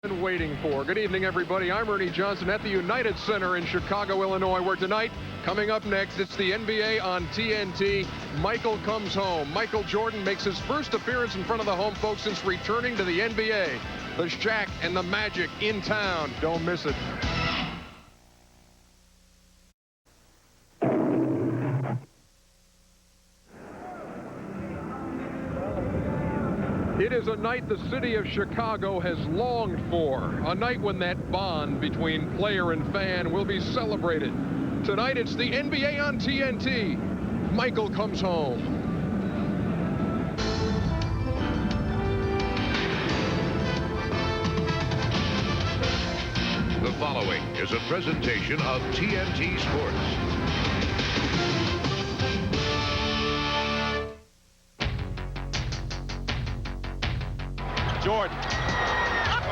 Been waiting for. Good evening, everybody. I'm Ernie Johnson at the United Center in Chicago, Illinois, where tonight, coming up next, it's the NBA on TNT. Michael comes home. Michael Jordan makes his first appearance in front of the home folks since returning to the NBA. The Shaq and the Magic in town. Don't miss it. It is a night the city of Chicago has longed for, a night when that bond between player and fan will be celebrated. Tonight it's the NBA on TNT. Michael comes home. The following is a presentation of TNT Sports. Jordan.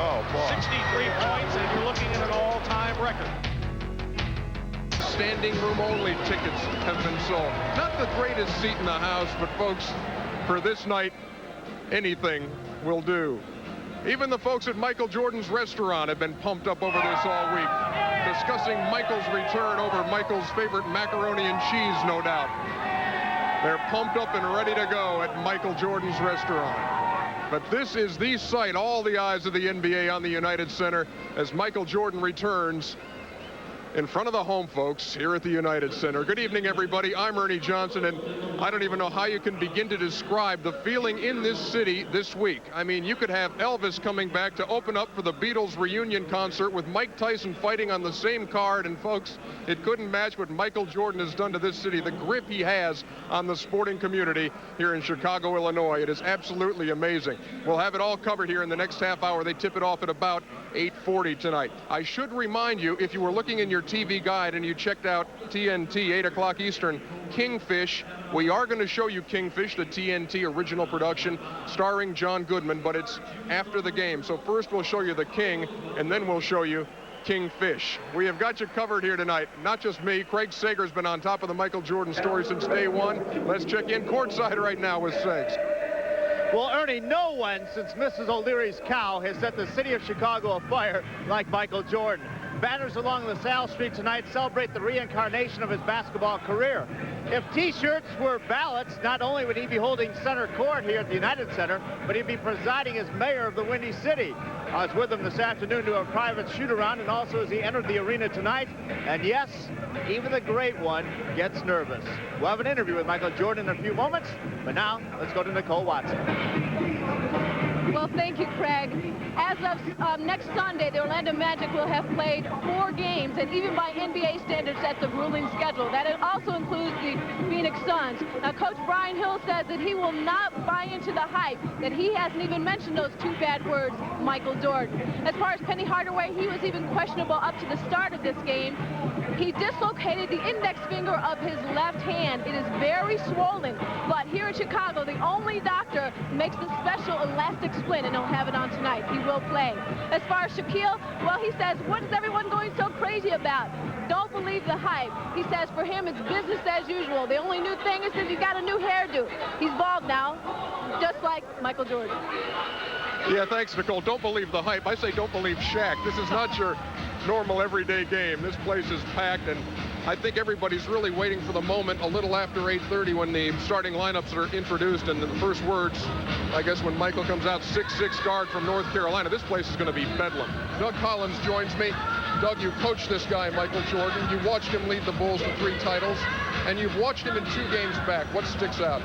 Oh, boy. 63 points, and you're looking at an all-time record. Standing room only tickets have been sold. Not the greatest seat in the house, but folks, for this night, anything will do. Even the folks at Michael Jordan's restaurant have been pumped up over this all week, discussing Michael's return over Michael's favorite macaroni and cheese, no doubt. They're pumped up and ready to go at Michael Jordan's restaurant. But this is the sight, all the eyes of the NBA on the United Center as Michael Jordan returns in front of the home folks here at the United Center. Good evening, everybody. I'm Ernie Johnson, and I don't even know how you can begin to describe the feeling in this city this week. I mean, you could have Elvis coming back to open up for the Beatles reunion concert with Mike Tyson fighting on the same card, and folks, it couldn't match what Michael Jordan has done to this city, the grip he has on the sporting community here in Chicago, Illinois. It is absolutely amazing. We'll have it all covered here in the next half hour. They tip it off at about 8:40 tonight. I should remind you, if you were looking in your TV guide and you checked out TNT 8 o'clock Eastern, Kingfish, we are going to show you Kingfish, the TNT original production starring John Goodman, but it's after the game. So first we'll show you the King, and then we'll show you Kingfish. We have got you covered here tonight. Not just me. Craig Sager's been on top of the Michael Jordan story since day one. Let's check in courtside right now with Segs. Well, Ernie, no one since Mrs. O'Leary's cow has set the city of Chicago afire like Michael Jordan. Banners along LaSalle Street tonight celebrate the reincarnation of his basketball career. If T-shirts were ballots, not only would he be holding center court here at the United Center, but he'd be presiding as mayor of the Windy City. I was with him this afternoon to a private shoot-around, and also as he entered the arena tonight. And yes, even the great one gets nervous. We'll have an interview with Michael Jordan in a few moments, but now let's go to Nicole Watson. Well, thank you, Craig. As of next Sunday, the Orlando Magic will have played 4 games, and even by NBA standards, that's a grueling schedule. That also includes the Phoenix Suns. Now, Coach Brian Hill says that he will not buy into the hype, that he hasn't even mentioned those 2 bad words, Michael Jordan. As far as Penny Hardaway, he was even questionable up to the start of this game. He dislocated the index finger of his left hand. It is very swollen, but here in Chicago, the only doctor makes the special elastic splint, and he'll have it on tonight. He will play. As far as Shaquille, well, he says, what is everyone going so crazy about? Don't believe the hype. He says for him, it's business as usual. The only new thing is that he got a new hairdo. He's bald now, just like Michael Jordan. Yeah, thanks, Nicole. Don't believe the hype. I say don't believe Shaq. This is not your normal everyday game. This place is packed, and I think everybody's really waiting for the moment a little after 8:30 when the starting lineups are introduced, and the first words, I guess, when Michael comes out, 6'6" guard from North Carolina. This place is going to be bedlam. Doug Collins joins me. Doug, you coached this guy, Michael Jordan. You watched him lead the Bulls to 3 titles, and you've watched him in 2 games back. What sticks out?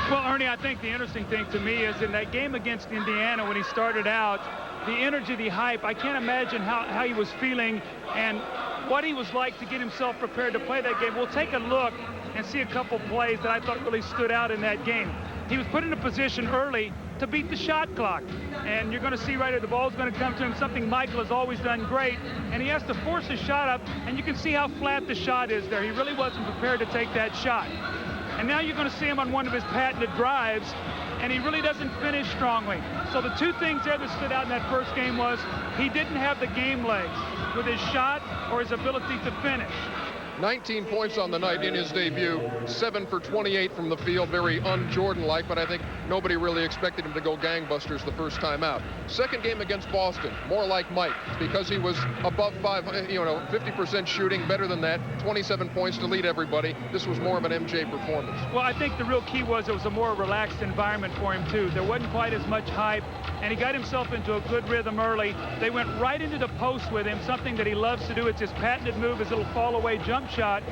Well, Ernie, I think the interesting thing to me is in that game against Indiana when he started out, the energy, the hype, I can't imagine how he was feeling and what he was like to get himself prepared to play that game. We'll take a look and see a couple plays that I thought really stood out in that game. He was put in a position early to beat the shot clock. And you're going to see right here, the ball's going to come to him, something Michael has always done great. And he has to force his shot up, and you can see how flat the shot is there. He really wasn't prepared to take that shot. And now you're going to see him on one of his patented drives, and he really doesn't finish strongly. So the 2 things there that stood out in that first game was he didn't have the game legs with his shot or his ability to finish. 19 points on the night in his debut, 7 for 28 from the field, very un-Jordan-like, but I think nobody really expected him to go gangbusters the first time out. Second game against Boston, more like Mike, because he was above 50% shooting, better than that, 27 points to lead everybody. This was more of an MJ performance. Well, I think the real key was it was a more relaxed environment for him, too. There wasn't quite as much hype, and he got himself into a good rhythm early. They went right into the post with him, something that he loves to do. It's his patented move, his little fall-away jump shot,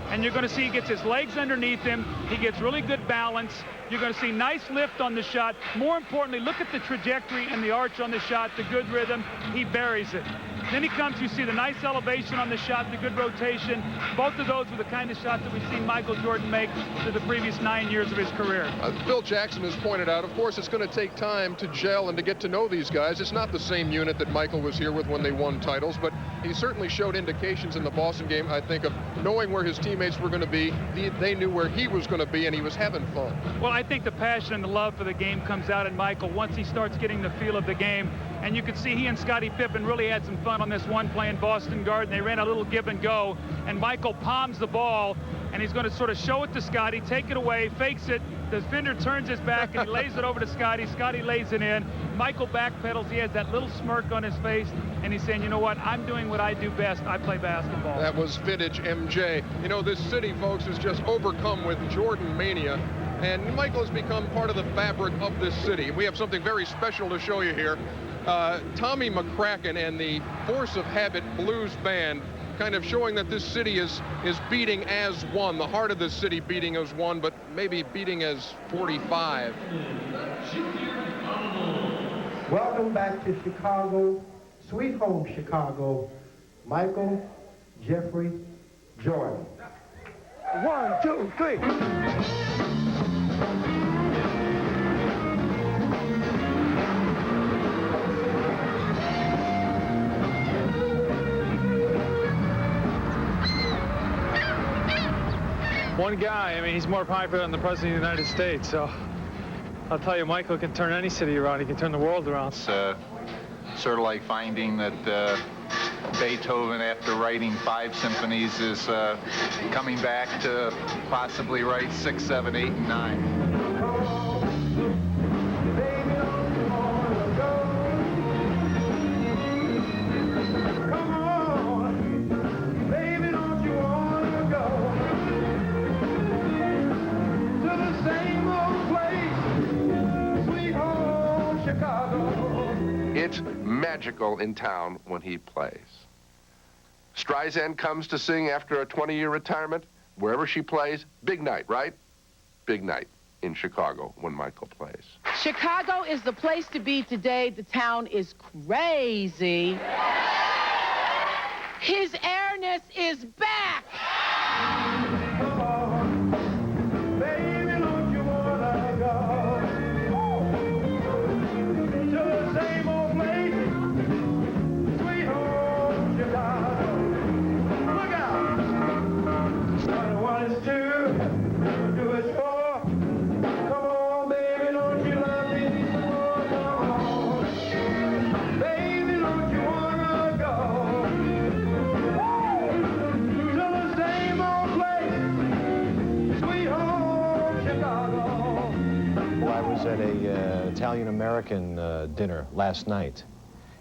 and you're going to see he gets his legs underneath him. He gets really good balance. You're going to see nice lift on the shot. More importantly, look at the trajectory and the arch on the shot, the good rhythm. He buries it. Then he comes, you see the nice elevation on the shot, the good rotation. Both of those were the kind of shots that we've seen Michael Jordan make through the previous 9 years of his career. Phil Jackson has pointed out, of course, it's going to take time to gel and to get to know these guys. It's not the same unit that Michael was here with when they won titles, but he certainly showed indications in the Boston game, I think, of knowing where his teammates were going to be. They knew where he was going to be, and he was having fun. Well, I think the passion and the love for the game comes out in Michael once he starts getting the feel of the game. And you could see he and Scottie Pippen really had some fun on this one play in Boston Garden. They ran a little give and go, and Michael palms the ball, and he's going to sort of show it to Scottie, take it away, fakes it. The defender turns his back, and he lays it over to Scottie. Scottie lays it in. Michael backpedals. He has that little smirk on his face, and he's saying, you know what, I'm doing what I do best. I play basketball. That was vintage MJ. You know, this city, folks, is just overcome with Jordan mania. And Michael has become part of the fabric of this city. We have something very special to show you here. Tommy McCracken and the Force of Habit Blues Band kind of showing that this city is beating as one, the heart of the city beating as one, but maybe beating as 45. Welcome back to Chicago, sweet home Chicago, Michael Jeffrey Jordan. 1, 2, 3. One guy, I mean, he's more popular than the President of the United States, so I'll tell you, Michael can turn any city around. He can turn the world around. It's sort of like finding that Beethoven, after writing 5 symphonies, is coming back to possibly write 6, 7, 8, and 9. It's magical in town when he plays. Streisand comes to sing after a 20-year retirement. Wherever she plays, big night, right? Big night in Chicago when Michael plays. Chicago is the place to be today. The town is crazy. His airness is back. At a Italian-American dinner last night,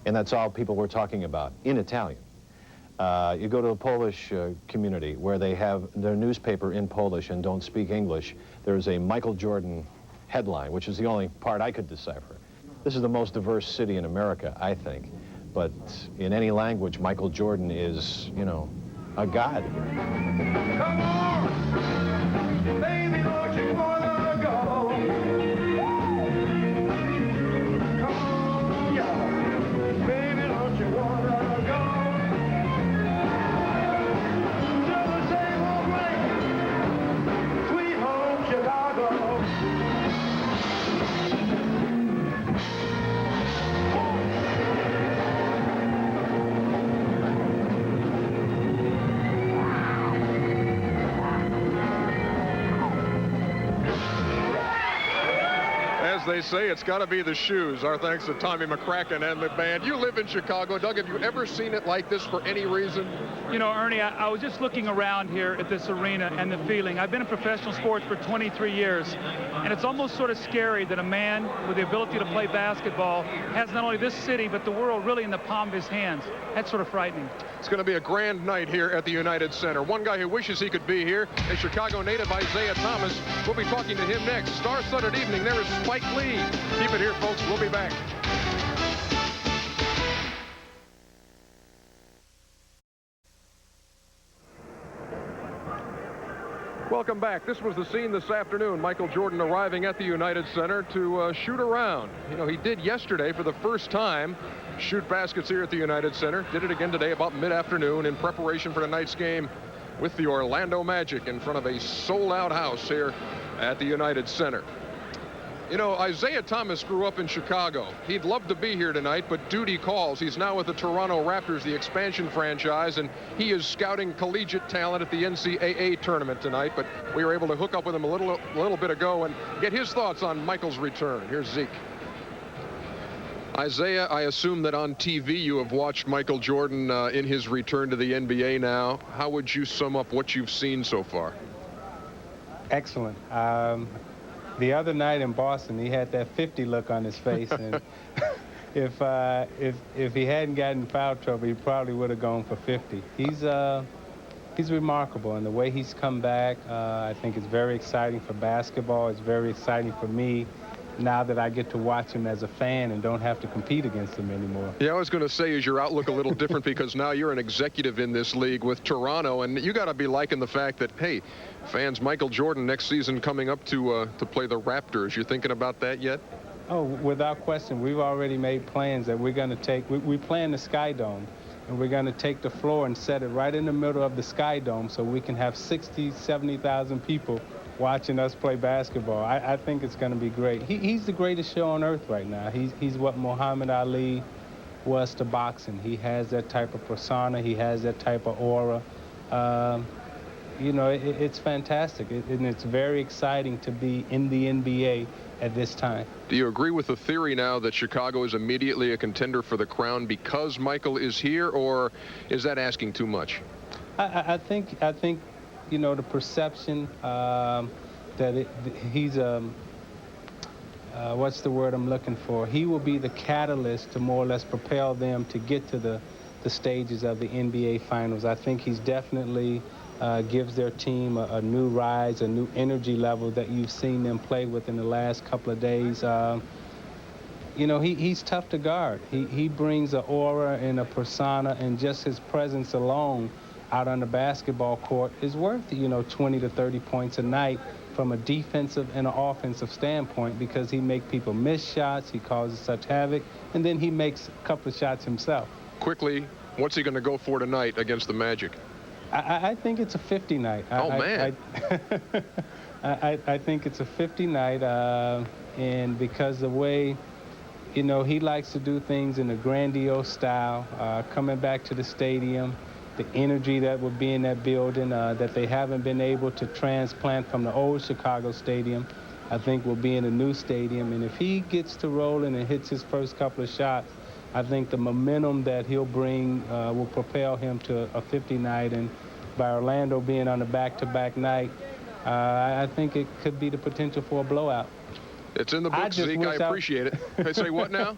and that's all people were talking about, in Italian. You go to a Polish community where they have their newspaper in Polish and don't speak English. There's a Michael Jordan headline, which is the only part I could decipher. This is the most diverse city in America, I think. But in any language, Michael Jordan is, you know, a god. Come on, baby, don't you wanna go? they say, it's got to be the shoes. Our thanks to Tommy McCracken and the band. You live in Chicago. Doug, have you ever seen it like this for any reason? You know, Ernie, I was just looking around here at this arena and the feeling. I've been in professional sports for 23 years, and it's almost sort of scary that a man with the ability to play basketball has not only this city, but the world really in the palm of his hands. That's sort of frightening. It's going to be a grand night here at the United Center. One guy who wishes he could be here is Chicago native Isaiah Thomas. We'll be talking to him next. Star-studded evening. There is Spike Lee. Keep it here, folks. We'll be back. Welcome back. This was the scene this afternoon. Michael Jordan arriving at the United Center to shoot around. You know, he did yesterday for the first time shoot baskets here at the United Center. Did it again today about mid-afternoon in preparation for tonight's game with the Orlando Magic in front of a sold-out house here at the United Center. You know, Isaiah Thomas grew up in Chicago. He'd love to be here tonight, but duty calls. He's now with the Toronto Raptors, the expansion franchise, and he is scouting collegiate talent at the NCAA tournament tonight. But we were able to hook up with him a little bit ago and get his thoughts on Michael's return. Here's Zeke. Isaiah, I assume that on TV you have watched Michael Jordan in his return to the NBA now. How would you sum up what you've seen so far? Excellent. The other night in Boston, he had that 50 look on his face, and if he hadn't gotten in foul trouble, he probably would have gone for 50. He's remarkable, and the way he's come back, I think it's very exciting for basketball. It's very exciting for me now that I get to watch him as a fan and don't have to compete against him anymore. Yeah, I was going to say, is your outlook a little different because now you're an executive in this league with Toronto, and you got to be liking the fact that, hey, fans, Michael Jordan next season coming up to play the Raptors. You're thinking about that yet? Oh, without question. We've already made plans that we're going to take. We play in the Sky Dome, and we're going to take the floor and set it right in the middle of the Sky Dome so we can have 60, 70,000 people watching us play basketball. I think it's going to be great. He's the greatest show on earth right now. He's what Muhammad Ali was to boxing. He has that type of persona. He has that type of aura. You know, it's fantastic, and it's very exciting to be in the NBA at this time. Do you agree with the theory now that Chicago is immediately a contender for the crown because Michael is here, or is that asking too much? I think you know, the perception that he's what's the word I'm looking for? He will be the catalyst to more or less propel them to get to the stages of the NBA Finals. I think he's definitely gives their team a new rise, a new energy level that you've seen them play with in the last couple of days. You know, he's tough to guard. He brings an aura and a persona, and just his presence alone out on the basketball court is worth, you know, 20 to 30 points a night from a defensive and an offensive standpoint, because he makes people miss shots, he causes such havoc, and then he makes a couple of shots himself. Quickly, what's he going to go for tonight against the Magic? I think it's a 50 night. Man. I think it's a 50 night, and because the way, you know, he likes to do things in a grandiose style, coming back to the stadium, the energy that would be in that building that they haven't been able to transplant from the old Chicago stadium, I think will be in a new stadium. And if he gets to rolling and hits his first couple of shots, I think the momentum that he'll bring will propel him to a 50 night. And by Orlando being on a back-to-back night, I think it could be the potential for a blowout. It's in the book, Zeke. I appreciate it. I say what now?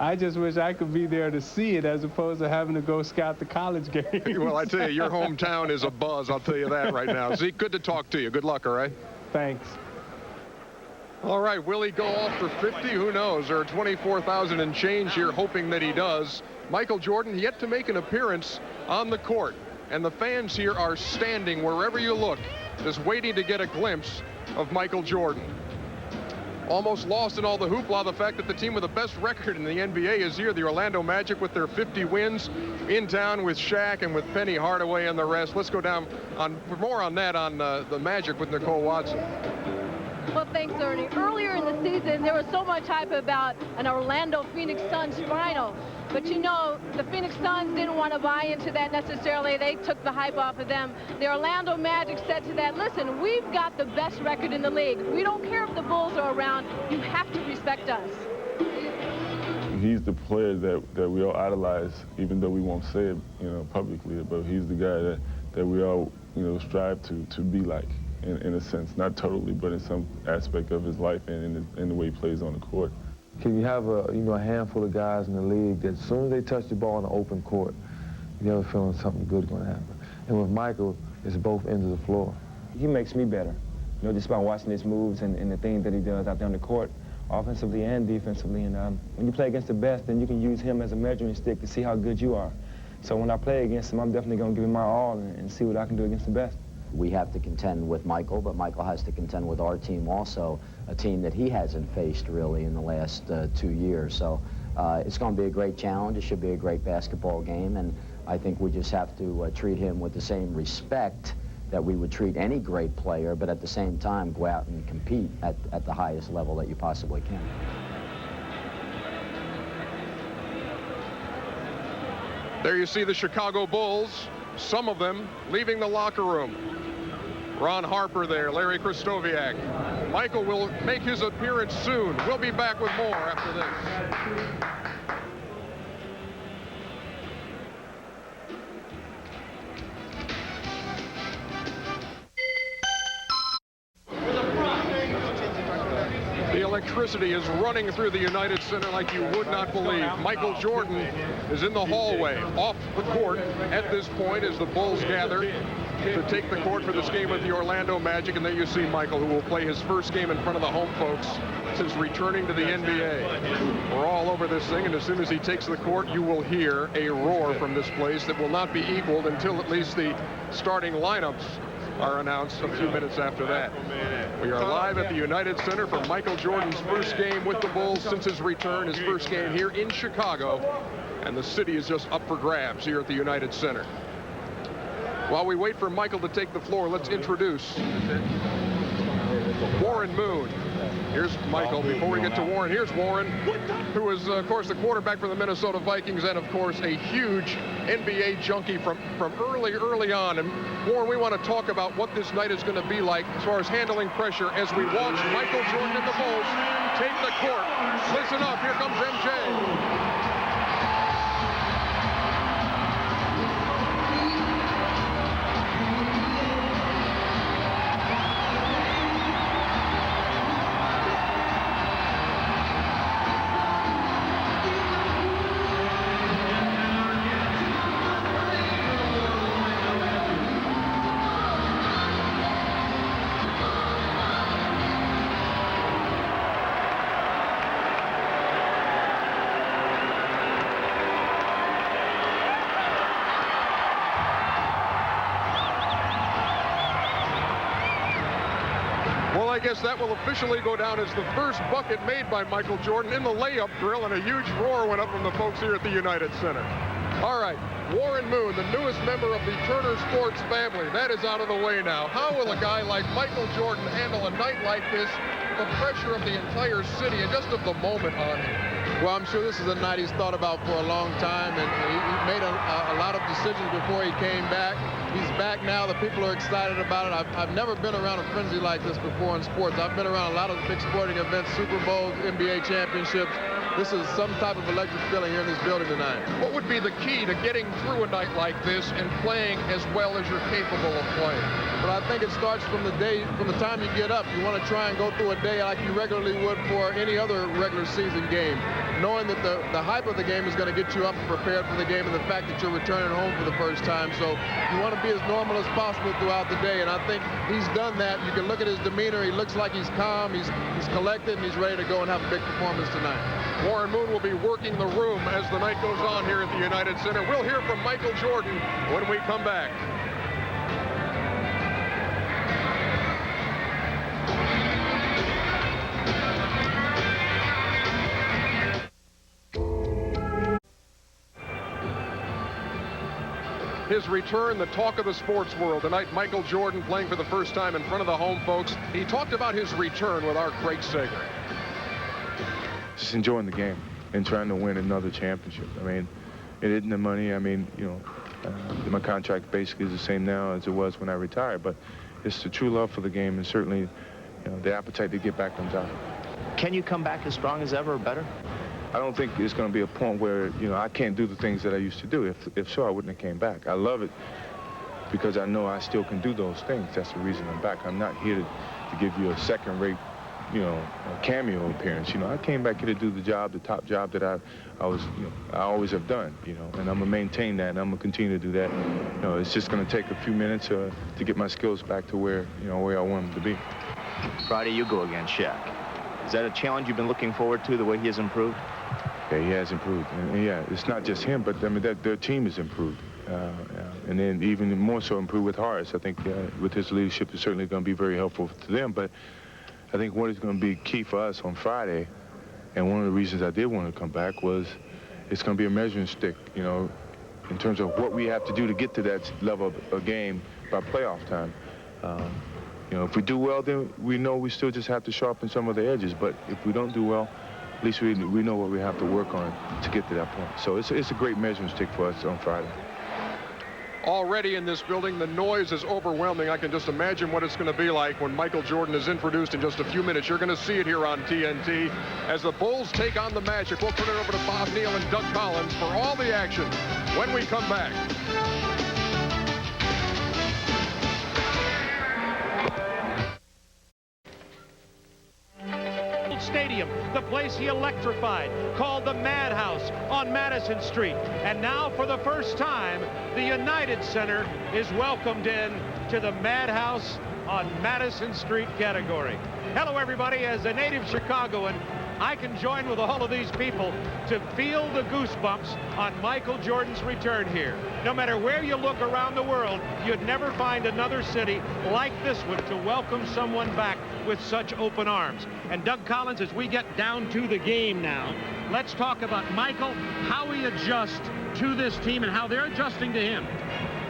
I just wish I could be there to see it as opposed to having to go scout the college game. Well, I tell you, your hometown is a buzz. I'll tell you that right now. Zeke, good to talk to you. Good luck, all right? Thanks. All right, will he go off for 50? Who knows? There are 24,000 and change here, hoping that he does. Michael Jordan yet to make an appearance on the court, and the fans here are standing wherever you look, just waiting to get a glimpse of Michael Jordan. Almost lost in all the hoopla, the fact that the team with the best record in the NBA is here, the Orlando Magic, with their 50 wins, in town with Shaq and with Penny Hardaway and the rest. Let's go down on more on that on the Magic with Nicole Watson. Well, thanks, Ernie. Earlier in the season, there was so much hype about an Orlando Phoenix Suns final. But you know, the Phoenix Suns didn't want to buy into that necessarily. They took the hype off of them. The Orlando Magic said to that, listen, we've got the best record in the league. We don't care if the Bulls are around. You have to respect us. He's the player that we all idolize, even though we won't say it, publicly. But he's the guy that we all, strive to be like, in a sense, not totally, but in some aspect of his life and in the way he plays on the court. Can you have a handful of guys in the league that as soon as they touch the ball in the open court, you have a feeling something good going to happen. And with Michael, it's both ends of the floor. He makes me better, just by watching his moves and the things that he does out there on the court, offensively and defensively. And when you play against the best, then you can use him as a measuring stick to see how good you are. So when I play against him, I'm definitely going to give him my all and see what I can do against the best. We have to contend with Michael, but Michael has to contend with our team also, a team that he hasn't faced really in the last 2 years. So it's going to be a great challenge. It should be a great basketball game, and I think we just have to treat him with the same respect that we would treat any great player, but at the same time go out and compete at the highest level that you possibly can. There you see the Chicago Bulls, some of them leaving the locker room. Ron Harper there, Larry Krystkowiak. Michael will make his appearance soon. We'll be back with more after this. The electricity is running through the United Center like you would not believe. Michael Jordan is in the hallway, off the court at this point as the Bulls gather to take the court for this game with the Orlando Magic. And there you see Michael, who will play his first game in front of the home folks since returning to the NBA. We're all over this thing, and as soon as he takes the court, you will hear a roar from this place that will not be equaled until at least the starting lineups are announced a few minutes after that. We are live at the United Center for Michael Jordan's first game with the Bulls since his return, his first game here in Chicago, and the city is just up for grabs here at the United Center. While we wait for Michael to take the floor, let's introduce Warren Moon. Here's Michael. Before we get to Warren, here's Warren, who is, of course, the quarterback for the Minnesota Vikings and, of course, a huge NBA junkie from early on. And, Warren, we want to talk about what this night is going to be like as far as handling pressure as we watch Michael Jordan and the Bulls take the court. Listen up. Here comes MJ. I guess that will officially go down as the first bucket made by Michael Jordan in the layup drill, and a huge roar went up from the folks here at the United Center. All right, Warren Moon, the newest member of the Turner Sports family. That is out of the way now. How will a guy like Michael Jordan handle a night like this, the pressure of the entire city and just of the moment on him? Well, I'm sure this is a night he's thought about for a long time, and he made a lot of decisions before he came back. He's back now. The people are excited about it. I've never been around a frenzy like this before in sports. I've been around a lot of big sporting events, Super Bowls, NBA championships. This is some type of electric feeling here in this building tonight. What would be the key to getting through a night like this and playing as well as you're capable of playing? But I think it starts from the time you get up. You want to try and go through a day like you regularly would for any other regular season game, knowing that the hype of the game is going to get you up and prepared for the game, and the fact that you're returning home for the first time. So you want to be as normal as possible throughout the day, and I think he's done that. You can look at his demeanor. He looks like he's calm, he's collected, and he's ready to go and have a big performance tonight. Warren Moon will be working the room as the night goes on here at the United Center. We'll hear from Michael Jordan when we come back. His return, the talk of the sports world. Tonight, Michael Jordan playing for the first time in front of the home folks. He talked about his return with our Craig Sager. Just enjoying the game. and trying to win another championship. I mean, it isn't the money. I mean, you know, my contract basically is the same now as it was when I retired, but it's the true love for the game and certainly, you know, the appetite to get back on top. Can you come back as strong as ever or better? I don't think it's going to be a point where, you know, I can't do the things that I used to do. If so, I wouldn't have came back. I love it because I know I still can do those things. That's the reason I'm back. I'm not here to give you a second-rate, you know, a cameo appearance. You know, I came back here to do the job, the top job that I always have done, you know, and I'm going to maintain that, and I'm going to continue to do that. You know, it's just going to take a few minutes to get my skills back to where, you know, where I want them to be. Friday, you go against Shaq. Is that a challenge you've been looking forward to, the way he has improved? Yeah, he has improved. And yeah, it's not just him, but I mean, their team has improved. And then even more so improved with Horace. I think with his leadership, it's certainly going to be very helpful to them. But I think what is going to be key for us on Friday, and one of the reasons I did want to come back, was it's going to be a measuring stick, you know, in terms of what we have to do to get to that level of a game by playoff time. You know, if we do well, then we know we still just have to sharpen some of the edges. But if we don't do well, at least we know what we have to work on to get to that point. So it's a great measuring stick for us on Friday. Already in this building, the noise is overwhelming. I can just imagine what it's going to be like when Michael Jordan is introduced in just a few minutes. You're going to see it here on TNT as the Bulls take on the Magic. We'll turn it over to Bob Neal and Doug Collins for all the action when we come back. Stadium, the place he electrified, called the Madhouse on Madison Street. And now, for the first time, the United Center is welcomed in to the Madhouse on Madison Street category. Hello, everybody. As a native Chicagoan, I can join with all of these people to feel the goosebumps on Michael Jordan's return here. No matter where you look around the world, you'd never find another city like this one to welcome someone back with such open arms. And Doug Collins, as we get down to the game now, let's talk about Michael, how he adjusts to this team and how they're adjusting to him.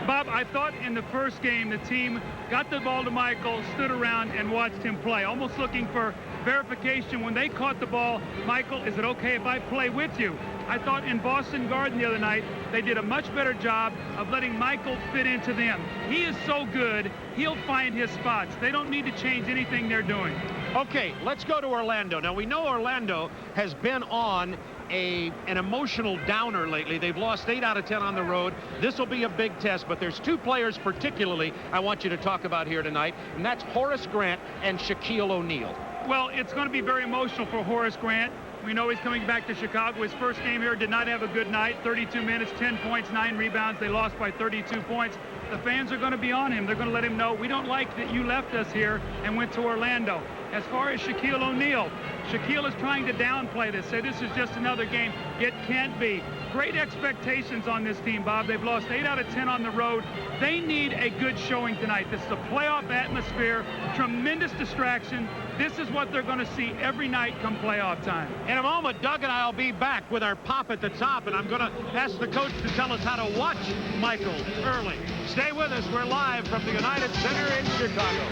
Bob, I thought in the first game the team got the ball to Michael, stood around and watched him play, almost looking for verification. When they caught the ball, Michael, is it okay if I play with you? I thought in Boston Garden the other night, they did a much better job of letting Michael fit into them. He is so good, he'll find his spots. They don't need to change anything they're doing. Okay, let's go to Orlando. Now, we know Orlando has been on an emotional downer lately. They've lost 8 out of 10 on the road. This will be a big test, but there's 2 players particularly I want you to talk about here tonight, and that's Horace Grant and Shaquille O'Neal. Well, it's going to be very emotional for Horace Grant. We know he's coming back to Chicago. His first game here did not have a good night. 32 minutes, 10 points, 9 rebounds. They lost by 32 points. The fans are going to be on him. They're going to let him know, we don't like that you left us here and went to Orlando. As far as Shaquille O'Neal, Shaquille is trying to downplay this, say this is just another game. It can't be. Great expectations on this team, Bob. They've lost 8 out of 10 on the road. They need a good showing tonight. This is a playoff atmosphere, tremendous distraction. This is what they're going to see every night come playoff time. In a moment, Doug and I will be back with our pop at the top, and I'm going to ask the coach to tell us how to watch Michael early. Stay with us. We're live from the United Center in Chicago.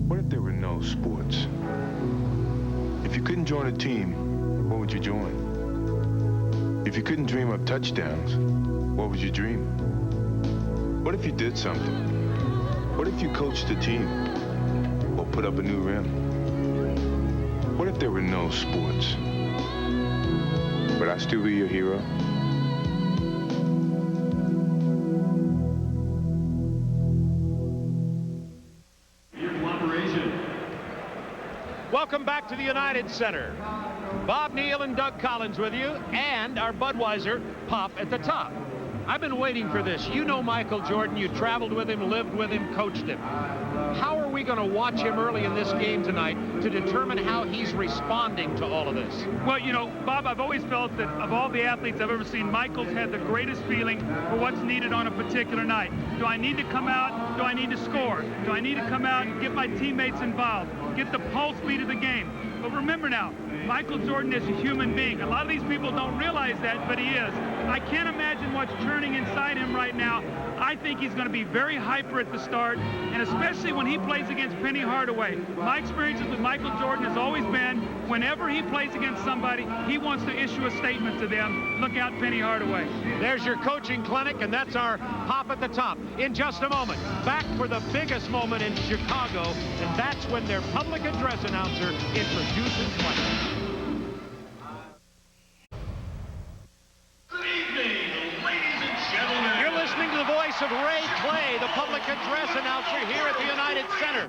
What if there were no sports? If you couldn't join a team, what would you join? If you couldn't dream up touchdowns, what would you dream? What if you did something? What if you coached a team or put up a new rim? What if there were no sports? Would I still be your hero? Welcome back to the United Center. Bob Neal and Doug Collins with you, and our Budweiser pop at the top. I've been waiting for this. You know Michael Jordan. You traveled with him, lived with him, coached him. How are we going to watch him early in this game tonight to determine how he's responding to all of this? Well, you know, Bob, I've always felt that of all the athletes I've ever seen, Michael's had the greatest feeling for what's needed on a particular night. Do I need to come out? Do I need to score? Do I need to come out and get my teammates involved? Get the pulse beat of the game? But remember now, Michael Jordan is a human being. A lot of these people don't realize that, but he is. I can't imagine what's churning inside him right now. I think he's going to be very hyper at the start, and especially when he plays against Penny Hardaway. My experiences with Michael Jordan has always been, whenever he plays against somebody, he wants to issue a statement to them. Look out, Penny Hardaway. There's your coaching clinic, and that's our Hop at the Top. In just a moment, back for the biggest moment in Chicago, and that's when their public address announcer introduces Michael. You're listening to the voice of Ray Clay, the public address announcer here at the United Center.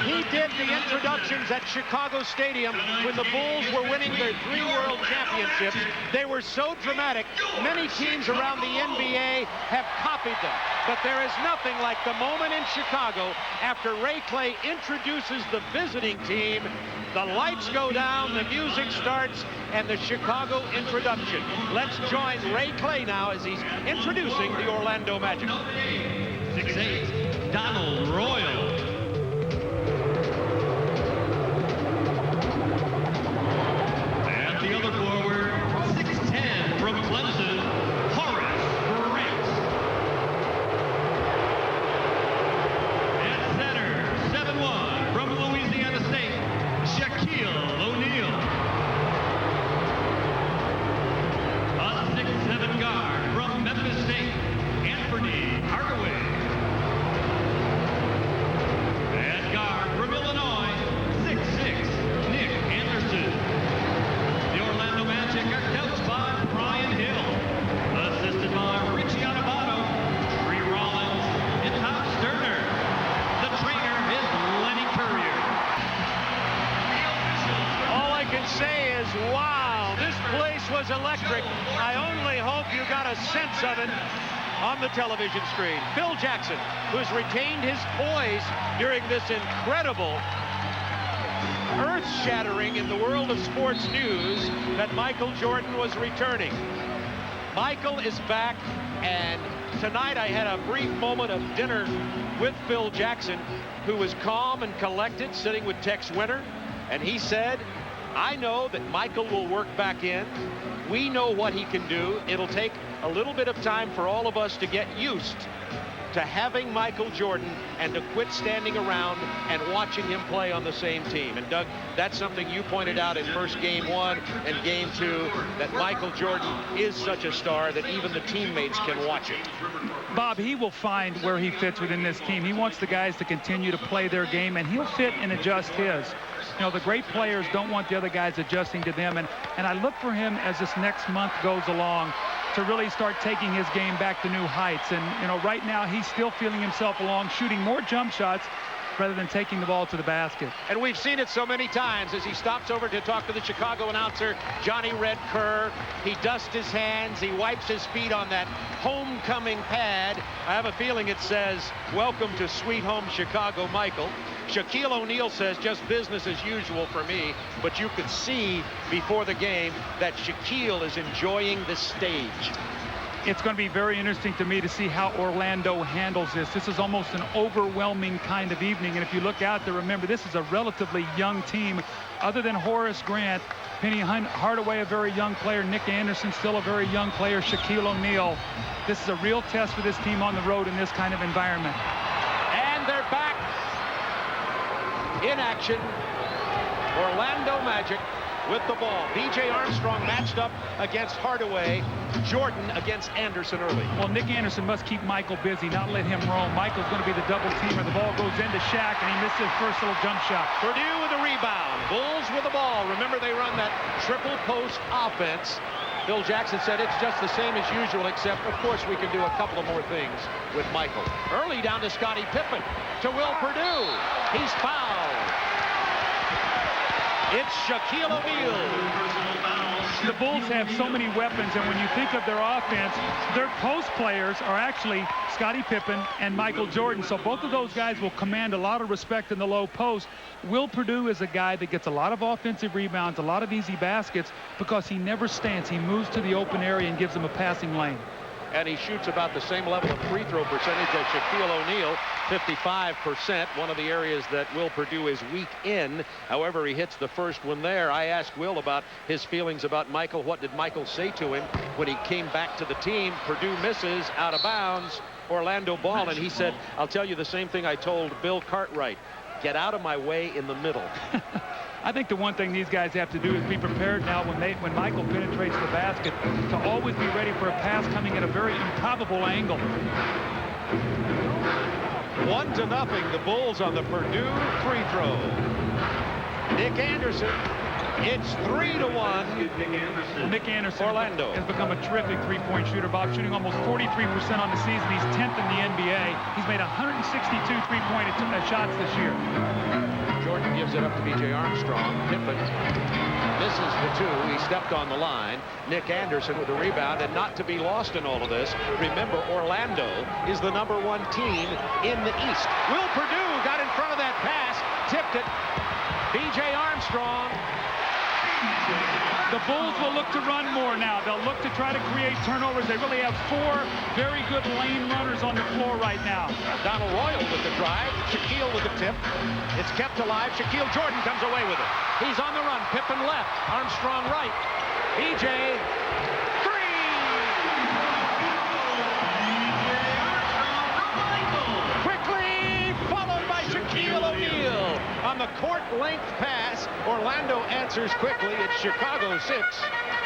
He did the introductions at Chicago Stadium when the Bulls were winning their 3 world championships. They were so dramatic, many teams around the NBA have copied them. But there is nothing like the moment in Chicago after Ray Clay introduces the visiting team. The lights go down, the music starts, and the Chicago introduction. Let's join Ray Clay now as he's introducing the Orlando Magic. 6'8", Donald Royal. And the other forward, 6'10", from Clemson, Horace Grant. At center, 7'1", from Louisiana State, Shaquille O'Neal. A 6'7" guard from Memphis State, Anthony Hardaway. And guard from Illinois, 6'6", Nick Anderson. The Orlando Magic are coached by Brian Hill, assisted by Richie Adubato, Tree Rollins, and Tom Sterner. The trainer is Lenny Courier. All I can say is, wow, this place was electric. I only hope you got a sense of it on the television screen. Phil Jackson, who's retained his poise during this incredible, earth-shattering in the world of sports news that Michael Jordan was returning. Michael is back, and tonight I had a brief moment of dinner with Phil Jackson, who was calm and collected, sitting with Tex Winter, and he said, I know that Michael will work back in. We know what he can do. It'll take a little bit of time for all of us to get used to having Michael Jordan and to quit standing around and watching him play on the same team. And Doug, that's something you pointed out in first Game 1 and Game 2, that Michael Jordan is such a star that even the teammates can watch it. Bob, he will find where he fits within this team. He wants the guys to continue to play their game, and he'll fit and adjust his. You know, the great players don't want the other guys adjusting to them, and I look for him as this next month goes along to really start taking his game back to new heights. And, you know, right now he's still feeling himself along, shooting more jump shots rather than taking the ball to the basket. And we've seen it so many times as he stops over to talk to the Chicago announcer, Johnny Red Kerr. He dusts his hands, he wipes his feet on that homecoming pad. I have a feeling it says, welcome to Sweet Home Chicago, Michael. Shaquille O'Neal says, just business as usual for me, but you could see before the game that Shaquille is enjoying the stage. It's going to be very interesting to me to see how Orlando handles this. This is almost an overwhelming kind of evening, and if you look out there, remember, this is a relatively young team. Other than Horace Grant, Penny Hardaway, a very young player, Nick Anderson, still a very young player, Shaquille O'Neal. This is a real test for this team on the road in this kind of environment. And they're back in action. Orlando Magic with the ball. B.J. Armstrong matched up against Hardaway. Jordan against Anderson early. Well, Nick Anderson must keep Michael busy, not let him roam. Michael's going to be the double teamer. The ball goes into Shaq, and he missed his first little jump shot. Purdue with a rebound. Bulls with the ball. Remember, they run that triple post offense. Phil Jackson said it's just the same as usual, except, of course, we can do a couple of more things with Michael. Early down to Scottie Pippen, to Will Perdue. He's fouled. It's Shaquille O'Neal. The Bulls have so many weapons, and when you think of their offense, their post players are actually Scottie Pippen and Michael Jordan. So both of those guys will command a lot of respect in the low post. Will Perdue is a guy that gets a lot of offensive rebounds, a lot of easy baskets, because he never stands. He moves to the open area and gives them a passing lane. and he shoots about the same level of free throw percentage as Shaquille O'Neal, 55%, one of the areas that Will Perdue is weak in. However, he hits the first one there. I asked Will about his feelings about Michael. What did Michael say to him when he came back to the team? Perdue misses, out of bounds, Orlando ball, and he said, I'll tell you the same thing I told Bill Cartwright. Get out of my way in the middle. I think the one thing these guys have to do is be prepared now when Michael penetrates the basket to always be ready for a pass coming at a very improbable angle. 1-0, the Bulls on the Perdue free throw. Nick Anderson. It's 3-1. Nick Anderson Orlando has become a terrific three-point shooter. Bob, shooting almost 43% on the season. He's 10th in the NBA. He's made 162 three-point shots this year. Jordan gives it up to B.J. Armstrong. Pippen misses the two. He stepped on the line. Nick Anderson with a rebound, and not to be lost in all of this, remember, Orlando is the #1 team in the East. Will Perdue got in front of that pass, tipped it. B.J. Armstrong. The Bulls will look to run more now. They'll look to try to create turnovers. They really have 4 very good lane runners on the floor right now. Donald Royal with the drive. Shaquille with the tip. It's kept alive. Shaquille Jordan comes away with it. He's on the run. Pippen left. Armstrong right. B.J. On the court length pass, Orlando answers quickly. It's Chicago 6,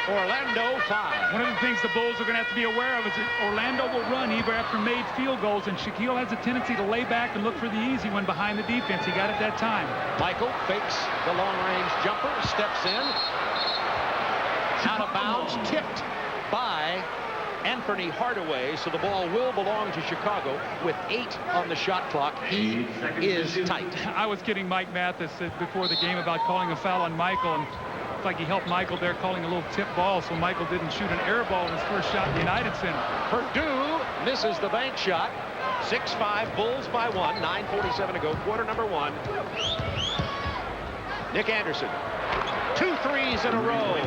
Orlando 5. One of the things the Bulls are going to have to be aware of is that Orlando will run even after made field goals, and Shaquille has a tendency to lay back and look for the easy one behind the defense. He got it that time. Michael fakes the long-range jumper, steps in, out of bounds, tipped by Anthony Hardaway, so the ball will belong to Chicago with 8 on the shot clock. He is tight. I was kidding Mike Mathis before the game about calling a foul on Michael, and it's like he helped Michael there calling a little tip ball so Michael didn't shoot an air ball in his first shot in the United Center. Perdue misses the bank shot. 6-5, Bulls by 1. 9:47 to go, quarter number 1. Nick Anderson. 2 threes in a row.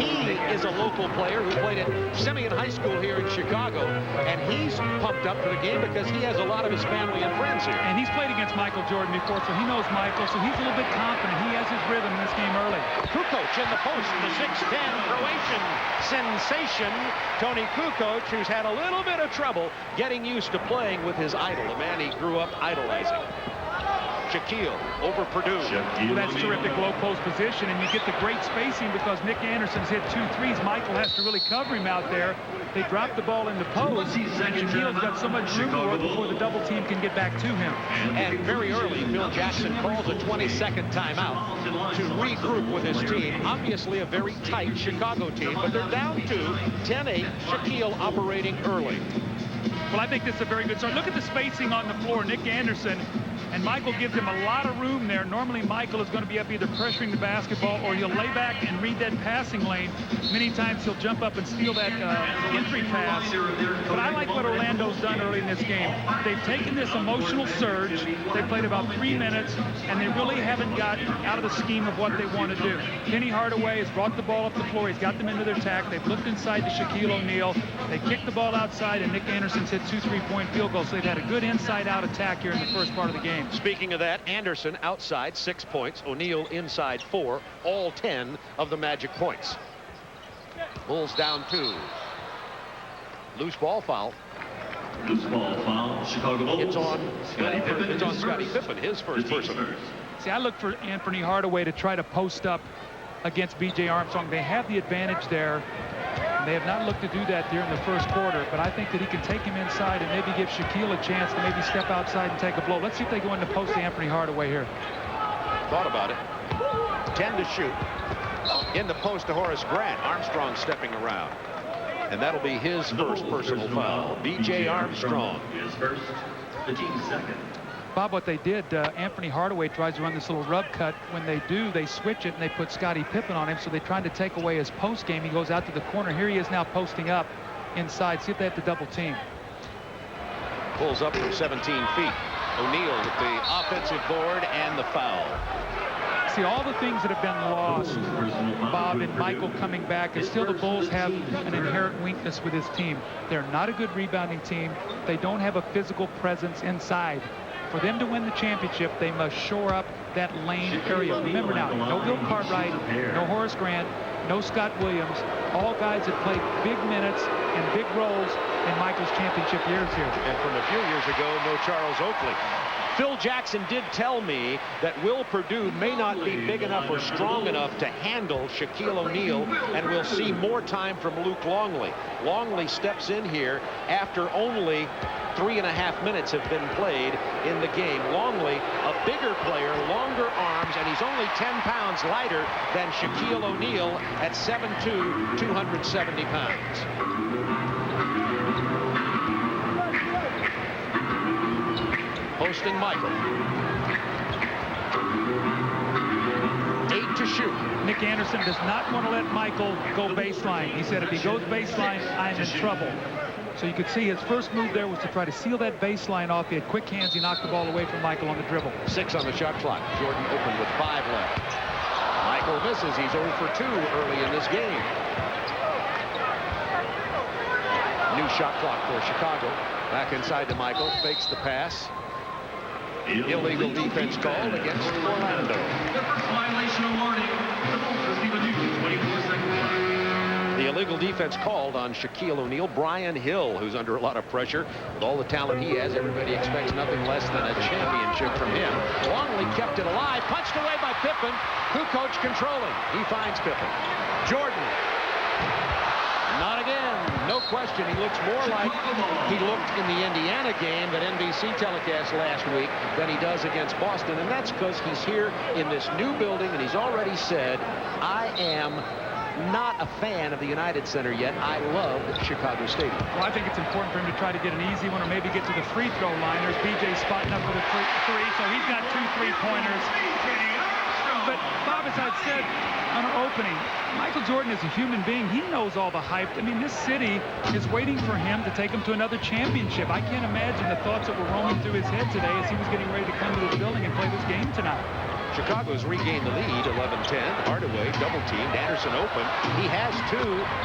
He is a local player who played at Simeon High School here in Chicago, and he's pumped up for the game because he has a lot of his family and friends here. And he's played against Michael Jordan before, so he knows Michael, so he's a little bit confident. He has his rhythm in this game early. Kukoc in the post, the 6'10 Croatian sensation, Tony Kukoc, who's had a little bit of trouble getting used to playing with his idol, a man he grew up idolizing. Shaquille over Perdue. Well, that's terrific low post position, and you get the great spacing because Nick Anderson's hit 2 threes. Michael has to really cover him out there. They drop the ball in the post, and Shaquille's got so much room to work before the double team can get back to him. And very early, Phil Jackson calls a 22nd timeout to regroup with his team. Obviously a very tight Chicago team, but they're down to 10-8. Shaquille operating early. Well, I think this is a very good start. Look at the spacing on the floor. Nick Anderson, and Michael gives him a lot of room there. Normally, Michael is going to be up either pressuring the basketball or he'll lay back and read that passing lane. Many times he'll jump up and steal that entry pass. But I like what Orlando's done early in this game. They've taken this emotional surge. They played about 3 minutes, and they really haven't got out of the scheme of what they want to do. Penny Hardaway has brought the ball up the floor. He's got them into their attack. They've looked inside to Shaquille O'Neal. They kicked the ball outside, and Nick Anderson's hit 2 3-point field goals. So they've had a good inside-out attack here in the first part of the game. Speaking of that, Anderson outside 6 points. O'Neal inside 4. All 10 of the Magic points. Bulls down 2. Loose ball foul. Loose ball foul, Chicago Bulls. It's on Scottie Pippen, his first personal. See, I look for Anthony Hardaway to try to post up against B.J. Armstrong. They have the advantage there. They have not looked to do that there in the first quarter, but I think that he can take him inside and maybe give Shaquille a chance to maybe step outside and take a blow. Let's see if they go into post to Anthony Hardaway here. Thought about it. 10 to shoot. In the post to Horace Grant. Armstrong stepping around. And that'll be his first personal foul. B.J. Armstrong. His first, the team's second. Bob, what they did, Anthony Hardaway tries to run this little rub cut. When they do, they switch it and they put Scottie Pippen on him, so they tried to take away his post game. He goes out to the corner. Here he is now posting up inside. See if they have to double team. Pulls up from 17 feet. O'Neal with the offensive board and the foul. see all the things that have been lost, Bob and Michael coming back, and still the Bulls have an inherent weakness with this team. They're not a good rebounding team. They don't have a physical presence inside. For them to win the championship, they must shore up that lane area. Remember now, no Bill Cartwright, no Horace Grant, no Scott Williams, all guys that played big minutes and big roles in Michael's championship years here. And from a few years ago, no Charles Oakley. Phil Jackson did tell me that Will Perdue may not be big enough or strong enough to handle Shaquille O'Neal, and we'll see more time from Luke Longley. Longley steps in here after only 3.5 minutes have been played in the game. Longley, a bigger player, longer arms, and he's only 10 pounds lighter than Shaquille O'Neal at 7'2", 270 pounds. Hosting Michael. 8 to shoot. Nick Anderson does not want to let Michael go baseline. He said if he goes baseline, I'm in trouble. So you could see his first move there was to try to seal that baseline off. He had quick hands. He knocked the ball away from Michael on the dribble. 6 on the shot clock. Jordan opened with 5 left. Michael misses. He's 0 for 2 early in this game. New shot clock for Chicago. Back inside to Michael. Fakes the pass. Illegal defense called against Orlando. The illegal defense called on Shaquille O'Neal. Brian Hill, who's under a lot of pressure. With all the talent he has, everybody expects nothing less than a championship from him. Longley kept it alive. Punched away by Pippen. Kukoc controlling. He finds Pippen. Jordan. Not again. No question. He looks more like he looked in the Indiana game that NBC telecast last week than he does against Boston. And that's because he's here in this new building, and he's already said, I am not a fan of the United Center yet. I love Chicago Stadium. Well, I think it's important for him to try to get an easy one or maybe get to the free throw line. There's BJ spotting up with a three, so he's got 2 3-pointers. But Bob, as I've said on our opening, Michael Jordan is a human being. He knows all the hype. I mean, this city is waiting for him to take him to another championship. I can't imagine the thoughts that were rolling through his head today as he was getting ready to come to this building and play this game tonight. Chicago's regained the lead, 11-10. Hardaway double-teamed. Anderson open. He has 2.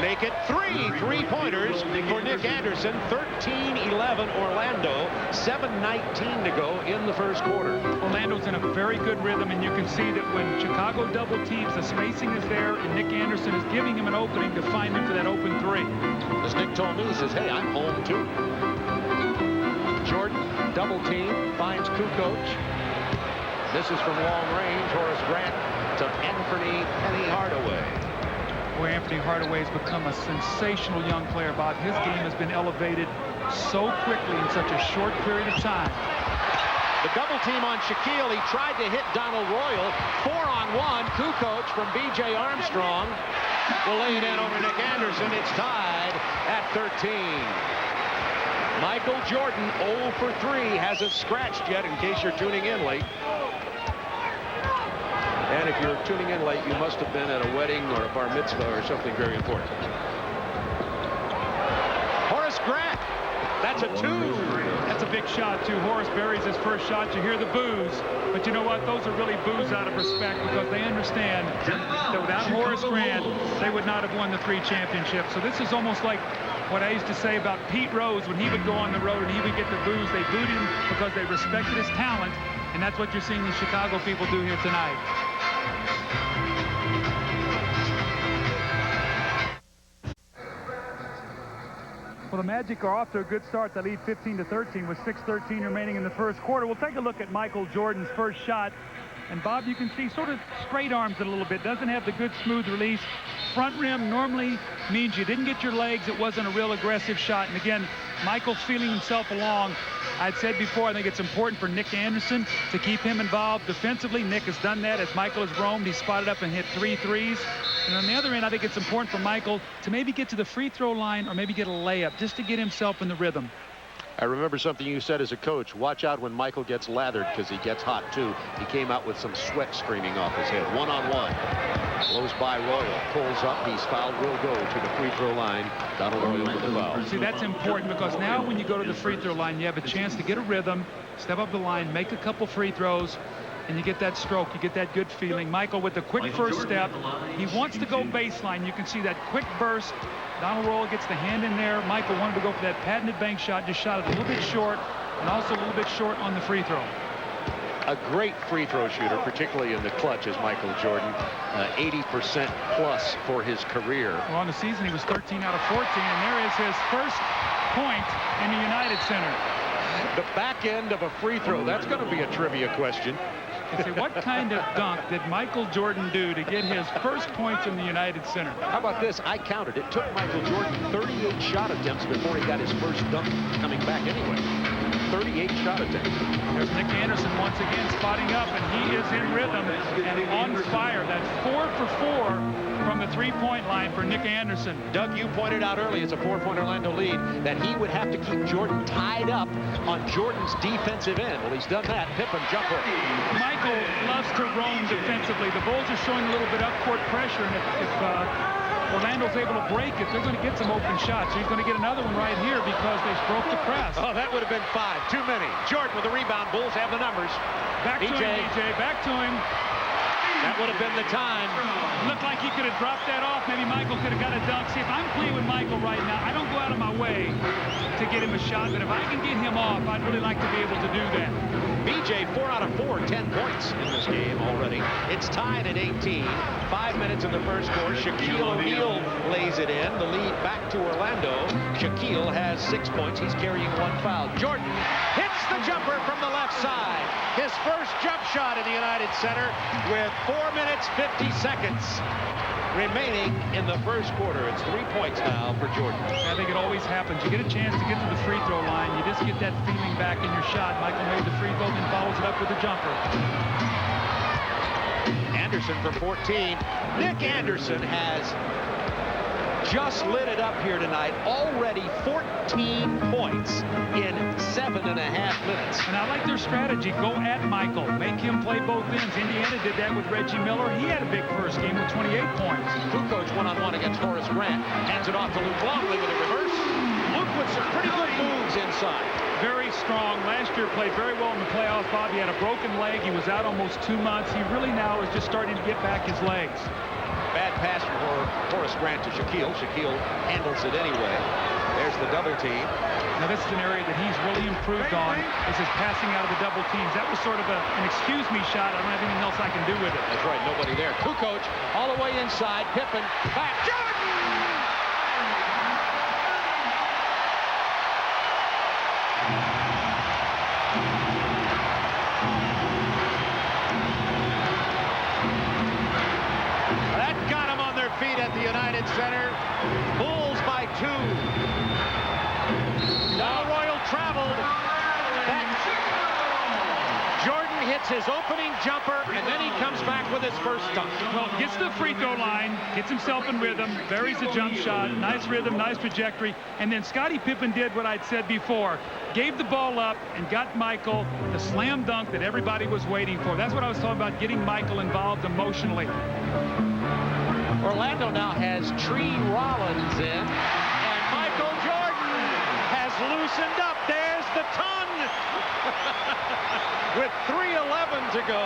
Make it 3 3-pointers for Nick Anderson. 13-11 Orlando. 7:19 to go in the first quarter. Orlando's in a very good rhythm, and you can see that when Chicago double teams, the spacing is there, and Nick Anderson is giving him an opening to find him for that open 3. As Nick told me, he says, hey, I'm home too. Jordan double team, finds Kukoc. This is from long range. Horace Grant to Anthony Penny Hardaway. Boy, Anthony Hardaway has become a sensational young player, Bob. His game has been elevated so quickly in such a short period of time. The double team on Shaquille. He tried to hit Donald Royal. 4-on-1. Kukoc from B.J. Armstrong will lay it in over Nick Anderson. It's tied at 13. Michael Jordan 0 for 3. Hasn't scratched yet, in case you're tuning in late. And if you're tuning in late, you must have been at a wedding or a bar mitzvah or something very important. Horace Grant. That's a 2. That's a big shot, too. Horace buries his first shot. You hear the boos. But you know what? Those are really boos out of respect because they understand that without Horace Grant, they would not have won the 3 championships. So this is almost like what I used to say about Pete Rose when he would go on the road and he would get the boos. They booed him because they respected his talent. And that's what you're seeing the Chicago people do here tonight. Well, the Magic are off to a good start. They lead 15-13 with 6:13 remaining in the first quarter. We'll take a look at Michael Jordan's first shot. And, Bob, you can see sort of straight arms it a little bit. Doesn't have the good smooth release. Front rim normally means you didn't get your legs. It wasn't a real aggressive shot. And, again, Michael's feeling himself along. I'd said before, I think it's important for Nick Anderson to keep him involved defensively. Nick has done that as Michael has roamed. He's spotted up and hit 3 threes. And on the other end, I think it's important for Michael to maybe get to the free throw line or maybe get a layup just to get himself in the rhythm. I remember something you said as a coach. Watch out when Michael gets lathered because he gets hot, too. He came out with some sweat streaming off his head. 1-on-1. Blows by Royal. Pulls up. He's fouled. Will go to the free throw line. Donald Royal with the foul. See, that's important because now when you go to the free throw line, you have a chance to get a rhythm, step up the line, make a couple free throws. and you get that stroke, you get that good feeling. Michael with the quick first step. He wants to go baseline. You can see that quick burst. Donald Royal gets the hand in there. Michael wanted to go for that patented bank shot, just shot it a little bit short, and also a little bit short on the free throw. A great free throw shooter, particularly in the clutch, is Michael Jordan. 80% plus for his career. Well, on the season, he was 13 out of 14, and there is his first point in the United Center. The back end of a free throw, that's going to be a trivia question. You say, what kind of dunk did Michael Jordan do to get his first points in the United Center? How about this? I counted. It took Michael Jordan 38 shot attempts before he got his first dunk coming back anyway. 38 shot attempts. There's Nick Anderson once again spotting up, and he is in rhythm and on fire. That's 4 for 4 from the three-point line for Nick Anderson. Doug, you pointed out early, it's a 4-point Orlando lead, that he would have to keep Jordan tied up on Jordan's defensive end. Well, he's done that. Pippen jumper. Michael loves to roam defensively. The Bulls are showing a little bit up-court pressure, and if Orlando's able to break it, they're going to get some open shots. So he's going to get another one right here because they broke the press. Oh, that would have been 5. Too many. Jordan with the rebound. Bulls have the numbers. Back to him, BJ. Back to him. That would have been the time. Looked like he could have dropped that off. Maybe Michael could have got a dunk. See, if I'm playing with Michael right now, I don't go out of my way to get him a shot. But if I can get him off, I'd really like to be able to do that. BJ, 4 out of 4, 10 points in this game already. It's tied at 18. 5 minutes in the first quarter. Shaquille O'Neal lays it in. The lead back to Orlando. Shaquille has 6 points. He's carrying 1 foul. Jordan hits the jumper from the left side. His first jump shot in the United Center with 4 minutes, 50 seconds remaining in the first quarter. It's 3 points now for Jordan. I think it always happens. You get a chance to get to the free throw line. You just get that feeling back in your shot. Michael made the free throw, then follows it up with a jumper. Anderson from 14. Nick Anderson has just lit it up here tonight. Already 14 points in 7.5 minutes. And I like their strategy. Go at Michael. Make him play both ends. Indiana did that with Reggie Miller. He had a big first game with 28 points. Kukoc one-on-one against Horace Grant. Hands it off to Luke Longley with a reverse. Luke with some pretty good moves inside. Very strong. Last year played very well in the playoffs. Bobby had a broken leg. He was out almost 2 months. He really now is just starting to get back his legs. Bad pass from Horace Grant to Shaquille. Shaquille handles it anyway. There's the double team. Now this is an area that he's really improved on, is his passing out of the double teams. That was sort of an excuse me shot. I don't have anything else I can do with it. That's right, nobody there. Kukoc all the way inside. Pippen back. Jordan! That got him on their feet at the United Center. Bulls by 2. Now Royal traveled. Jordan hits his opening jumper, and then he comes back with his first dunk. Well, gets to the free throw line, gets himself in rhythm, buries the jump shot, nice rhythm, nice trajectory, and then Scottie Pippen did what I'd said before, gave the ball up and got Michael the slam dunk that everybody was waiting for. That's what I was talking about, getting Michael involved emotionally. Orlando now has Tree Rollins in, and Michael Jordan has loosened up. There's the tongue. With 3:11 to go.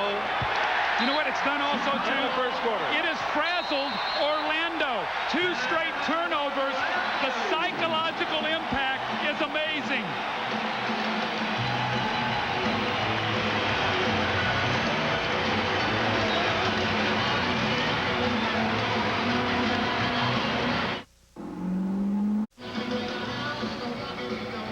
You know what it's done also too? In the first quarter. It has frazzled Orlando. 2 straight turnovers. The psychological impact is amazing.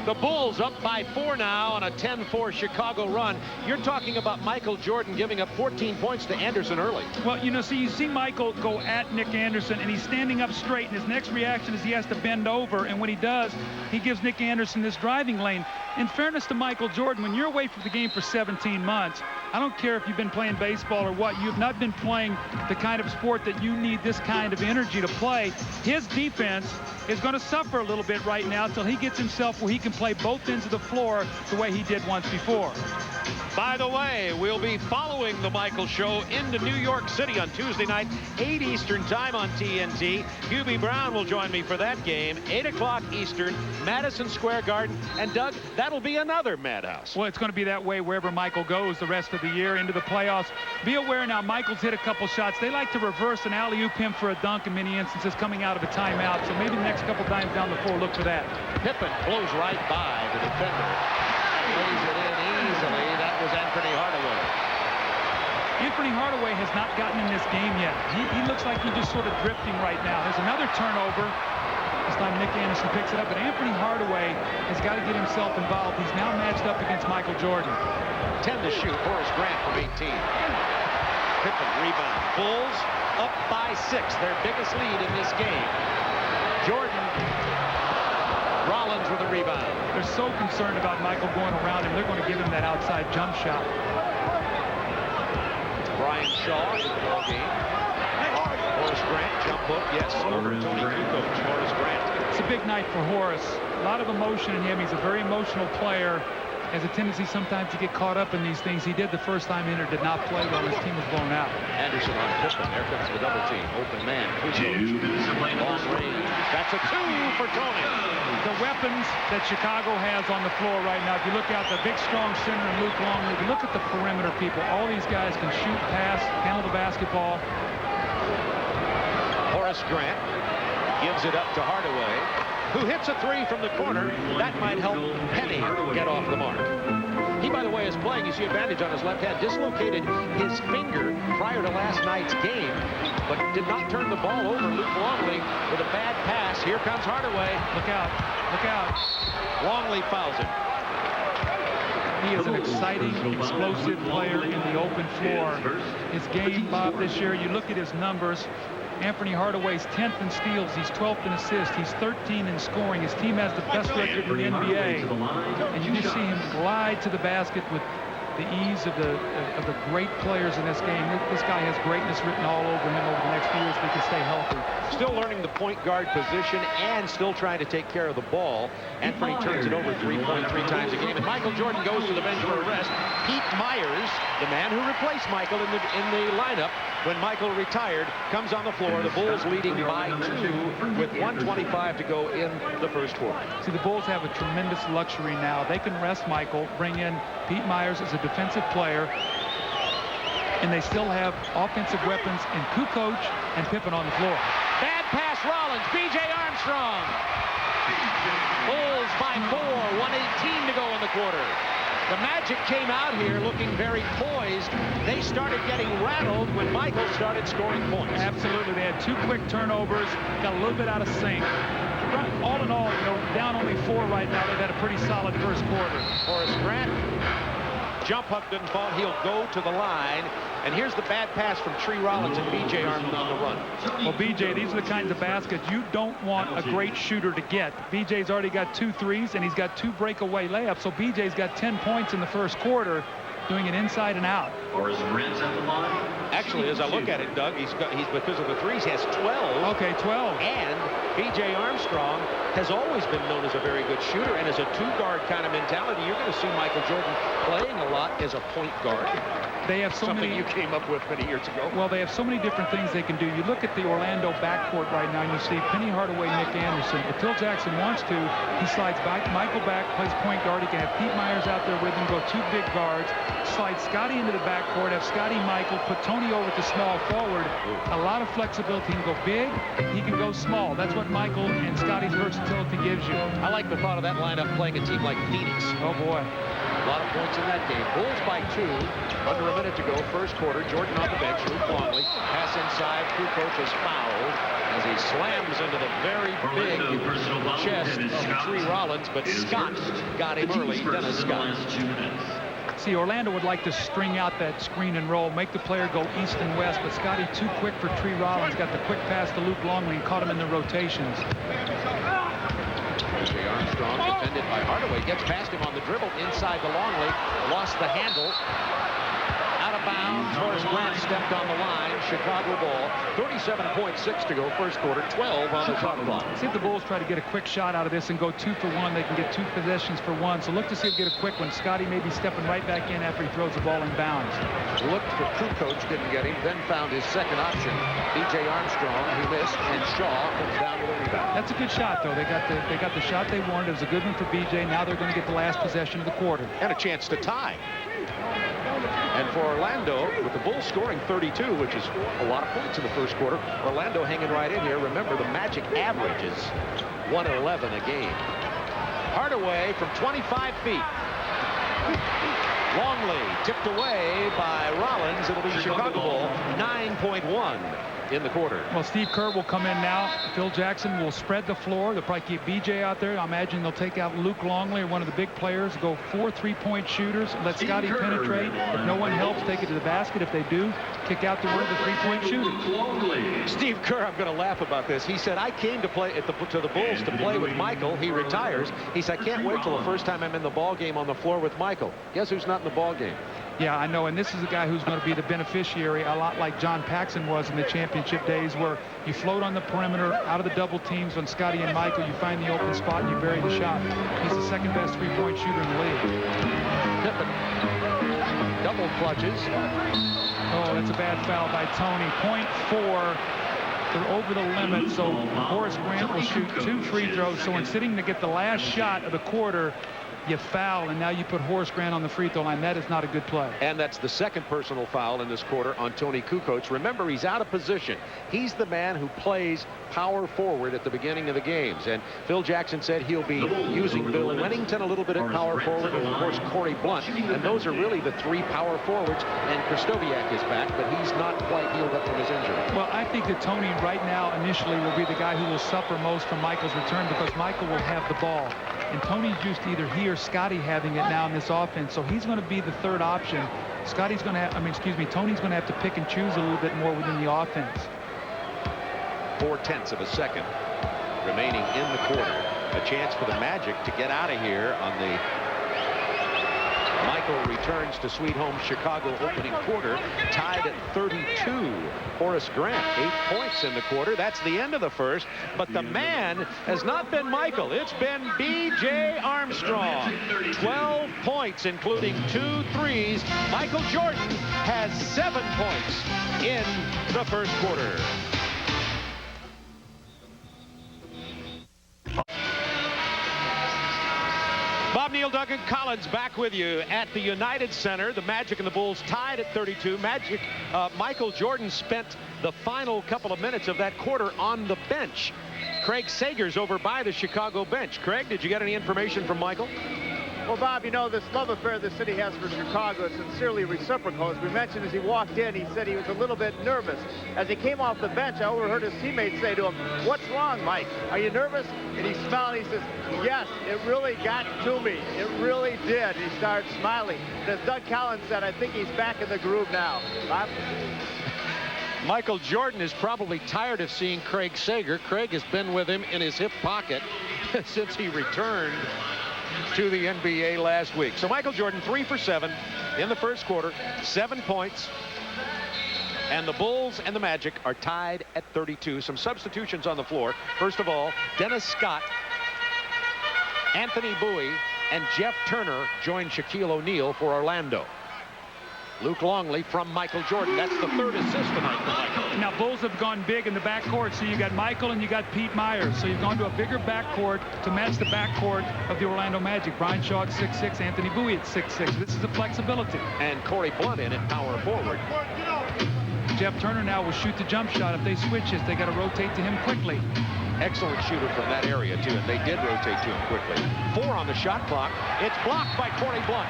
The Bulls up by 4 now on a 10-4 Chicago run. You're talking about Michael Jordan giving up 14 points to Anderson early. Well, you know, see, you see Michael go at Nick Anderson, and he's standing up straight, and his next reaction is he has to bend over, and when he does, he gives Nick Anderson this driving lane. In fairness to Michael Jordan, when you're away from the game for 17 months, I don't care if you've been playing baseball or what, you've not been playing the kind of sport that you need this kind of energy to play. His defense is going to suffer a little bit right now until he gets himself where he can play both ends of the floor the way he did once before. By the way, we'll be following the Michael Show into New York City on Tuesday night, 8 Eastern time on TNT. Hubie Brown will join me for that game, 8 o'clock Eastern, Madison Square Garden. And Doug, that'll be another madhouse. Well, it's going to be that way wherever Michael goes the rest of the year into the playoffs. Be aware now, Michael's hit a couple shots. They like to reverse an alley-oop him for a dunk in many instances coming out of a timeout. So maybe the next couple times down the floor, look for that. Pippen blows right by the defender. Lays it in easily. That was Anthony Hardaway. Anthony Hardaway has not gotten in this game yet. He looks like he's just sort of drifting right now. There's another turnover. This time Nick Anderson picks it up, but Anthony Hardaway has got to get himself involved. He's now matched up against Michael Jordan. 10 to shoot. Horace Grant from 18. Pippen rebound. Bulls up by 6. Their biggest lead in this game. Jordan. Rollins with a rebound. They're so concerned about Michael going around him. They're going to give him that outside jump shot. Brian Shaw in the ball game. Horace Grant, jump hook, yes, over Tony Kukoc. Horace Grant. It's a big night for Horace. A lot of emotion in him. He's a very emotional player. Has a tendency sometimes to get caught up in these things. He did the first time Inter did not play while his team was blown out. Anderson on Pippen. There comes the double team. Open man. Long range. That's a 2 for Tony. The weapons that Chicago has on the floor right now, if you look out, the big, strong center and Luke Longley, if you look at the perimeter people, all these guys can shoot, pass, handle the basketball. Horace Grant gives it up to Hardaway, who hits a 3 from the corner. That might help Penny get off the mark. He, by the way, is playing. You see advantage on his left hand. Dislocated his finger prior to last night's game, but did not turn the ball over. Luke Longley with a bad pass. Here comes Hardaway. Look out. Look out. Longley fouls him. He is an exciting, explosive player in the open floor. His game, Bob, this year, you look at his numbers. Anthony Hardaway's 10th in steals. He's 12th in assists. He's 13 in scoring. His team has the best record in the NBA. And you just see him glide to the basket with the ease of the great players in this game. This guy has greatness written all over him over the next few years if he can stay healthy. Still learning the point guard position and still trying to take care of the ball. Anthony turns it over 3.3 times a game. And Michael Jordan goes to the bench for a rest. Pete Myers, the man who replaced Michael in the lineup when Michael retired, comes on the floor. The Bulls leading by 2 with 1:25 to go in the first quarter. See, the Bulls have a tremendous luxury now. They can rest Michael, bring in Pete Myers as a defensive player, and they still have offensive weapons in Kukoc and Pippen on the floor. Bad pass, Rollins. B.J. Armstrong. Bulls by 4, 1:18 to go in the quarter. The Magic came out here looking very poised. They started getting rattled when Michael started scoring points. Absolutely. They had 2 quick turnovers, got a little bit out of sync. All in all, you know, down only 4 right now. They've had a pretty solid first quarter. Horace Grant. Jump hook didn't fall. He'll go to the line. And here's the bad pass from Tree Rollins and B.J. Armstrong on the run. Well, B.J., these are the kinds of baskets you don't want a great shooter to get. B.J.'s already got 2 threes, and he's got 2 breakaway layups. So B.J.'s got 10 points in the first quarter, doing it inside and out. Actually, as I look at it, Doug, he's because of the threes, he has 12. Okay, 12. And B.J. Armstrong has always been known as a very good shooter, and as a 2-guard kind of mentality, you're going to see Michael Jordan playing a lot as a point guard. They have so Something many. you came up with many years ago. Well, they have so many different things they can do. You look at the Orlando backcourt right now, and you see Penny Hardaway, Nick Anderson. If Phil Jackson wants to, he slides back, Michael back, plays point guard. He can have Pete Myers out there with him, go 2 big guards, slide Scotty into the backcourt, have Scotty Michael, put Tony over to small forward. A lot of flexibility. He can go big, he can go small. That's what Michael and Scotty's versatility gives you. I like the thought of that lineup playing a team like Phoenix. Oh, boy. A lot of points in that game. Bulls by 2. Under a minute to go. First quarter. Jordan on the bench. Luke Longley. Pass inside. Kukoc is fouled as he slams into the very big chest of Tree Rollins. But Scott got him early. Dennis Scott. See, Orlando would like to string out that screen and roll, make the player go east and west, but Scotty too quick for Tree Rollins. Got the quick pass to Luke Longley and caught him in the rotations. B.J. Armstrong defended by Hardaway. Gets past him on the dribble inside the Longley. Lost the handle. Out of of bounds. Horace Grant stepped on the line. Chicago ball. 37.6 to go. First quarter. 12 on the shot clock. See if the Bulls try to get a quick shot out of this and go 2 for 1. They can get 2 possessions for 1. So look to see if they get a quick one. Scotty may be stepping right back in after he throws the ball in bounds. Looked for Kukoc, didn't get him. Then found his second option. B.J. Armstrong, who missed, and Shaw comes down with a rebound. That's a good shot, though. They got the shot they wanted. It was a good one for B.J. Now they're going to get the last possession of the quarter. And a chance to tie. And for Orlando, with the Bulls scoring 32, which is a lot of points in the first quarter, Orlando hanging right in here. Remember, the Magic average is 111 a game. Hardaway from 25 feet. Longley tipped away by Rollins. It'll be Chicago ball. 9.1 in the quarter. Well, Steve Kerr will come in now. Phil Jackson will spread the floor. They'll probably keep B.J. out there. I imagine they'll take out Luke Longley, one of the big players, go 4 3-point shooters, let Scotty penetrate. If no one helps, take it to the basket. If they do, kick out to one of the 3-point shooters. Steve Kerr, I'm going to laugh about this. He said, I came to play to the Bulls to play with Michael. He retires. He said, I can't wait till the first time I'm in the ball game on the floor with Michael. Guess who's not in the ball game? Yeah, I know, and this is a guy who's going to be the beneficiary, a lot like John Paxson was in the championship days, where you float on the perimeter out of the double teams on Scotty and Michael. You find the open spot and you bury the shot. He's the second best 3-point shooter in the league. Pippen double clutches. Oh, that's a bad foul by Tony. 0.4. They're over the limit, so Horace Grant will shoot 2 free throws. So in sitting to get the last shot of the quarter, you foul, and now you put Horace Grant on the free throw line. That is not a good play. And that's the second personal foul in this quarter on Tony Kukoc. Remember, he's out of position. He's the man who plays power forward at the beginning of the games. And Phil Jackson said he'll be using Bill Wennington a little bit at power forward, and of course Corey Blunt. And those are really the 3 power forwards. And Krzyzewski is back, but he's not quite healed up from his injury. Well, I think that Tony right now initially will be the guy who will suffer most from Michael's return, because Michael will have the ball. And Tony's used to either he or Scotty having it now in this offense, so he's going to be the third option. Tony's going to have to pick and choose a little bit more within the offense. 0.4 of a second remaining in the quarter. A chance for the Magic to get out of here on the Michael returns to Sweet Home Chicago opening quarter, tied at 32. Horace Grant, 8 points in the quarter. That's the end of the first. But the man has not been Michael. It's been B.J. Armstrong. 12 points, including 2 threes. Michael Jordan has 7 points in the first quarter. Bob Neal, Doug Collins back with you at the United Center. The Magic and the Bulls tied at 32. Michael Jordan spent the final couple of minutes of that quarter on the bench. Craig Sager's over by the Chicago bench. Craig, did you get any information from Michael? Well, Bob, you know, this love affair the city has for Chicago is sincerely reciprocal. As we mentioned, as he walked in, he said he was a little bit nervous. As he came off the bench, I overheard his teammates say to him, "What's wrong, Mike? Are you nervous?" And he smiled and he says, "Yes, it really got to me. It really did." He started smiling. And as Doug Collins said, I think he's back in the groove now. Bob? Michael Jordan is probably tired of seeing Craig Sager. Craig has been with him in his hip pocket since he returned to the NBA last week. So Michael Jordan 3 for 7 in the first quarter, 7 points. And the Bulls and the Magic are tied at 32. Some substitutions on the floor. First of all, Dennis Scott, Anthony Bowie, and Jeff Turner join Shaquille O'Neal for Orlando. Luke Longley from Michael Jordan. That's the third assist tonight for Michael. Now, Bulls have gone big in the backcourt, so you got Michael and you got Pete Myers. So you've gone to a bigger backcourt to match the backcourt of the Orlando Magic. Brian Shaw at 6'6", Anthony Bowie at 6'6". This is the flexibility. And Corey Blunt in at power forward. Jeff Turner now will shoot the jump shot. If they switch this, they got to rotate to him quickly. Excellent shooter from that area, too, and they did rotate to him quickly. 4 on the shot clock. It's blocked by Corey Blunt.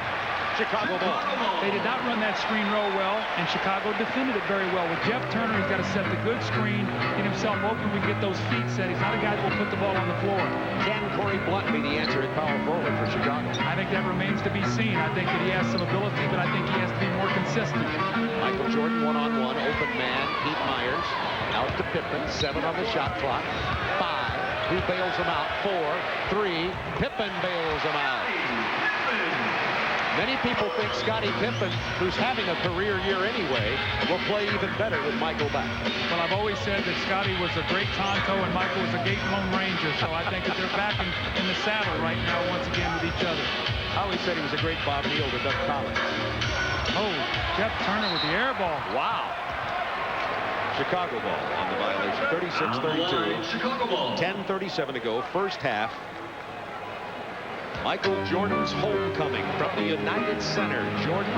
Chicago ball. They did not run that screen row well, and Chicago defended it very well. With Jeff Turner, he's got to set the good screen, get himself open, we get those feet set. He's not a guy that will put the ball on the floor. Can Corey Blunt be the answer at power forward for Chicago? I think that remains to be seen. I think that he has some ability, but I think he has to be more consistent. Michael Jordan one-on-one, open man, Pete Myers, out to Pippen, 7 on the shot clock, 5, who bails him out, 4, 3, Pippen bails him out. Many people think Scottie Pippen, who's having a career year anyway, will play even better with Michael back. Well, I've always said that Scottie was a great Tonto and Michael was a great Lone Ranger, so I think that they're back in the saddle right now once again with each other. I always said he was a great Bob Neal to Doug Collins. Oh, Jeff Turner with the air ball. Wow. Chicago ball on the violation. 36-32. 10:37 to go, first half. Michael Jordan's homecoming from the United Center. Jordan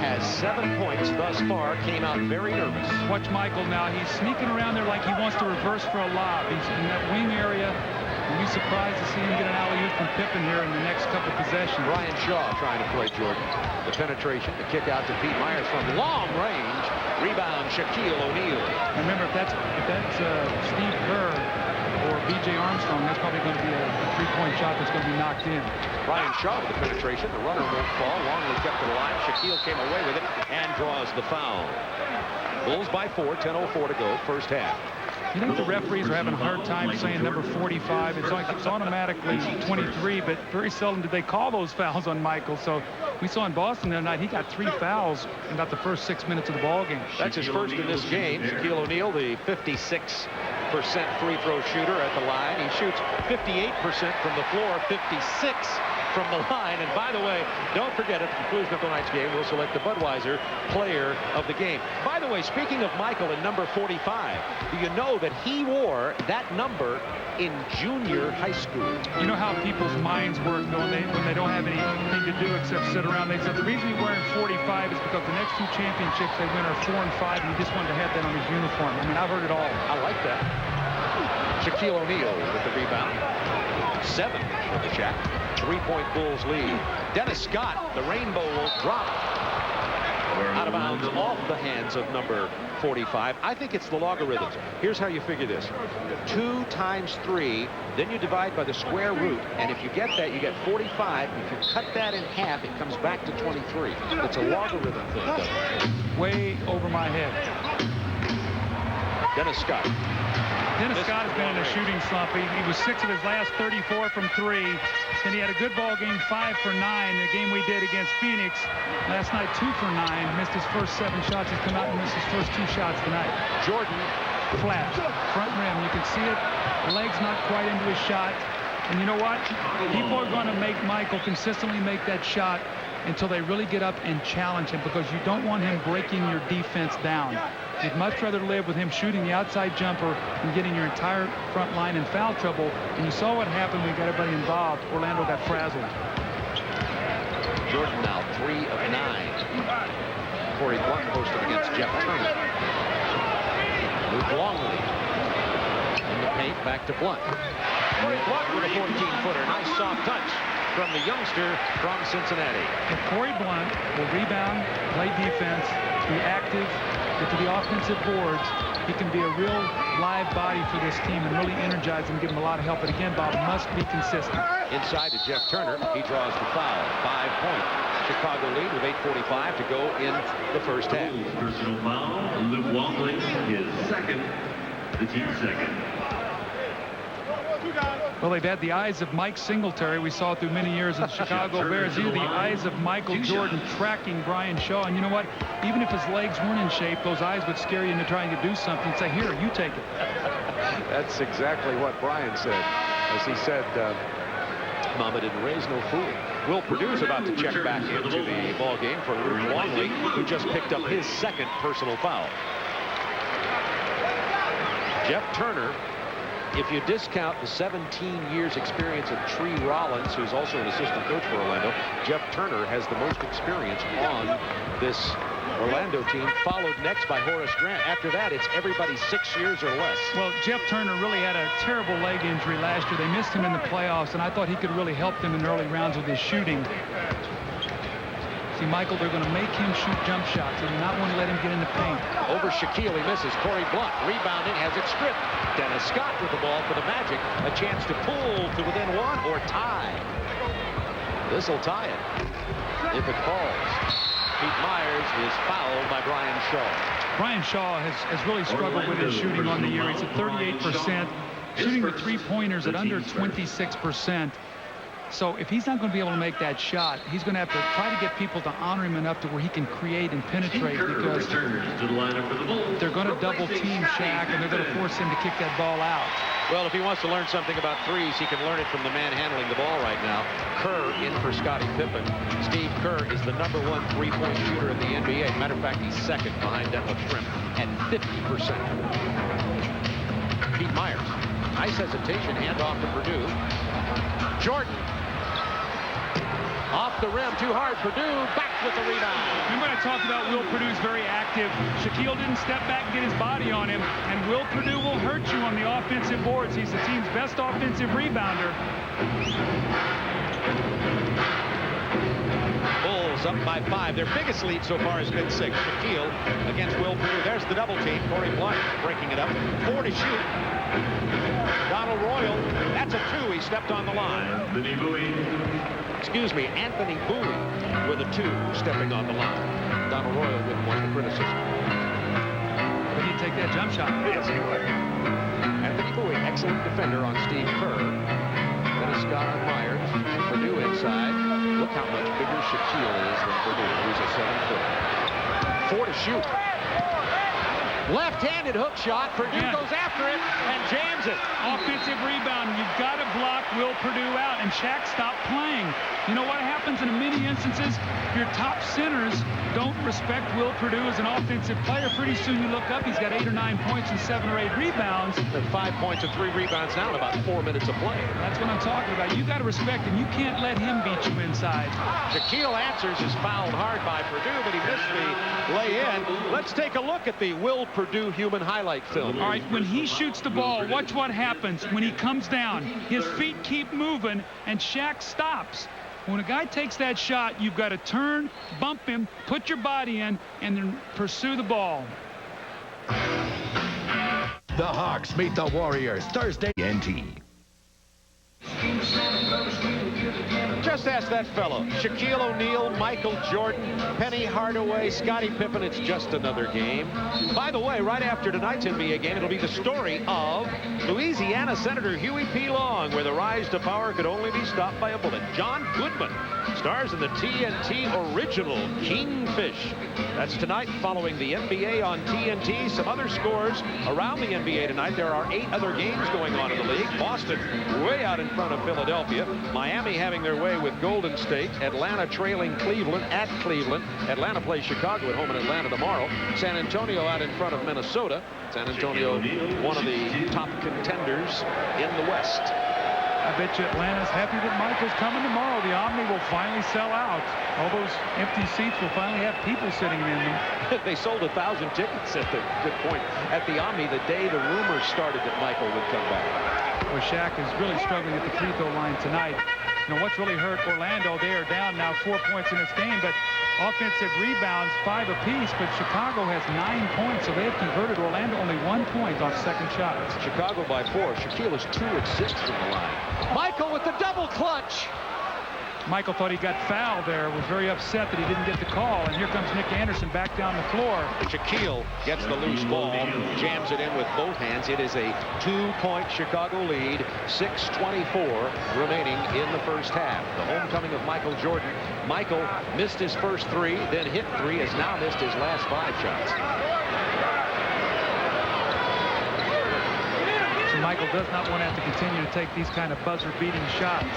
has 7 points thus far, came out very nervous. Watch Michael now. He's sneaking around there like he wants to reverse for a lob. He's in that wing area. You'll be surprised to see him get an alley-oop from Pippen here in the next couple possessions. Brian Shaw trying to play Jordan. The penetration, the kick out to Pete Myers from long range. Rebound, Shaquille O'Neal. Remember, if that's Steve Kerr or B.J. Armstrong, that's probably going to be a three-point shot that's going to be knocked in. Brian Shaw with the penetration. The runner won't fall. Longley kept it alive. Shaquille came away with it and draws the foul. Bulls by 4, 10:04 to go, first half. You think the referees are having a hard time saying number 45? It's like it's automatically 23, but very seldom did they call those fouls on Michael. So we saw in Boston the other night, he got 3 fouls in about the first 6 minutes of the ball game. That's his first in this game. Shaquille O'Neal, the 56% free throw shooter at the line. He shoots 58% from the floor, 56 from the line. And by the way, don't forget, at the conclusion of tonight's game, we'll select the Budweiser player of the game. By the way, speaking of Michael and number 45, do you know that he wore that number in junior high school? You know how people's minds work, though, when they don't have anything to do except sit around. They said the reason he's wearing 45 is because the next 2 championships they win are 4 and 5, and he just wanted to have that on his uniform. I mean, I've heard it all. I like that. Shaquille O'Neal with the rebound. 7 for the Shaq. 3-point Bulls lead. Dennis Scott, the rainbow will drop out of bounds off the hands of number 45. I think it's the logarithms. Here's how you figure this. 2 times 3, then you divide by the square root, and if you get that, you get 45. If you cut that in half, it comes back to 23. It's a logarithm thing, doesn't it? Way over my head. Dennis Scott. Dennis Scott has been in a shooting slump. He was 6 of his last 34 from 3. Then he had a good ball game, 5 for 9. The game we did against Phoenix last night, 2 for 9. Missed his first 7 shots. He's come out and missed his first 2 shots tonight. Jordan. Flat. Front rim. You can see it. Legs not quite into his shot. And you know what? People are going to make Michael consistently make that shot until they really get up and challenge him, because you don't want him breaking your defense down. You'd much rather live with him shooting the outside jumper and getting your entire front line in foul trouble. And you saw what happened when we got everybody involved. Orlando got frazzled. Jordan now 3 of 9. Corey Blunt posted against Jeff Turner. Luke Longley in the paint, back to Blunt. Corey Blunt with a 14-footer. Nice soft touch from the youngster from Cincinnati. If Corey Blunt will rebound, play defense, be active, get to the offensive boards, he can be a real live body for this team and really energize them, give them a lot of help. But again, Bob, must be consistent. Inside to Jeff Turner. He draws the foul. 5-point Chicago lead with 8:45 to go in the first half. Personal foul, Luke Longley, his second, the team's second. Well, they've had the eyes of Mike Singletary. We saw through many years of the Chicago Bears. These are the eyes of Michael Jordan tracking Brian Shaw. And you know what? Even if his legs weren't in shape, those eyes would scare you into trying to do something. Say, here, you take it. That's exactly what Brian said. As he said, Mama didn't raise no fool. Will Purdue's about to check back into the ball game for Luke Longley, who just picked up his second personal foul. Jeff Turner, if you discount the 17 years experience of Tree Rollins, who's also an assistant coach for Orlando, Jeff Turner has the most experience on this Orlando team, followed next by Horace Grant. After that, it's everybody 6 years or less. Well, Jeff Turner really had a terrible leg injury last year. They missed him in the playoffs, and I thought he could really help them in early rounds with his shooting. See, Michael, they're going to make him shoot jump shots. They do not want to let him get in the paint. Over Shaquille, he misses. Corey Blunt rebounding, has it stripped. Dennis Scott with the ball for the Magic. A chance to pull to within 1 or tie. This will tie it if it falls. Pete Myers is fouled by Brian Shaw. Brian Shaw has really struggled with his shooting on the year. He's at 38%. Shooting the three-pointers at under 26%. So if he's not going to be able to make that shot, he's going to have to try to get people to honor him enough to where he can create and penetrate, because they're going to double team Shaq and they're going to force him to kick that ball out. Well, if he wants to learn something about threes, he can learn it from the man handling the ball right now. Kerr in for Scottie Pippen. Steve Kerr is the #1 3-point shooter in the NBA. Matter of fact, he's second behind Detlef Schrempf at 50%. Pete Myers. Nice hesitation, handoff to Purdue. Jordan. Off the rim, too hard. Purdue back with the rebound. Remember I talked about Will Purdue's very active. Shaquille didn't step back and get his body on him, and Will Purdue will hurt you on the offensive boards. He's the team's best offensive rebounder. Bulls up by 5. Their biggest lead so far has been 6. Shaquille against Will Purdue. There's the double team. Corey Blunt breaking it up. 4 to shoot. Donald Royal, that's a 2. He stepped on the line. Excuse me, Anthony Bowie with a 2 stepping on the line. Donald Royal wouldn't want the criticism. But he'd take that jump shot. Yes, he would. Anthony Bowie, excellent defender on Steve Kerr. Then a Scott on Myers. Purdue inside. Look how much bigger Shaquille is than Purdue. He's a 7-footer. 4 to shoot. Left-handed hook shot. Purdue goes after it and jams it. Offensive rebound. You've got to block Will Purdue out, and Shaq stopped playing. You know what happens in many instances? Your top centers don't respect Will Purdue as an offensive player. Pretty soon you look up, he's got 8 or 9 points and 7 or 8 rebounds. And 5 points and 3 rebounds now in about 4 minutes of play. That's what I'm talking about. You got to respect him. You can't let him beat you inside. Shaquille answers, is fouled hard by Purdue, but he missed the lay-in. Let's take a look at the Will Purdue human highlight film. All right, when he shoots the ball, watch what happens when he comes down. His feet keep moving, and Shaq stops. When a guy takes that shot, you've got to turn, bump him, put your body in, and then pursue the ball. The Hawks meet the Warriors Thursday. NT. Just ask that fellow. Shaquille O'Neal, Michael Jordan, Penny Hardaway, Scottie Pippen. It's just another game. By the way, right after tonight's NBA game, it'll be the story of Louisiana Senator Huey P. Long, where the rise to power could only be stopped by a bullet. John Goodman stars in the TNT original Kingfish. That's tonight following the NBA on TNT. Some other scores around the NBA tonight. There are 8 other games going on in the league. Boston way out in front of Philadelphia. Miami having their way with Golden State. Atlanta trailing Cleveland at Cleveland. Atlanta plays Chicago at home in Atlanta tomorrow. San Antonio out in front of Minnesota. San Antonio, one of the top contenders in the West. I bet you Atlanta's happy that Michael's coming tomorrow. The Omni will finally sell out. All those empty seats will finally have people sitting in them. They sold 1,000 tickets at the good point at the Omni the day the rumors started that Michael would come back. Well, Shaq is really struggling at the free throw line tonight. You know, what's really hurt Orlando, they are down now 4 points in this game, but offensive rebounds 5 apiece, but Chicago has 9 points, so they have converted Orlando only 1 point off second shots. Chicago by 4. Shaquille is 2 of 6 from the line. Michael with the double clutch. Michael thought he got fouled there, was very upset that he didn't get the call, and here comes Nick Anderson back down the floor. Shaquille gets the loose ball, jams it in with both hands. It is a 2-point Chicago lead, 6:24 remaining in the first half. The homecoming of Michael Jordan. Michael missed his first 3, then hit 3, has now missed his last 5 shots. So Michael does not want to have to continue to take these kind of buzzer-beating shots.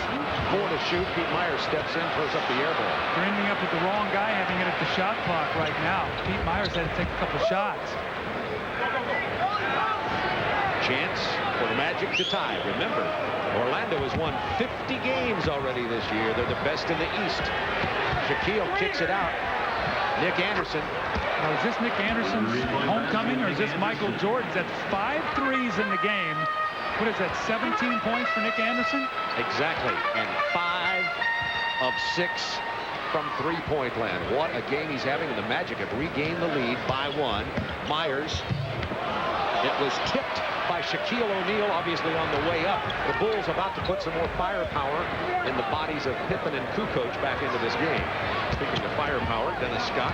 4 to shoot. Pete Myers steps in, throws up the air ball. They're ending up with the wrong guy having it at the shot clock right now. Pete Myers had to take a couple shots. Chance for the Magic to tie. Remember, Orlando has won 50 games already this year. They're the best in the East. Shaquille kicks it out. Nick Anderson. Now, is this Nick Anderson's homecoming, or is this Michael Jordan's? That's 5 threes in the game. What is that, 17 points for Nick Anderson? Exactly, and 5 of 6 from three-point land. What a game he's having, and the Magic have regained the lead by 1. Myers. It was tipped by Shaquille O'Neal, obviously on the way up. The Bulls about to put some more firepower in the bodies of Pippen and Kukoc back into this game. Speaking of firepower, Dennis Scott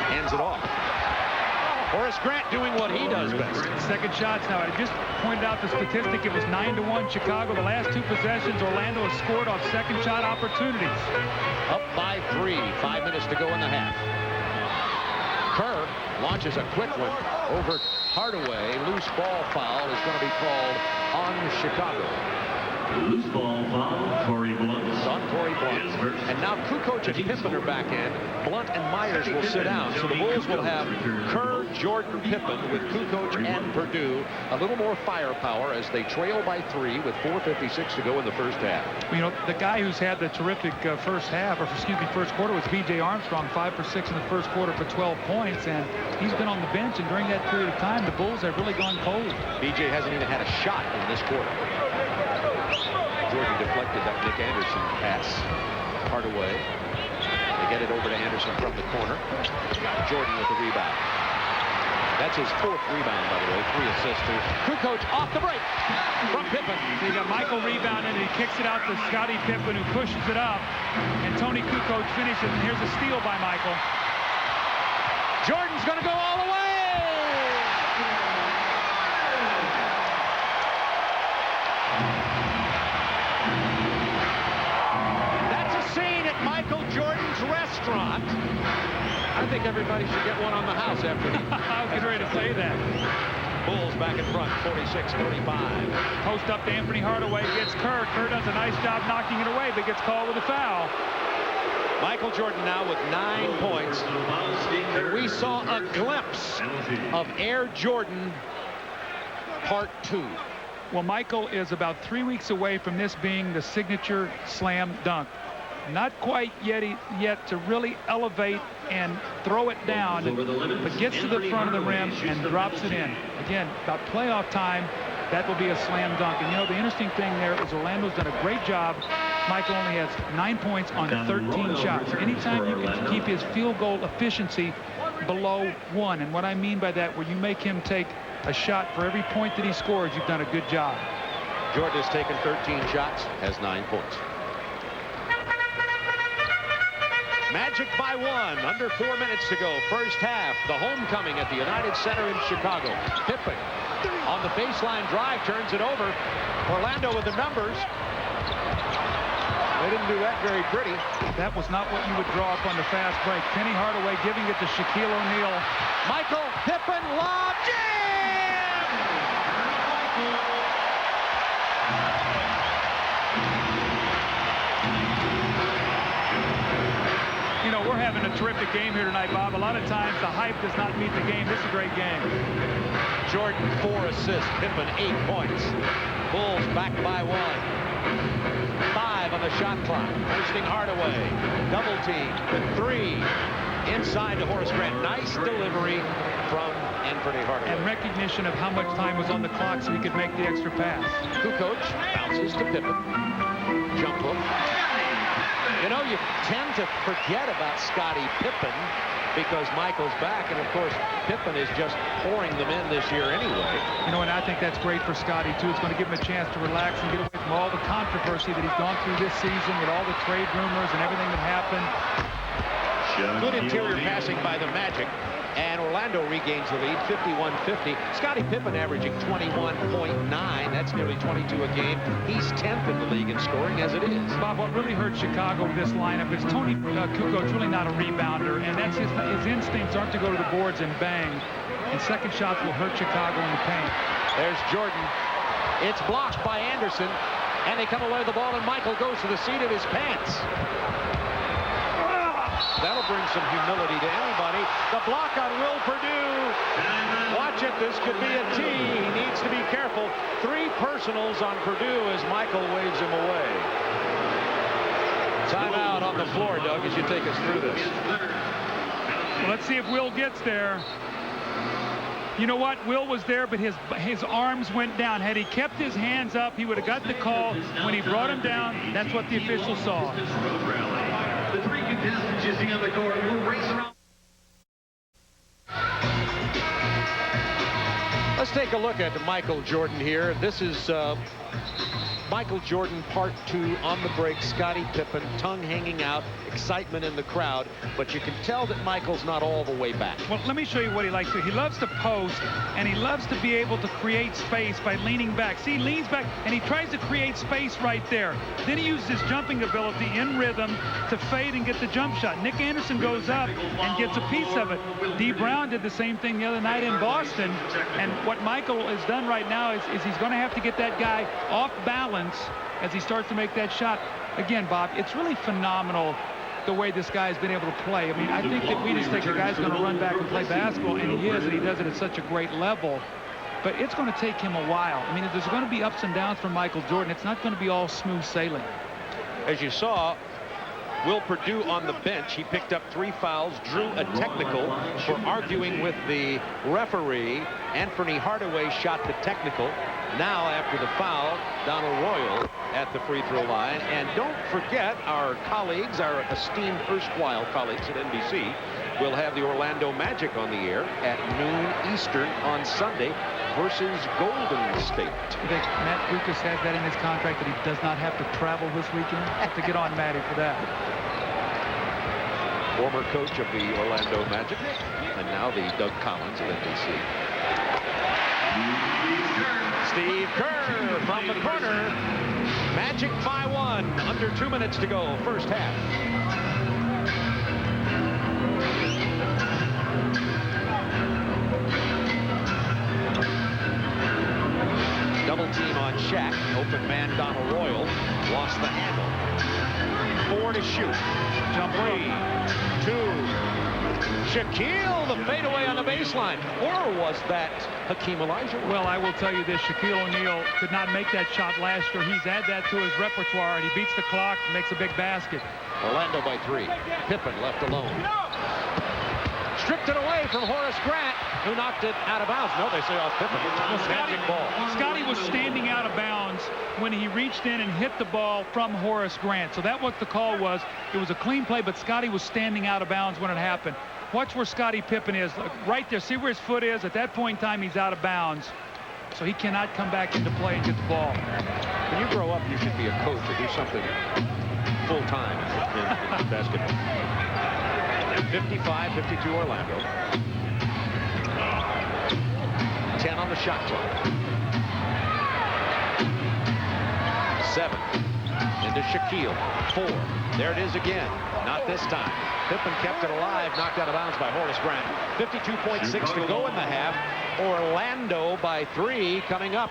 hands it off. Horace Grant doing what he does best. Second shots now. I just pointed out the statistic. It was 9-1 Chicago. The last 2 possessions, Orlando has scored off second shot opportunities. Up by 3. 5 minutes to go in the half. Kerr launches a quick one over Hardaway. Loose ball foul is going to be called on Chicago. Loose ball foul, Corey Blunt. On Corey Blunt. And now Kukoc and Pippen are back in. Blunt and Myers will sit down. So the Bulls will have Kerr, Jordan, Pippen with Kukoc and Perdue. A little more firepower as they trail by 3 with 4:56 to go in the first half. You know, the guy who's had the terrific first quarter was B.J. Armstrong, 5 for 6 in the first quarter for 12 points. And he's been on the bench. And during that period of time, the Bulls have really gone cold. B.J. hasn't even had a shot in this quarter. Jordan deflected that Nick Anderson pass. Hardaway. They get it over to Anderson from the corner. Jordan with the rebound. That's his 4th rebound, by the way. 3 assists to Kukoc off the break from Pippen. You got Michael rebounding, and he kicks it out to Scottie Pippen, who pushes it up. And Tony Kukoc finishes, and here's a steal by Michael. Jordan's going to go all the way! Michael Jordan's restaurant. I think everybody should get one on the house after the I was getting ready to say that. Bulls back in front, 46-35. Post up to Anthony Hardaway, gets Kerr. Kerr does a nice job knocking it away, but gets called with a foul. Michael Jordan now with 9 points. And we saw a glimpse of Air Jordan Part 2. Well, Michael is about 3 weeks away from this being the signature slam dunk. Not quite yet to really elevate and throw it down, but gets to the front of the rim and drops it in. Again, about playoff time, that will be a slam dunk. And you know, the interesting thing there is Orlando's done a great job. Michael only has 9 points on 13 shots. Anytime you can keep his field goal efficiency below 1, and what I mean by that, where you make him take a shot for every point that he scores, you've done a good job. Jordan has taken 13 shots, has 9 points. Magic by 1, under 4 minutes to go. First half, the homecoming at the United Center in Chicago. Pippen on the baseline drive, turns it over. Orlando with the numbers. They didn't do that very pretty. That was not what you would draw up on the fast break. Penny Hardaway giving it to Shaquille O'Neal. Michael Pippen, lob, jam! You know, we're having a terrific game here tonight, Bob. A lot of times the hype does not meet the game. This is a great game. Jordan, 4 assists. Pippen, 8 points. Bulls back by 1. 5 on the shot clock. Hosting Hardaway. Double team. 3. Inside to Horace Grant. Nice delivery from Anthony Hardaway. And recognition of how much time was on the clock so he could make the extra pass. Kukoc bounces to Pippen. Jump hook. You know, you tend to forget about Scottie Pippen because Michael's back, and of course, Pippen is just pouring them in this year anyway. You know, and I think that's great for Scottie, too. It's going to give him a chance to relax and get away from all the controversy that he's gone through this season with all the trade rumors and everything that happened. Good interior passing by the Magic, and Orlando regains the lead, 51-50. Scottie Pippen averaging 21.9. That's nearly 22 a game. He's 10th in the league in scoring as it is. Bob, what really hurt Chicago with this lineup is Tony Kukoc really not a rebounder, and that's his instincts aren't to go to the boards and bang. And second shots will hurt Chicago in the paint. There's Jordan. It's blocked by Anderson, and they come away with the ball, and Michael goes to the seat of his pants. That'll bring some humility to anybody. The block on Will Perdue. Watch it. This could be a tee. He needs to be careful. 3 personals on Perdue as Michael waves him away. Timeout on the floor, Doug, as you take us through this. Well, let's see if Will gets there. You know what? Will was there, but his arms went down. Had he kept his hands up, he would have got the call. When he brought him down, that's what the official saw. The 3 contestants you see on the court will race around. Let's take a look at Michael Jordan here. This is Michael Jordan Part 2 on the break. Scottie Pippen, tongue hanging out, excitement in the crowd, but you can tell that Michael's not all the way back. Well, let me show you what he likes to do. He loves to post, and he loves to be able to create space by leaning back. See, he leans back, and he tries to create space right there. Then he uses his jumping ability in rhythm to fade and get the jump shot. Nick Anderson goes up and gets a piece of it. Dee Brown did the same thing the other night in Boston, and what Michael has done right now is he's going to have to get that guy off balance as he starts to make that shot. Again, Bob, it's really phenomenal the way this guy's been able to play. I mean, I think that we just think the guy's going to run back and play basketball, and he is, and he does it at such a great level. But it's going to take him a while. I mean, there's going to be ups and downs for Michael Jordan. It's not going to be all smooth sailing. As you saw, Will Perdue on the bench. He picked up 3 fouls, drew a technical for arguing with the referee. Anthony Hardaway shot the technical. Now, after the foul, Donald Royal at the free throw line. And don't forget, our colleagues, our esteemed erstwhile colleagues at NBC, will have the Orlando Magic on the air at noon Eastern on Sunday versus Golden State. You think Matt Lucas has that in his contract, that he does not have to travel this weekend? Have to get on Matty for that. Former coach of the Orlando Magic, and now the Doug Collins of NBC. Steve Kerr from the corner. Magic by 1. Under 2 minutes to go, first half. Double team on Shaq. Open man Donald Royal. Lost the handle. 4 to shoot. Jump 3, 2. Shaquille, the fadeaway on the baseline. Or was that Hakeem Olajuwon? Well, I will tell you this. Shaquille O'Neal could not make that shot last year. He's added that to his repertoire, and he beats the clock and makes a big basket. Orlando by 3. Pippen left alone. Stripped it away from Horace Grant, who knocked it out of bounds. No, they say off Pippen. Magic ball. Scottie was standing out of bounds when he reached in and hit the ball from Horace Grant. So that's what the call was. It was a clean play, but Scottie was standing out of bounds when it happened. Watch where Scottie Pippen is. Look, right there. See where his foot is? At that point in time, he's out of bounds. So he cannot come back into play and get the ball. When you grow up, you should be a coach or do something full-time in basketball. 55-52 Orlando. 10 on the shot clock. 7 into Shaquille. 4. There it is again. Not this time. Pippen kept it alive, knocked out of bounds by Horace Grant. 52.6 to go in the half. Orlando by 3 coming up.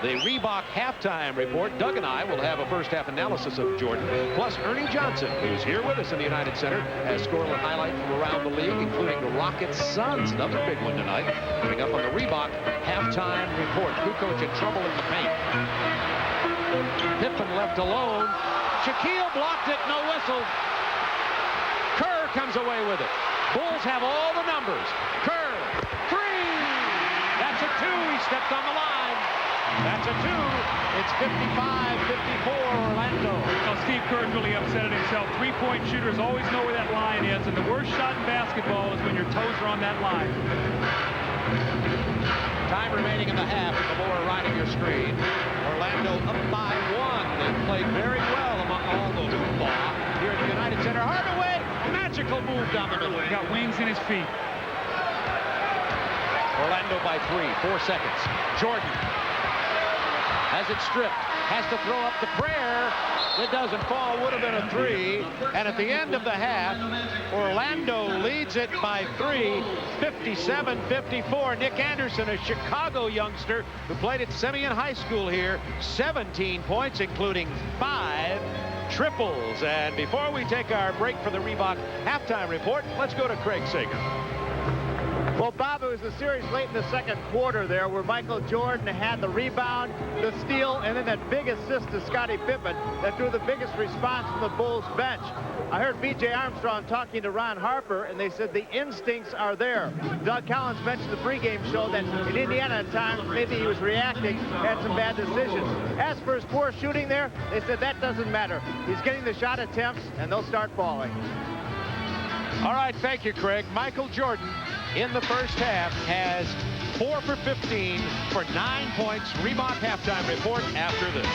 The Reebok halftime report. Doug and I will have a first half analysis of Jordan. Plus Ernie Johnson, who's here with us in the United Center, has scored a highlight from around the league, including the Rockets Suns. Another big one tonight. Coming up on the Reebok halftime report. Kukoc in trouble in the paint. Pippen left alone. Shaquille blocked it, no whistle. Kerr comes away with it. Bulls have all the numbers. Kerr, 3! That's a 2. He stepped on the line. That's a 2. It's 55-54 Orlando. Well, Steve Kerr's really upset at himself. Three-point shooters always know where that line is, and the worst shot in basketball is when your toes are on that line. Time remaining in the half. The more right of your screen. Orlando up by 1. They played very well among all the hoopla here at the United Center. Hardaway, magical move down the middle. He got wings in his feet. Orlando by 3. 4 seconds. Jordan has it stripped. Has to throw up the prayer. It doesn't fall. Would have been a 3. And at the end of the half, Orlando leads it by 3. 57-54. Nick Anderson, a Chicago youngster who played at Simeon High School here. 17 points, including 5 triples. And before we take our break for the Reebok halftime report, let's go to Craig Sager. Well, Bob, it was a series late in the second quarter there where Michael Jordan had the rebound, the steal, and then that big assist to Scottie Pippen that drew the biggest response from the Bulls bench. I heard B.J. Armstrong talking to Ron Harper, and they said the instincts are there. Doug Collins mentioned the pregame show that in Indiana at times maybe he was reacting, had some bad decisions. As for his poor shooting there, they said that doesn't matter. He's getting the shot attempts, and they'll start falling. All right, thank you, Craig. Michael Jordan in the first half has 4 for 15 for 9 points. Reebok halftime report after this.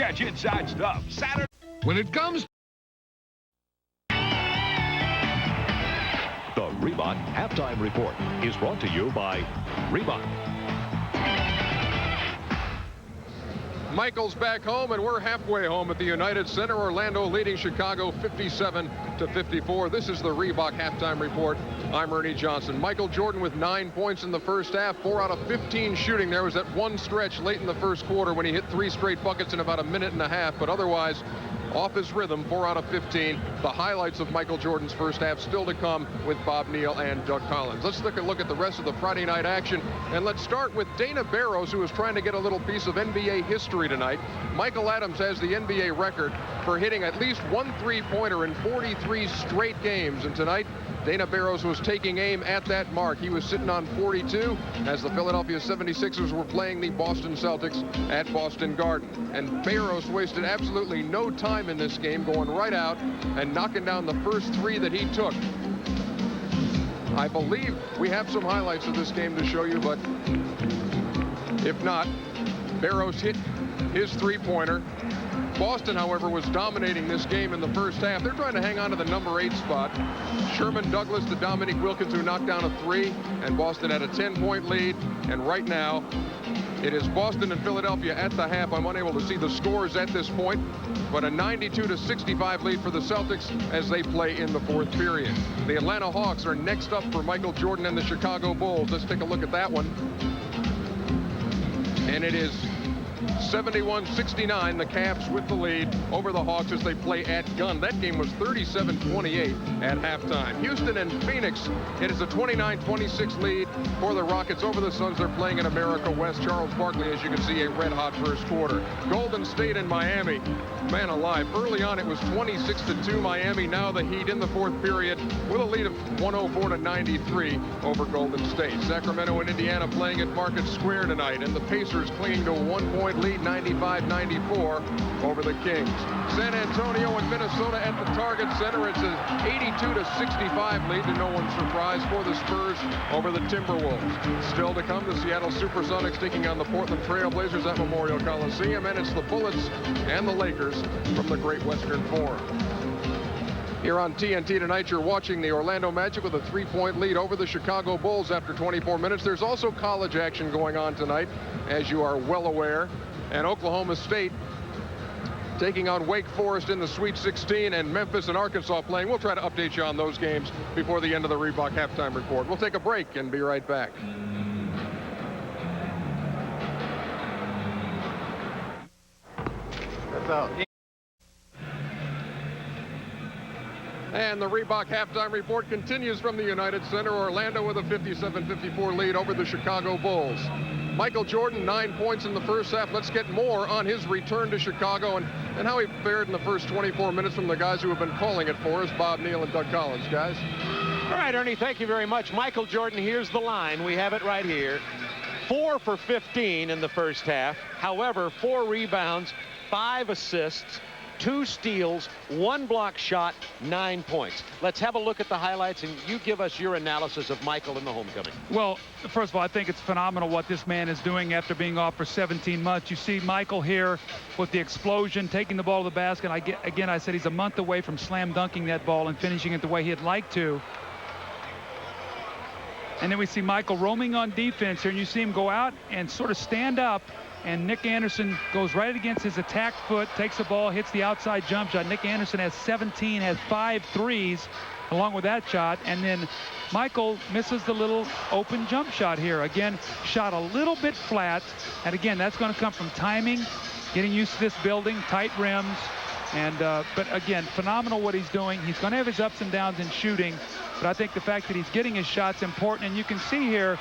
Catch Inside Stuff Saturday. When it comes The Reebok Halftime Report is brought to you by Reebok. Michael's back home, and we're halfway home at the United Center. Orlando leading Chicago 57-54. This is the Reebok Halftime Report. I'm Ernie Johnson. Michael Jordan with 9 points in the first half, 4 out of 15 shooting. There was that one stretch late in the first quarter when he hit 3 straight buckets in about a minute and a half, but otherwise off his rhythm, 4 out of 15. The highlights of Michael Jordan's first half still to come with Bob Neal and Doug Collins. Let's take a look at the rest of the Friday night action, and let's start with Dana Barros, who is trying to get a little piece of NBA history tonight. Michael Adams has the NBA record for hitting at least one three-pointer in 43 straight games, and tonight Dana Barros was taking aim at that mark. He was sitting on 42 as the Philadelphia 76ers were playing the Boston Celtics at Boston Garden. And Barros wasted absolutely no time in this game, going right out and knocking down the first 3 that he took. I believe we have some highlights of this game to show you, but if not, Barros hit his three-pointer. Boston, however, was dominating this game in the first half. They're trying to hang on to the number 8 spot. Sherman Douglas to Dominique Wilkins, who knocked down a 3, and Boston had a 10-point lead. And right now, it is Boston and Philadelphia at the half. I'm unable to see the scores at this point, but a 92-65 lead for the Celtics as they play in the fourth period. The Atlanta Hawks are next up for Michael Jordan and the Chicago Bulls. Let's take a look at that one. And it is 71-69, the Cavs with the lead over the Hawks as they play at Gunn. That game was 37-28 at halftime. Houston and Phoenix, it is a 29-26 lead for the Rockets over the Suns. They're playing in America West. Charles Barkley, as you can see, a red-hot first quarter. Golden State and Miami, man alive. Early on, it was 26-2 Miami. Now the Heat in the fourth period with a lead of 104-93 over Golden State. Sacramento and Indiana playing at Market Square tonight, and the Pacers clinging to a 1-point lead, 95-94 over the Kings. San Antonio and Minnesota at the Target Center. It's an 82-65 lead, to no one's surprise, for the Spurs over the Timberwolves. Still to come, the Seattle Supersonics taking on the Portland Trail Blazers at Memorial Coliseum, and it's the Bullets and the Lakers from the Great Western Forum. Here on TNT tonight, you're watching the Orlando Magic with a 3-point lead over the Chicago Bulls after 24 minutes. There's also college action going on tonight, as you are well aware. And Oklahoma State taking on Wake Forest in the Sweet 16, and Memphis and Arkansas playing. We'll try to update you on those games before the end of the Reebok Halftime Report. We'll take a break and be right back. That's out. And the Reebok Halftime Report continues from the United Center. Orlando with a 57-54 lead over the Chicago Bulls. Michael Jordan, 9 points in the first half. Let's get more on his return to Chicago and how he fared in the first 24 minutes from the guys who have been calling it for us, Bob Neal and Doug Collins. Guys? All right, Ernie, thank you very much. Michael Jordan, here's the line. We have it right here. 4 for 15 in the first half. However, 4 rebounds, 5 assists, 2 steals, 1 block shot, 9 points. Let's have a look at the highlights, and you give us your analysis of Michael in the homecoming. Well, first of all, I think it's phenomenal what this man is doing after being off for 17 months. You see Michael here with the explosion, taking the ball to the basket. Again, I said he's a month away from slam dunking that ball and finishing it the way he'd like to. And then we see Michael roaming on defense here, and you see him go out and sort of stand up, and Nick Anderson goes right against his attack foot, takes the ball, hits the outside jump shot. Nick Anderson has 17, has 5 threes along with that shot, and then Michael misses the little open jump shot here. Again, shot a little bit flat, and again, that's going to come from timing, getting used to this building, tight rims, and but again, phenomenal what he's doing. He's going to have his ups and downs in shooting, but I think the fact that he's getting his shots important, and you can see here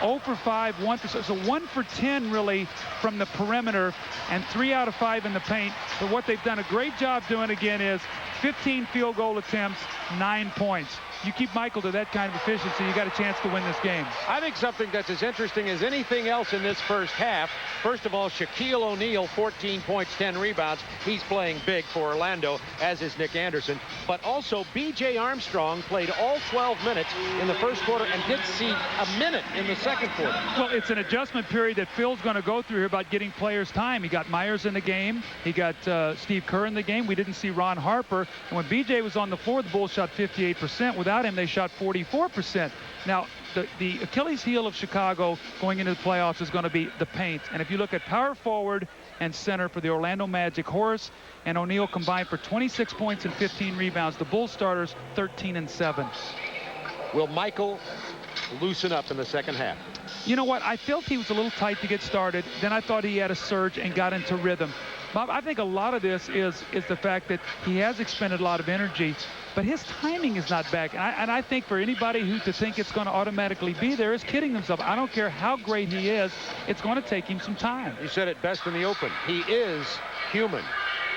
0 for 5, 1 for 6, so 1 for 10 really from the perimeter, and 3 out of 5 in the paint. But what they've done a great job doing again is 15 field goal attempts, 9 points. You keep Michael to that kind of efficiency, you got a chance to win this game. I think something that's as interesting as anything else in this first half. First of all, Shaquille O'Neal, 14 points, 10 rebounds. He's playing big for Orlando, as is Nick Anderson. But also, B.J. Armstrong played all 12 minutes in the first quarter and did see a minute in the second quarter. Well, it's an adjustment period that Phil's going to go through here about getting players time. He got Myers in the game. He got Steve Kerr in the game. We didn't see Ron Harper. And when B.J. was on the floor, the Bulls shot 58%. Without him, they shot 44%. Now, the Achilles heel of Chicago going into the playoffs is going to be the paint. And if you look at power forward and center for the Orlando Magic, Horace and O'Neal combined for 26 points and 15 rebounds. The Bulls starters 13 and 7. Will Michael loosen up in the second half? You know what? I felt he was a little tight to get started. Then I thought he had a surge and got into rhythm. Bob, I think a lot of this is the fact that he has expended a lot of energy, but his timing is not back. And I think for anybody who to think it's going to automatically be there is kidding themselves. I don't care how great he is. It's going to take him some time. You said it best in the open. He is human.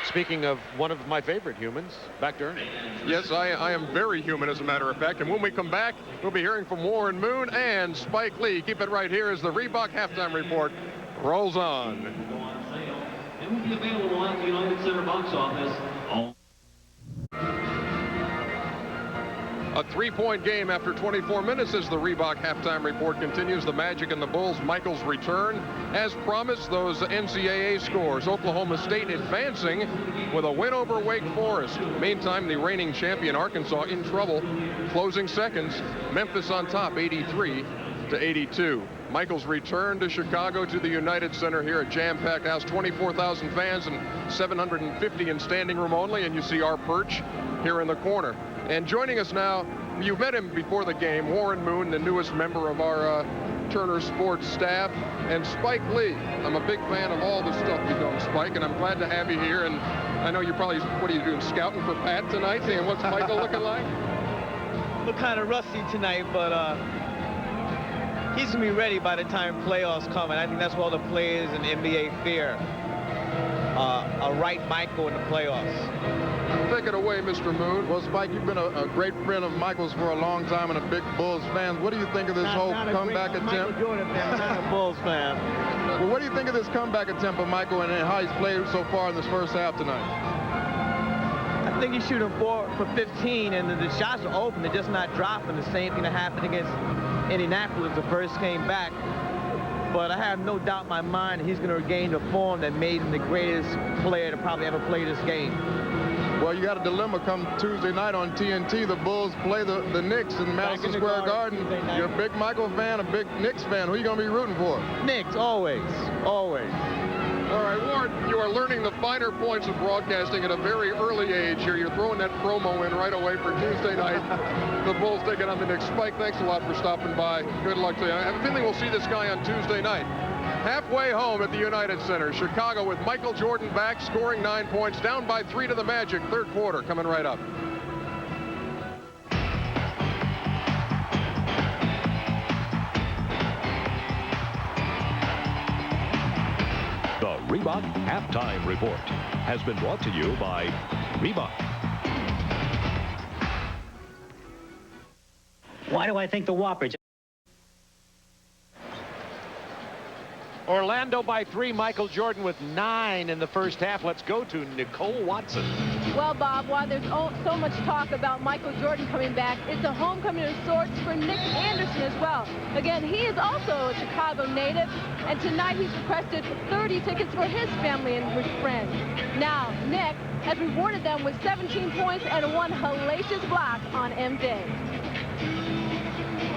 Speaking of one of my favorite humans, back to Ernie. Yes, I am very human, as a matter of fact. And when we come back, we'll be hearing from Warren Moon and Spike Lee. Keep it right here as the Reebok halftime report rolls on. It will be available at the United Center box office. A 3-point game after 24 minutes as the Reebok halftime report continues. The Magic and the Bulls. Michael's return. As promised, those NCAA scores. Oklahoma State advancing with a win over Wake Forest. Meantime, the reigning champion Arkansas in trouble. Closing seconds. Memphis on top, 83-82. Michael's return to Chicago, to the United Center here at jam-packed house. 24,000 fans and 750 in standing room only. And you see our perch here in the corner. And joining us now, you met him before the game, Warren Moon, the newest member of our Turner Sports staff, and Spike Lee. I'm a big fan of all the stuff you've done, Spike, and I'm glad to have you here. And I know you probably, what are you doing, scouting for Pat tonight, saying what's Michael looking like? Look kind of rusty tonight, but he's going to be ready by the time playoffs come, and I think that's what all the players in the NBA fear, a right Michael in the playoffs. Take it away, Mr. Moon. Well, Spike, you've been a great friend of Michael's for a long time and a big Bulls fan. What do you think of this whole comeback attempt? Michael Jordan fan, not a Bulls fan. Well, what do you think of this comeback attempt of Michael and how he's played so far in this first half tonight? I think he's shooting 4 for 15, and the shots are open. They're just not dropping. The same thing that happened against Indianapolis the first came back. But I have no doubt in my mind he's going to regain the form that made him the greatest player to probably ever play this game. Well, you got a dilemma come Tuesday night on TNT. The Bulls play the Knicks in Madison Square Garden. You're a big Michael fan, a big Knicks fan. Who are you going to be rooting for? Knicks, always, always. All right, Warren, you are learning the finer points of broadcasting at a very early age here. You're throwing that promo in right away for Tuesday night. The Bulls taking on the Knicks. Spike, thanks a lot for stopping by. Good luck to you. I have a feeling we'll see this guy on Tuesday night. Halfway home at the United Center, Chicago with Michael Jordan back, scoring 9 points, down by 3 to the Magic. Third quarter coming right up. The Reebok Halftime Report has been brought to you by Reebok. Why do I think the Whopper? Orlando by 3, Michael Jordan with 9 in the first half. Let's go to Nicole Watson. Well, Bob, while there's so much talk about Michael Jordan coming back, it's a homecoming of sorts for Nick Anderson as well. Again, he is also a Chicago native, and tonight he's requested 30 tickets for his family and friends. Now, Nick has rewarded them with 17 points and one hellacious block on MJ.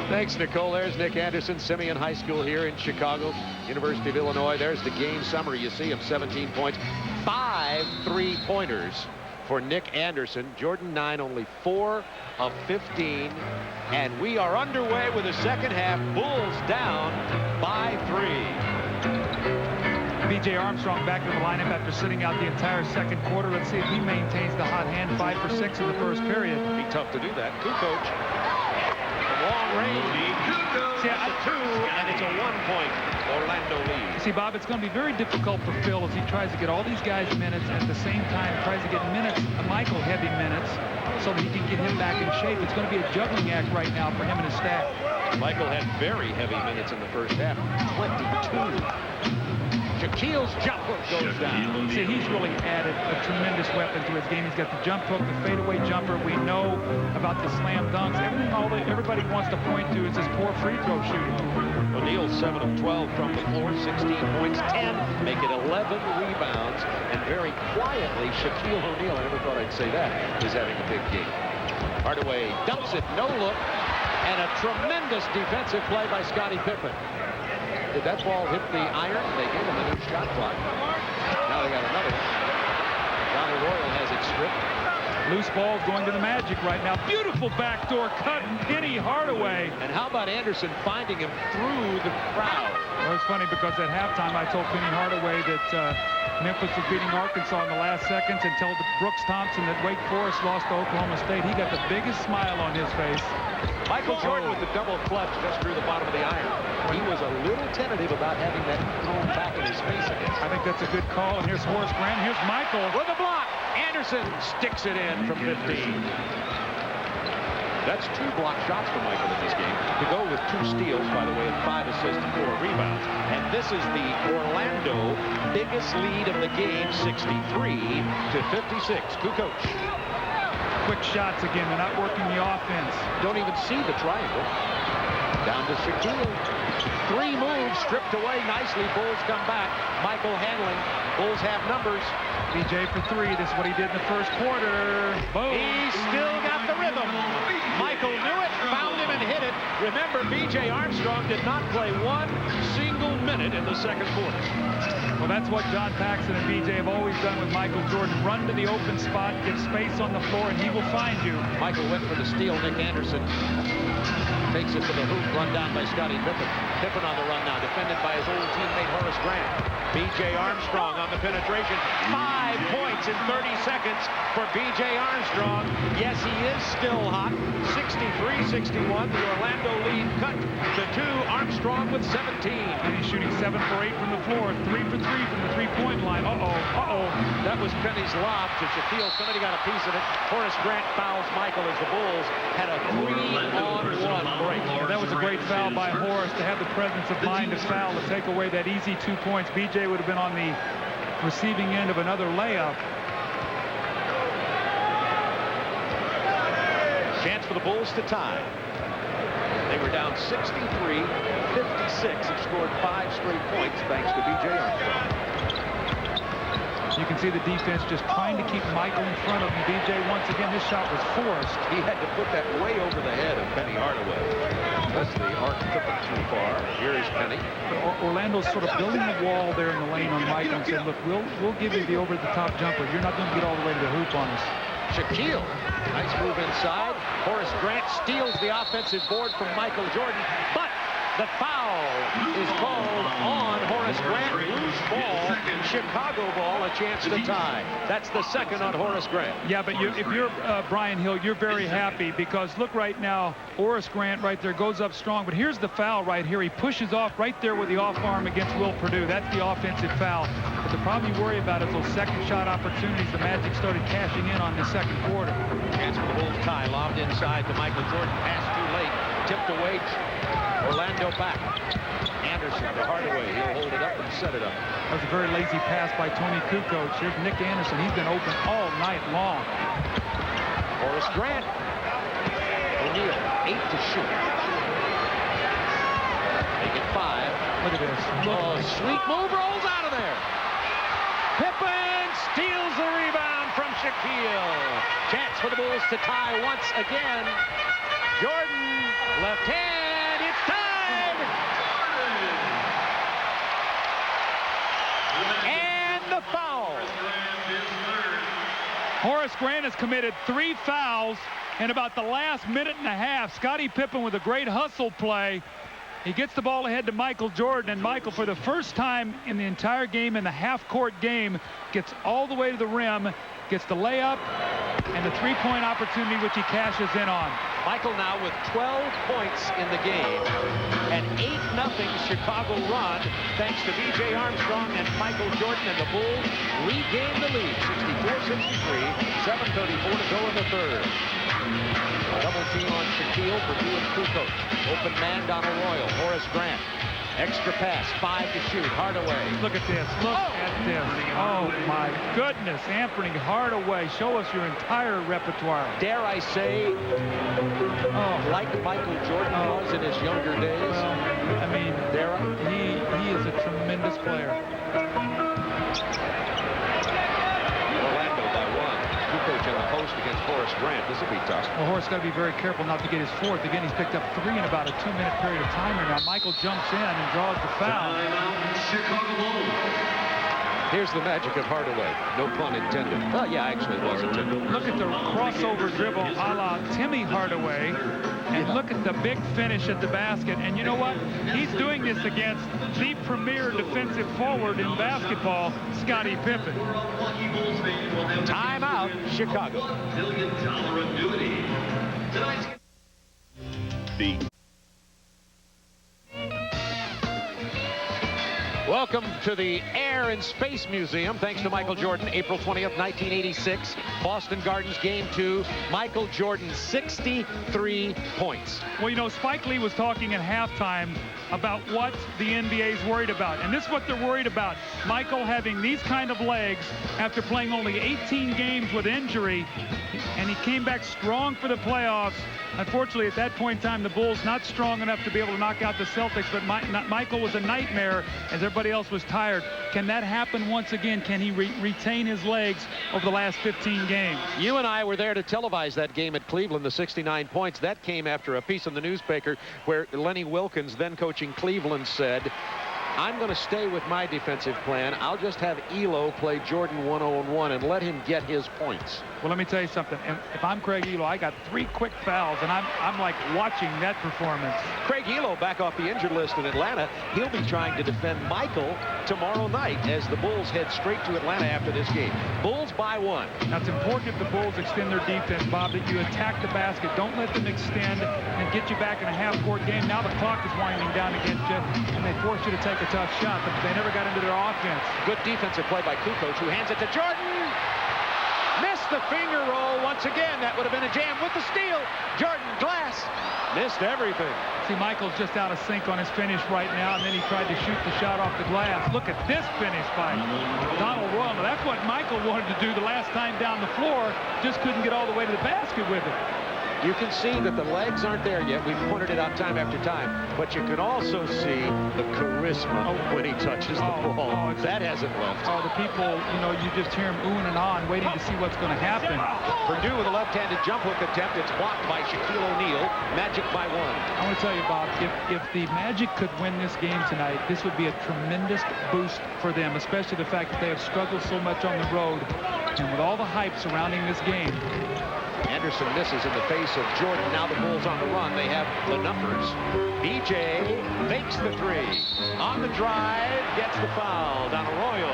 Thanks, Nicole. There's Nick Anderson, Simeon High School here in Chicago, University of Illinois. There's the game summary. You see him, 17 points, 5 3-pointers for Nick Anderson. Jordan 9, only 4 of 15. And we are underway with the second half. Bulls down by 3. B.J. Armstrong back in the lineup after sitting out the entire second quarter. Let's see if he maintains the hot hand. 5 for 6 in the first period. Be tough to do that. Kukoc. Long range. See, it's a 2, and it's a 1-point Orlando lead. See, Bob, it's going to be very difficult for Phil as he tries to get all these guys minutes and at the same time tries to get minutes, Michael heavy minutes, so that he can get him back in shape. It's going to be a juggling act right now for him and his staff. Michael had very heavy minutes in the first half, 22. Shaquille's jump hook goes down. See, he's really added a tremendous weapon to his game. He's got the jump hook, the fadeaway jumper. We know about the slam dunks. Everybody wants to point to is his poor free throw shooting. O'Neal 7 of 12 from the floor, 16 points, 10, make it 11 rebounds, and very quietly, Shaquille O'Neal, I never thought I'd say that, is having a big game. Hardaway dumps it, no look, and a tremendous defensive play by Scottie Pippen. Did that ball hit the iron? They gave him a new shot clock. Now they got another one. Johnny Royal has it stripped. Loose ball going to the Magic right now. Beautiful backdoor cut, Penny Hardaway. And how about Anderson finding him through the crowd? Well, it's funny because at halftime I told Penny Hardaway that Memphis was beating Arkansas in the last seconds and told Brooks Thompson that Wake Forest lost to Oklahoma State. He got the biggest smile on his face. Michael Jordan with the double clutch just through the bottom of the iron. He was a little tentative about having that thrown back in his face again. I think that's a good call. And here's Horace Grant. Here's Michael. With a block. Anderson sticks it in from 15. That's 2 block shots for Michael in this game. To go with 2 steals, by the way, and 5 assists and 4 rebounds. And this is the Orlando biggest lead of the game, 63 to 56. Kukoc. Quick shots again. They're not working the offense. Don't even see the triangle. Down to Shaquille. 3 moves stripped away nicely. Bulls come back. Michael handling. Bulls have numbers. BJ for 3. This is what he did in the first quarter. Boom. He's still got the rhythm. Michael knew it, found him, and hit it. Remember, B.J. Armstrong did not play 1 single minute in the second quarter. Well, that's what John Paxson and B.J. have always done with Michael Jordan. Run to the open spot, give space on the floor, and he will find you. Michael went for the steal. Nick Anderson takes it to the hoop, run down by Scottie Pippen. Pippen on the run now, defended by his old teammate Horace Grant. B.J. Armstrong on the penetration. 5 points in 30 seconds for B.J. Armstrong. Yes, he is still hot. 63-61. The Orlando lead cut to 2. Armstrong with 17. And he's shooting 7 for 8 from the floor. 3 for 3 from the three-point line. That was Penny's lob to Shaquille. Somebody got a piece of it. Horace Grant fouls Michael as the Bulls had a 3-on-1 break. Well, that was a great foul by Horace to have the presence of mind to foul, to take away that easy 2 points. B.J. would have been on the receiving end of another layup. Chance for the Bulls to tie. They were down 63-56 and scored 5 straight points thanks to B.J. Armstrong. You can see the defense just trying to keep Michael in front of him. B.J. once again, this shot was forced. He had to put that way over the head of Penny Hardaway. That's the arc took him too far. Here is Penny. But Orlando's sort of building the wall there in the lane on Michael and said, look, we'll give you the over-the-top jumper. You're not going to get all the way to the hoop on us. Shaquille, nice move inside. Horace Grant steals the offensive board from Michael Jordan, but the foul is called on Horace Grant. Loose ball, Chicago ball, a chance to tie. That's the second on Horace Grant. Yeah, but if you're Brian Hill, you're very happy because look right now, Horace Grant right there goes up strong, but here's the foul right here. He pushes off right there with the off arm against Will Perdue. That's the offensive foul. But the problem you worry about is those second shot opportunities the Magic started cashing in on the second quarter. Chance for the Bulls tie, lobbed inside to Michael Jordan. Pass too late, tipped away. Orlando back. Anderson to Hardaway. He'll hold it up and set it up. That was a very lazy pass by Tony Kukoc. Here's Nick Anderson. He's been open all night long. Horace Grant. O'Neal, 8 to shoot. Make it 5. Look at this. Sweet move, rolls out of there. Pippen steals the rebound from Shaquille. Chance for the Bulls to tie once again. Jordan, left hand, it's time! And the foul. Horace Grant has committed 3 fouls in about the last minute and a half. Scottie Pippen with a great hustle play. He gets the ball ahead to Michael Jordan, and Michael, for the first time in the entire game, in the half-court game, gets all the way to the rim, gets the layup, and the three-point opportunity, which he cashes in on. Michael now with 12 points in the game. An 8-0 Chicago run thanks to B.J. Armstrong and Michael Jordan, and the Bulls regain the lead. 64-63, 7:34 to go in the third. Double team on Shaquille for Purdue and Kukoc. Open man, Donald Royal. Horace Grant. Extra pass, 5 to shoot. Hardaway. Look at this. Look at this. Oh, my goodness. Anthony Hardaway. Show us your entire repertoire. Dare I say, like Michael Jordan was in his younger days. Well, I mean, he is a tremendous player. Orlando by 1. Kukoc in the post against Horace Grant. This will be tough. Well, Horace got to be very careful not to get his fourth. Again, he's picked up 3 in about a 2-minute period of time right now. Michael jumps in and draws the foul. Here's the magic of Hardaway. No pun intended. Well, yeah, actually it was intended. Look at the crossover dribble a la Timmy Hardaway. And look at the big finish at the basket. And you know what? He's doing this against the premier defensive forward in basketball, Scottie Pippen. Timeout, Chicago. Welcome to the Air and Space Museum. Thanks to Michael Jordan. April 20th, 1986. Boston Gardens Game 2. Michael Jordan, 63 points. Well, you know, Spike Lee was talking at halftime about what the NBA is worried about. And this is what they're worried about. Michael having these kind of legs after playing only 18 games with injury. And he came back strong for the playoffs. Unfortunately, at that point in time, the Bulls not strong enough to be able to knock out the Celtics, but Michael was a nightmare as everybody else was tired. Can that happen once again? Can he retain his legs over the last 15 games? You and I were there to televise that game at Cleveland, the 69 points. That came after a piece in the newspaper where Lenny Wilkens, then coaching Cleveland, said, I'm going to stay with my defensive plan. I'll just have Elo play Jordan 1-on-1 and let him get his points. Well, let me tell you something. If I'm Craig Elo, I got 3 quick fouls, and I'm like watching that performance. Craig Elo back off the injured list in Atlanta. He'll be trying to defend Michael tomorrow night as the Bulls head straight to Atlanta after this game. Bulls by 1. Now, it's important if the Bulls extend their defense, Bob, that you attack the basket. Don't let them extend and get you back in a half-court game. Now the clock is winding down against you, and they force you to take a tough shot, but they never got into their offense. Good defensive play by Kukoc, who hands it to Jordan. Missed the finger roll once again. That would have been a jam with the steal. Jordan Glass missed everything. See, Michael's just out of sync on his finish right now, and then he tried to shoot the shot off the glass. Look at this finish by Donald Royal. Now, that's what Michael wanted to do the last time down the floor. Just couldn't get all the way to the basket with it. You can see that the legs aren't there yet. We've pointed it out time after time. But you can also see the charisma when he touches the ball. That hasn't left. Oh, the people, you know, you just hear him oohing and ahhing, waiting to see what's going to happen. Purdue with a left-handed jump hook attempt. It's blocked by Shaquille O'Neal. Magic by 1. I want to tell you, Bob, if the Magic could win this game tonight, this would be a tremendous boost for them, especially the fact that they have struggled so much on the road. And with all the hype surrounding this game, Anderson misses in the face of Jordan. Now the Bulls on the run. They have the numbers. BJ fakes the 3. On the drive, gets the foul. Donald Royal.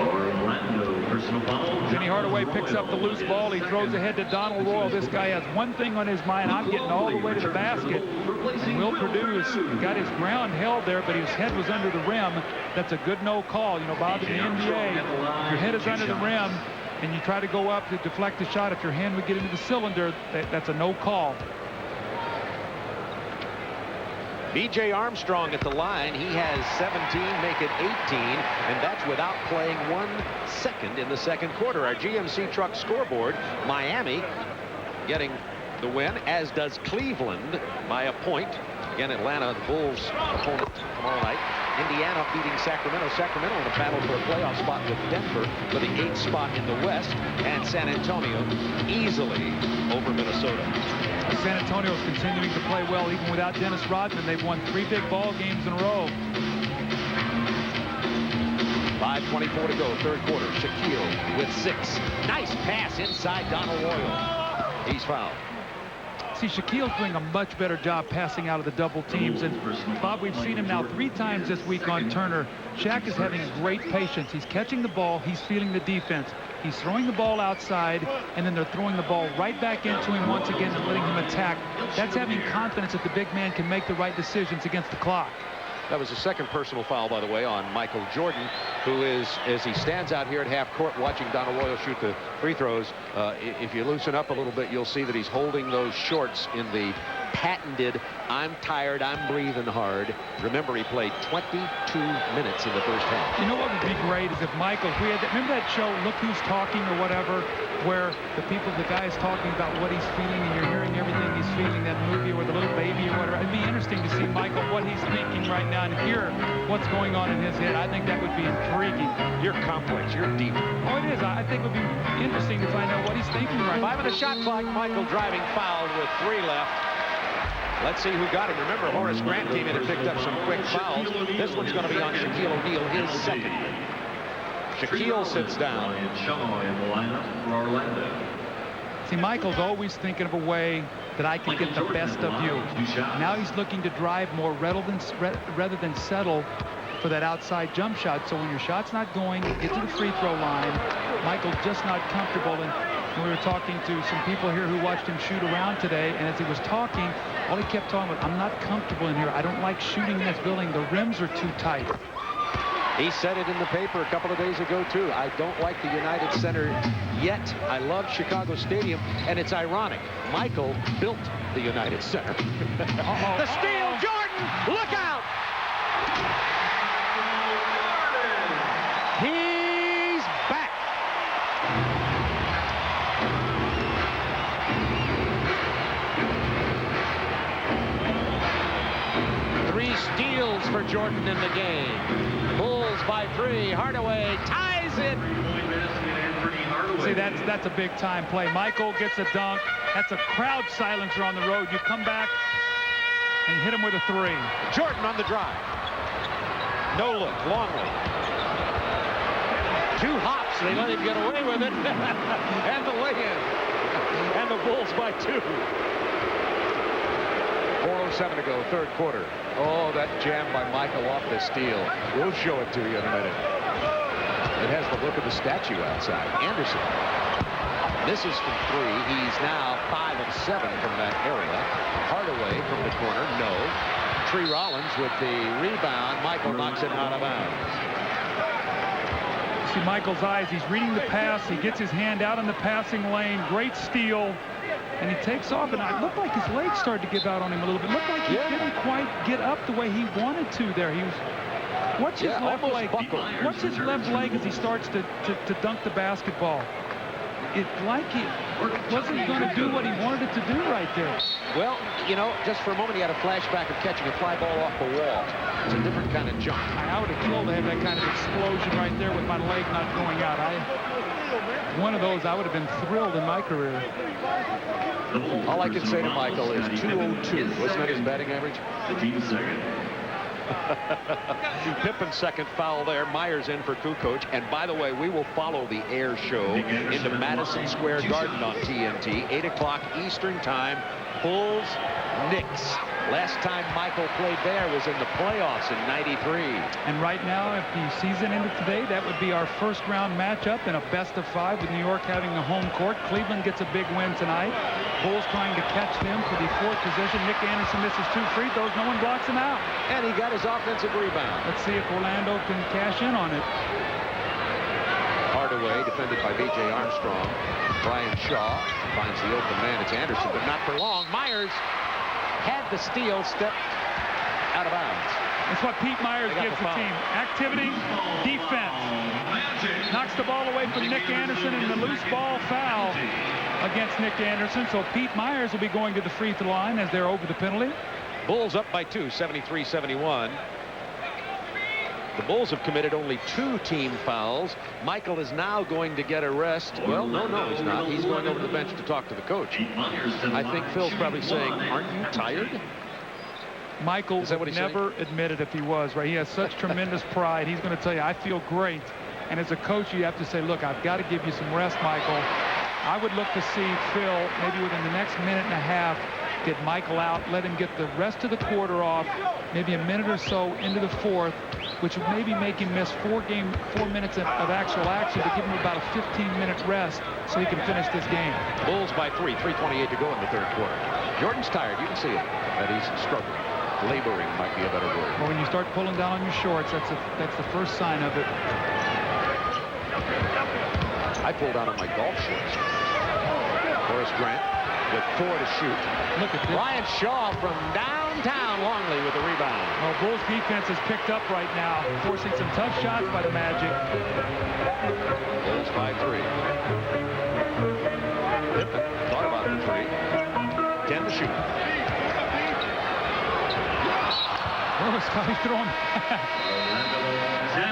Orlando personal foul. Jenny Hardaway picks up the loose ball. He throws ahead to Donald Royal. This guy has one thing on his mind. I'm getting all the way to the basket. And Will Purdue has got his ground held there, but his head was under the rim. That's a good no call. You know, Bob, in the NBA, your head is under the rim, and you try to go up to deflect the shot. If your hand would get into the cylinder, that's a no call. B.J. Armstrong at the line. He has 17, make it 18, and that's without playing 1 second in the second quarter. Our GMC Truck scoreboard, Miami getting the win, as does Cleveland by a point. Again, Atlanta, the Bulls' opponent tomorrow night. Indiana beating Sacramento. Sacramento in a battle for a playoff spot with Denver for the 8th spot in the West. And San Antonio easily over Minnesota. San Antonio is continuing to play well even without Dennis Rodman. They've won 3 big ball games in a row. 5:24 to go, third quarter. Shaquille with 6. Nice pass inside Donald Royal. He's fouled. See, Shaquille's doing a much better job passing out of the double teams. And, Bob, we've seen him now 3 times this week on Turner. Shaq is having great patience. He's catching the ball. He's feeling the defense. He's throwing the ball outside, and then they're throwing the ball right back into him once again and letting him attack. That's having confidence that the big man can make the right decisions against the clock. That was the second personal foul, by the way, on Michael Jordan, who is, as he stands out here at half court watching Don Arroyo shoot the free throws, if you loosen up a little bit, you'll see that he's holding those shorts in the patented "I'm tired, I'm breathing hard." Remember, he played 22 minutes in the first half. You know what would be great is if Michael, if we had that, remember that show, Look Who's Talking or whatever, where the guy is talking about what he's feeling and you're hearing everything he's feeling, that movie or the little baby or whatever. It'd be interesting to see Michael, what he's thinking right now and hear what's going on in his head. I think that would be intriguing. You're complex, you're deep. Oh, it is. I think it would be interesting to find out what he's thinking right now. 5 on the shot clock. Michael driving fouled with 3 left. Let's see who got him. Remember, Horace Grant came in and picked up some quick fouls. This one's going to be on Shaquille O'Neal, his second. Shaquille sits down. See, Michael's always thinking of a way that I can get the best of you. Now he's looking to drive more rather than settle for that outside jump shot. So when your shot's not going, you get to the free throw line. Michael's just not comfortable. And we were talking to some people here who watched him shoot around today, and as he was talking, all he kept talking about, I'm not comfortable in here. I don't like shooting in this building. The rims are too tight. He said it in the paper a couple of days ago, too. I don't like the United Center yet. I love Chicago Stadium, and it's ironic. Michael built the United Center. The steal, Jordan! Look out! He's back. Three steals for Jordan in the game. Bulls by 3. Hardaway ties it. See, that's a big-time play. Michael gets a dunk. That's a crowd silencer on the road. You come back and hit him with a 3. Jordan on the drive. No look. Longley. 2 hops. They let him get away with it. And the lay-in. And the Bulls by 2. 4:07 to go, third quarter. Oh, that jam by Michael off the steal. We'll show it to you in a minute. It has the look of the statue outside. Anderson misses from 3. He's now 5 of 7 from that area. Hardaway from the corner, no. Tree Rollins with the rebound. Michael knocks it out of bounds. See Michael's eyes. He's reading the pass. He gets his hand out in the passing lane. Great steal. And he takes off, and it looked like his legs started to give out on him a little bit. It looked like he didn't quite get up the way he wanted to there. He was. What's his left leg? What's his left leg as he starts to dunk the basketball? It's like he wasn't going to do what he wanted it to do right there. Well, you know, just for a moment, he had a flashback of catching a fly ball off the wall. It's a different kind of jump. I would have killed to have that kind of explosion right there with my leg not going out. One of those, I would have been thrilled in my career. All I can say to Michael is 202. Wasn't that his batting average? The team's second. Pippen's second foul there. Myers in for Kukoc. And by the way, we will follow the air show into Madison Square Garden on TNT. 8 o'clock Eastern time. Bulls, Knicks. Last time Michael played there was in the playoffs in '93. And right now, if the season ended today, that would be our first round matchup in a best-of-5 with New York having the home court. Cleveland gets a big win tonight. Bulls trying to catch them for the 4th position. Nick Anderson misses 2 free throws. No one blocks him out. And he got his offensive rebound. Let's see if Orlando can cash in on it. Hardaway defended by B.J. Armstrong. Brian Shaw finds the open man. It's Anderson, but not for long. Myers had the steal, stepped out of bounds. That's what Pete Myers gives the team. Activity, defense. Knocks the ball away from Nick Anderson, and the loose ball foul against Nick Anderson. So Pete Myers will be going to the free throw line as they're over the penalty. Bulls up by 2, 73-71. The Bulls have committed only 2 team fouls. Michael is now going to get a rest. Well, no, he's not. He's going over to the bench to talk to the coach. I think Phil's probably saying, aren't you tired? Michael would never admit it if he was, right? He has such tremendous pride. He's going to tell you, I feel great. And as a coach, you have to say, look, I've got to give you some rest, Michael. I would look to see Phil, maybe within the next minute and a half, get Michael out, let him get the rest of the quarter off, maybe a minute or so into the 4th, which would maybe make him miss 4 minutes of actual action, but give him about a 15-minute rest so he can finish this game. Bulls by 3, 3:28 to go in the third quarter. Jordan's tired. You can see it, that he's struggling. Laboring might be a better word. Well, when you start pulling down on your shorts, that's the first sign of it. I pulled out on my golf shorts. Horace Grant with 4 to shoot. Look at this. Ryan Shaw from downtown Longley with the rebound. Well, Bulls defense is picked up right now, forcing some tough shots by the Magic. Bulls by 3. Pippen thought about the 3. 10 to shoot. Oh, Scotty throwing.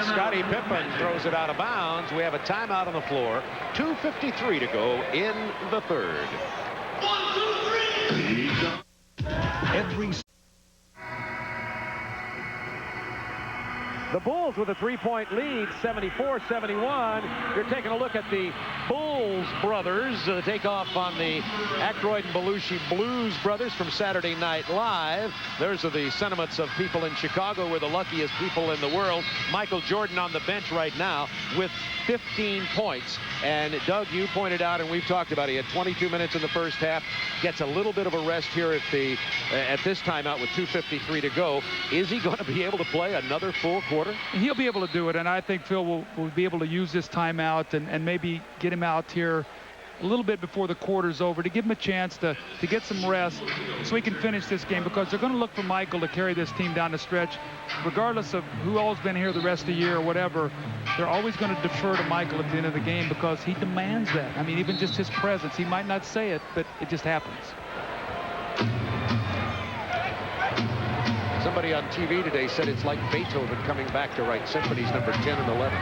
Scottie Pippen throws it out of bounds. We have a timeout on the floor. 2:53 to go in the third. 1, 2, 3. The Bulls with a 3-point lead, 74-71. You're taking a look at the Bulls brothers. The takeoff on the Aykroyd and Belushi Blues brothers from Saturday Night Live. Those are the sentiments of people in Chicago. We're the luckiest people in the world. Michael Jordan on the bench right now with 15 points. And Doug, you pointed out, and we've talked about it, he had 22 minutes in the first half. Gets a little bit of a rest here at this timeout with 2:53 to go. Is he going to be able to play another full quarter? He'll be able to do it, and I think Phil will be able to use this timeout and maybe get him out here a little bit before the quarter's over to give him a chance to get some rest so he can finish this game, because they're going to look for Michael to carry this team down the stretch. Regardless of who all's been here the rest of the year or whatever, they're always going to defer to Michael at the end of the game because he demands that. I mean, even just his presence. He might not say it, but it just happens. Somebody on TV today said it's like Beethoven coming back to write symphonies number 10 and 11.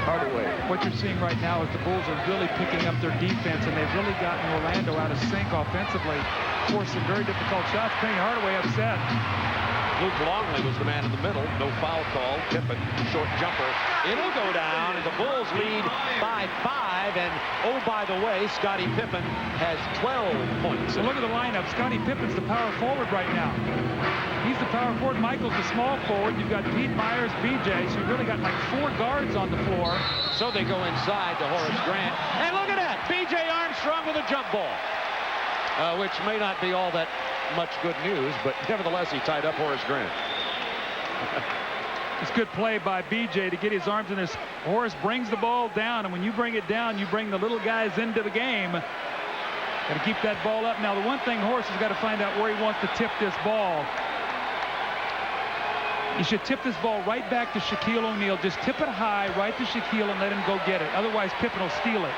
Hardaway. What you're seeing right now is the Bulls are really picking up their defense, and they've really gotten Orlando out of sync offensively. Forcing very difficult shots. Penny Hardaway upset. Luke Longley was the man in the middle. No foul call. Pippen, short jumper. It'll go down, and the Bulls lead by 5. And, oh, by the way, Scottie Pippen has 12 points. So look at the lineup. Scottie Pippen's the power forward right now. He's the power forward. Michael's the small forward. You've got Pete Myers, BJ. So you've really got like 4 guards on the floor. So they go inside to Horace Grant. And look at that. B.J. Armstrong with a jump ball. Which may not be all that much good news, but nevertheless, he tied up Horace Grant. It's good play by BJ to get his arms in this. Horace brings the ball down, and when you bring it down, you bring the little guys into the game. Got to keep that ball up. Now, the one thing Horace has got to find out where he wants to tip this ball. You should tip this ball right back to Shaquille O'Neal. Just tip it high right to Shaquille and let him go get it. Otherwise, Pippen will steal it.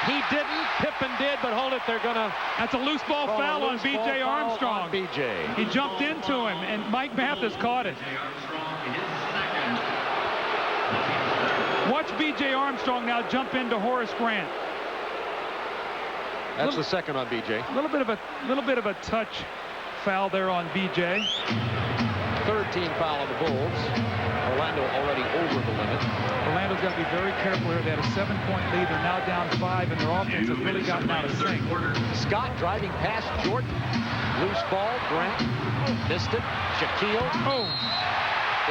He didn't. Pippen did, but hold it. They're going to... That's a loose ball foul on B.J. Armstrong. B.J. He jumped into him, and Mike Mathis caught it. Watch B.J. Armstrong now jump into Horace Grant. That's the second on B.J. A little bit of a touch foul there on B.J. Third team foul on the Bulls. Orlando already over the limit. Orlando's got to be very careful here. They had a 7-point lead. They're now down 5, and their offense has really gotten out of sync. Scott driving past Jordan. Loose ball. Grant missed it. Shaquille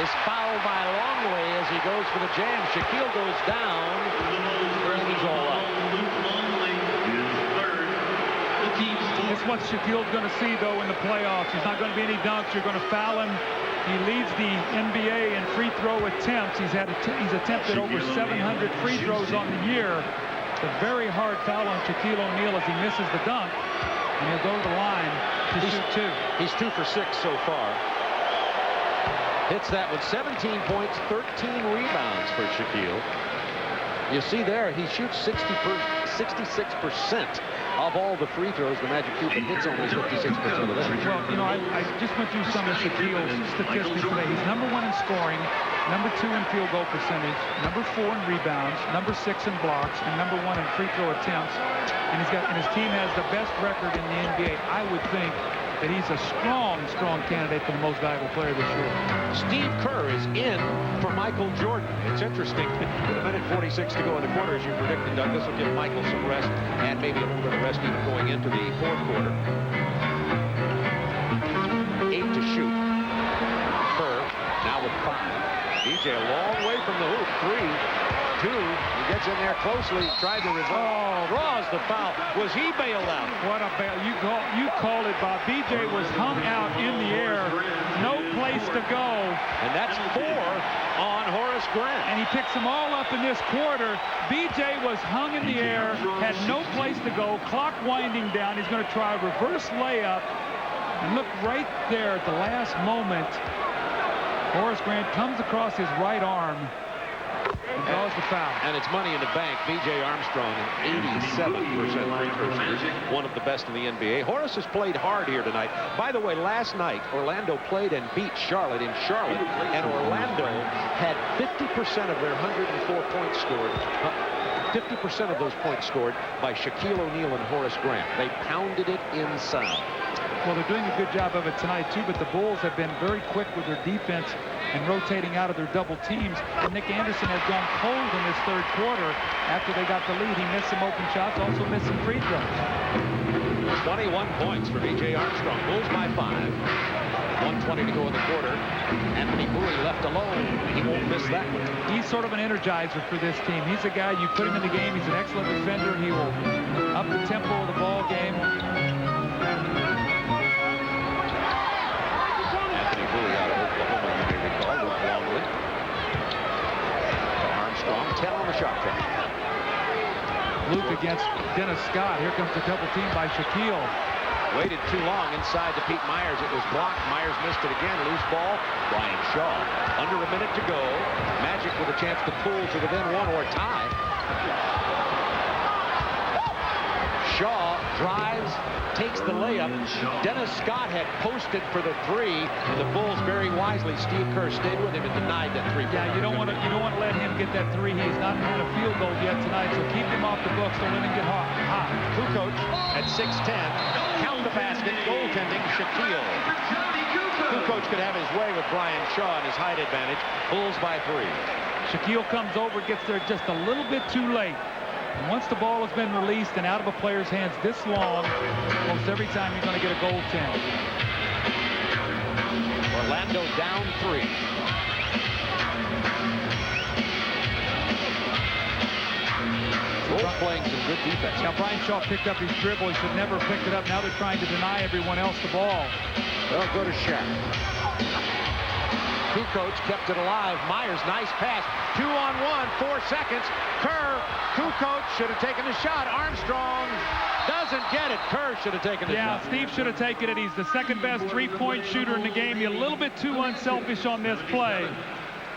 is fouled by Longley as he goes for the jam. Shaquille goes down, and he's all up. It's what Shaquille's going to see, though, in the playoffs. There's not going to be any dunks. You're going to foul him. He leads the NBA in free throw attempts. He's attempted over 700 free throws on the year. It's a very hard foul on Shaquille O'Neal as he misses the dunk, and he'll go to the line to shoot 2. He's 2 for 6 so far. Hits that with 17 points, 13 rebounds for Shaquille. You see there, he shoots 66% of all the free throws. The Magic keep and hits only 56% of them. Well, you know, I just went through some of Shaquille's statistics today. He's #1 in scoring, #2 in field goal percentage, #4 in rebounds, #6 in blocks, and #1 in free throw attempts. And his team has the best record in the NBA. I would think that he's a strong candidate for the most valuable player this year. Steve Kerr is in for Michael Jordan. It's interesting. With 1:46 to go in the quarter, as you predicted, Doug, this will give Michael some rest and maybe a little bit of rest even going into the fourth quarter. 8 to shoot. BJ a long way from the hoop. 3, 2. He gets in there closely, tried to resolve. Draws the foul. Was he bailed out? What a bail. You called it, Bob. BJ was hung out in the air. No place to go. And that's 4 on Horace Grant. And he picks them all up in this quarter. BJ was hung in the air, had no place to go. Clock winding down. He's going to try a reverse layup. And look right there at the last moment. Horace Grant comes across his right arm and draws the foul. And it's money in the bank. B.J. Armstrong, an 87% free throw shooter, one of the best in the NBA. Horace has played hard here tonight. By the way, last night, Orlando played and beat Charlotte in Charlotte, and Orlando had 50% of their 104 points scored. 50% of those points scored by Shaquille O'Neal and Horace Grant. They pounded it inside. Well, they're doing a good job of it tonight, too, but the Bulls have been very quick with their defense and rotating out of their double teams. And Nick Anderson has gone cold in this third quarter after they got the lead. He missed some open shots, also missed some free throws. 21 points for B.J. Armstrong. Bulls by 5. 1:20 to go in the quarter. Anthony Bowie left alone. He won't miss that one. He's sort of an energizer for this team. He's a guy, you put him in the game, he's an excellent defender. He will up the tempo of the ball game. Anthony Bowie out of Oklahoma, you may recall, with Longley. Armstrong, 10 on the shot clock. Luke against Dennis Scott. Here comes the double team by Shaquille. Waited too long inside to Pete Myers. It was blocked. Myers missed it again. Loose ball. Brian Shaw. Under a minute to go. Magic with a chance to pull to within 1 or tie. Shaw drives, takes the layup. Dennis Scott had posted for the 3, and the Bulls very wisely. Steve Kerr stayed with him and denied that 3. Yeah, you don't want to let him get that 3. He's not had a field goal yet tonight, so keep him off the books. Don't let him get hot. Kukoc at 6'10". Count the basket. Goaltending Shaquille. Kukoc could have his way with Brian Shaw and his height advantage. Bulls by 3. Shaquille comes over, gets there just a little bit too late. And once the ball has been released and out of a player's hands this long, almost every time you're going to get a goaltend. Orlando down 3. Bulls playing some good defense. Now, Brian Shaw picked up his dribble. He should never have picked it up. Now they're trying to deny everyone else the ball. They'll go to Shaq. Kukoc kept it alive. Myers, nice pass. 2-on-1, 4 seconds. Kerr, Kukoc should have taken the shot. Armstrong doesn't get it. Kerr should have taken it. Yeah, Steve should have taken it. He's the second best three-point shooter in the game. He's a little bit too unselfish on this play.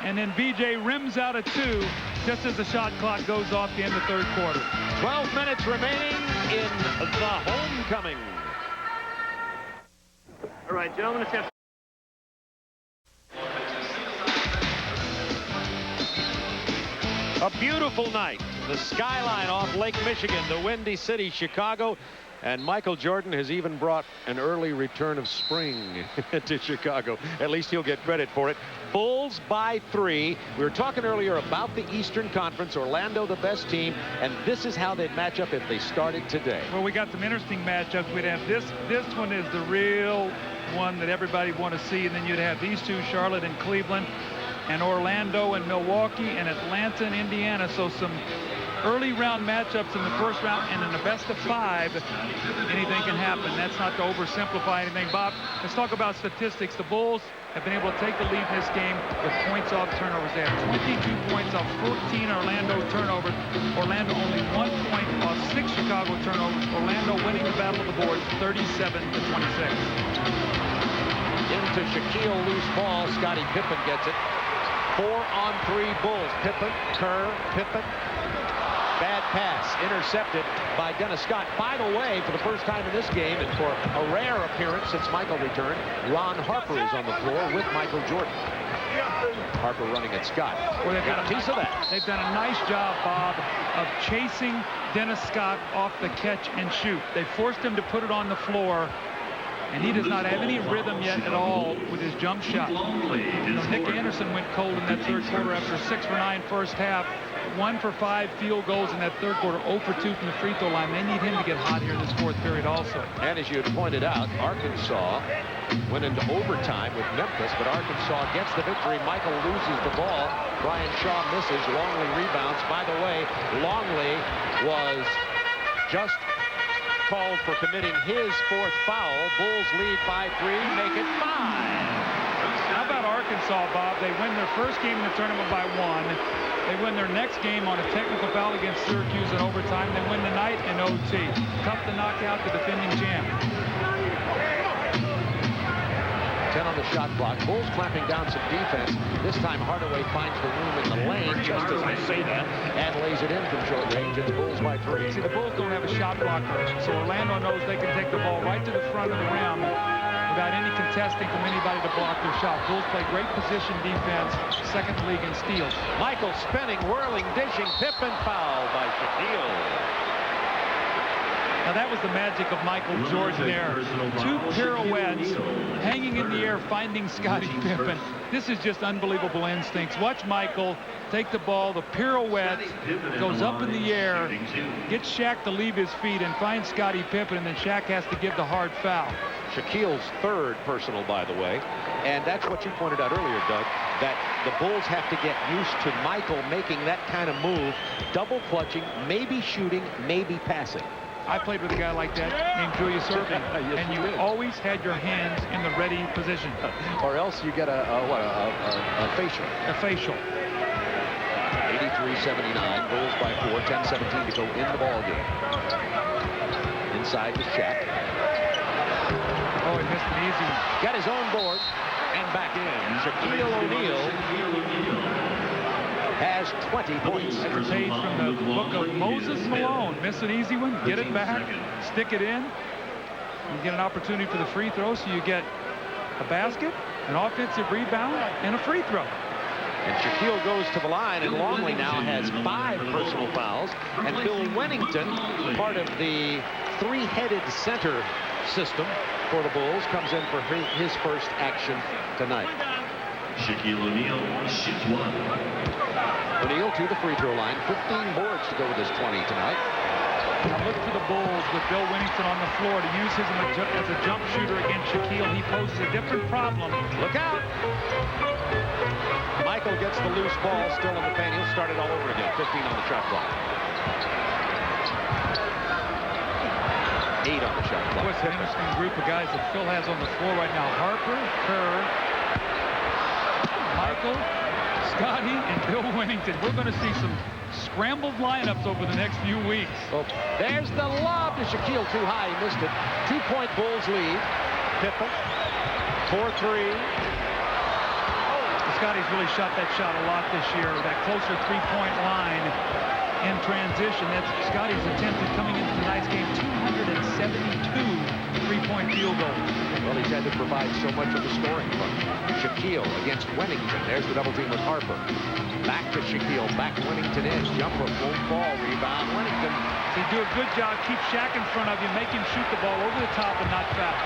And then BJ rims out a 2 just as the shot clock goes off the end of the third quarter. 12 minutes remaining in the homecoming. All right, gentlemen, let's have a beautiful night. The skyline off Lake Michigan, the Windy City, Chicago. And Michael Jordan has even brought an early return of spring to Chicago. At least he'll get credit for it. Bulls by 3. We were talking earlier about the Eastern Conference. Orlando the best team. And this is how they'd match up if they started today. Well, we got some interesting matchups. We'd have this one is the real one that everybody want to see. And then you'd have these two, Charlotte and Cleveland, and Orlando and Milwaukee, and Atlanta and Indiana. So some early round matchups in the first round, and in the best of 5, anything can happen. That's not to oversimplify anything. Bob, let's talk about statistics. The Bulls have been able to take the lead in this game with points off turnovers. They have 22 points off 14 Orlando turnovers. Orlando only 1 point off 6 Chicago turnovers. Orlando winning the battle of the boards 37-26. Into Shaquille, loose ball. Scottie Pippen gets it. 4-on-3 Bulls. Pippen, Kerr, Pippen. Bad pass, intercepted by Dennis Scott. By the way, for the first time in this game, and for a rare appearance since Michael returned, Ron Harper is on the floor with Michael Jordan. Harper running at Scott. Well, they've got a piece of that. They've done a nice job, Bob, of chasing Dennis Scott off the catch and shoot. They forced him to put it on the floor, and he does not have any rhythm yet at all with his jump shot. Nick Anderson went cold in that third quarter after a 6-for-9 first half. 1 for 5 field goals in that third quarter, 0 for 2 from the free throw line. They need him to get hot here in this fourth period also. And as you had pointed out, Arkansas went into overtime with Memphis, but Arkansas gets the victory. Michael loses the ball. Brian Shaw misses. Longley rebounds. By the way, Longley was just called for committing his 4th foul. Bulls lead by 3, make it 5. How about Arkansas, Bob? They win their first game in the tournament by 1. They win their next game on a technical foul against Syracuse in overtime. They win tonight in OT. Tough to knock out the defending champ. 10 on the shot clock. Bulls clamping down some defense. This time Hardaway finds the room in the lane just as I say that and lays it in from short range. It's Bulls by 3. See, the Bulls don't have a shot blocker, so Orlando knows they can take the ball right to the front of the rim without any contesting from anybody to block their shot. Bulls play great position defense, second league in steals. Michael spinning, whirling, dishing. Pippen fouled by Shaquille. Now that was the magic of Michael Jordan there. 2 pirouettes, hanging in the air, finding Scottie Pippen. This is just unbelievable instincts. Watch Michael take the ball, the pirouette, goes up in the air, gets Shaq to leave his feet and finds Scottie Pippen, and then Shaq has to give the hard foul. Shaquille's 3rd personal, by the way. And that's what you pointed out earlier, Doug, that the Bulls have to get used to Michael making that kind of move, double clutching, maybe shooting, maybe passing. I played with a guy like that named Julius Erving, yes, and you always had your hands in the ready position. Or else you get a facial. A facial. 83-79, Bulls by 4, 10-17 to go in the ball game. Inside to Shaq. Oh, he missed an easy. Got his own board and back in. Shaquille O'Neal has 20 points. That's a page from the book of Moses Malone. Miss an easy one, get it back, stick it in. You get an opportunity for the free throw, so you get a basket, an offensive rebound, and a free throw. And Shaquille goes to the line, and Longley now has 5 personal fouls. And Bill Wennington, part of the 3-headed center system for the Bulls, comes in for his first action tonight. Shaquille O'Neal shoots 1. O'Neal to the free throw line. 15 boards to go with his 20 tonight. Now look for the Bulls with Bill Wennington on the floor to use him as a jump shooter against Shaquille. He poses a different problem. Look out! Michael gets the loose ball still in the paint. He'll start it all over again. 15 on the shot clock. 8 on the shot clock. What's an interesting group of guys that Phil has on the floor right now. Harper, Kerr, Michael, Scottie, and Bill Wennington. We're going to see some scrambled lineups over the next few weeks. Well, there's the lob to Shaquille, too high. He missed it. 2-point Bulls lead. Pippen, 4-3. Scottie's really shot that shot a lot this year. That closer three-point line in transition. That's Scottie's attempted coming into tonight's game 272 three-point field goals. Well, he's had to provide so much of the scoring front. Shaquille against Wennington. There's the double team with Harper. Back to Shaquille. Back Wennington in. Jumper won't fall. Rebound Wennington. They do a good job. Keep Shaq in front of you. Make him shoot the ball over the top and not foul.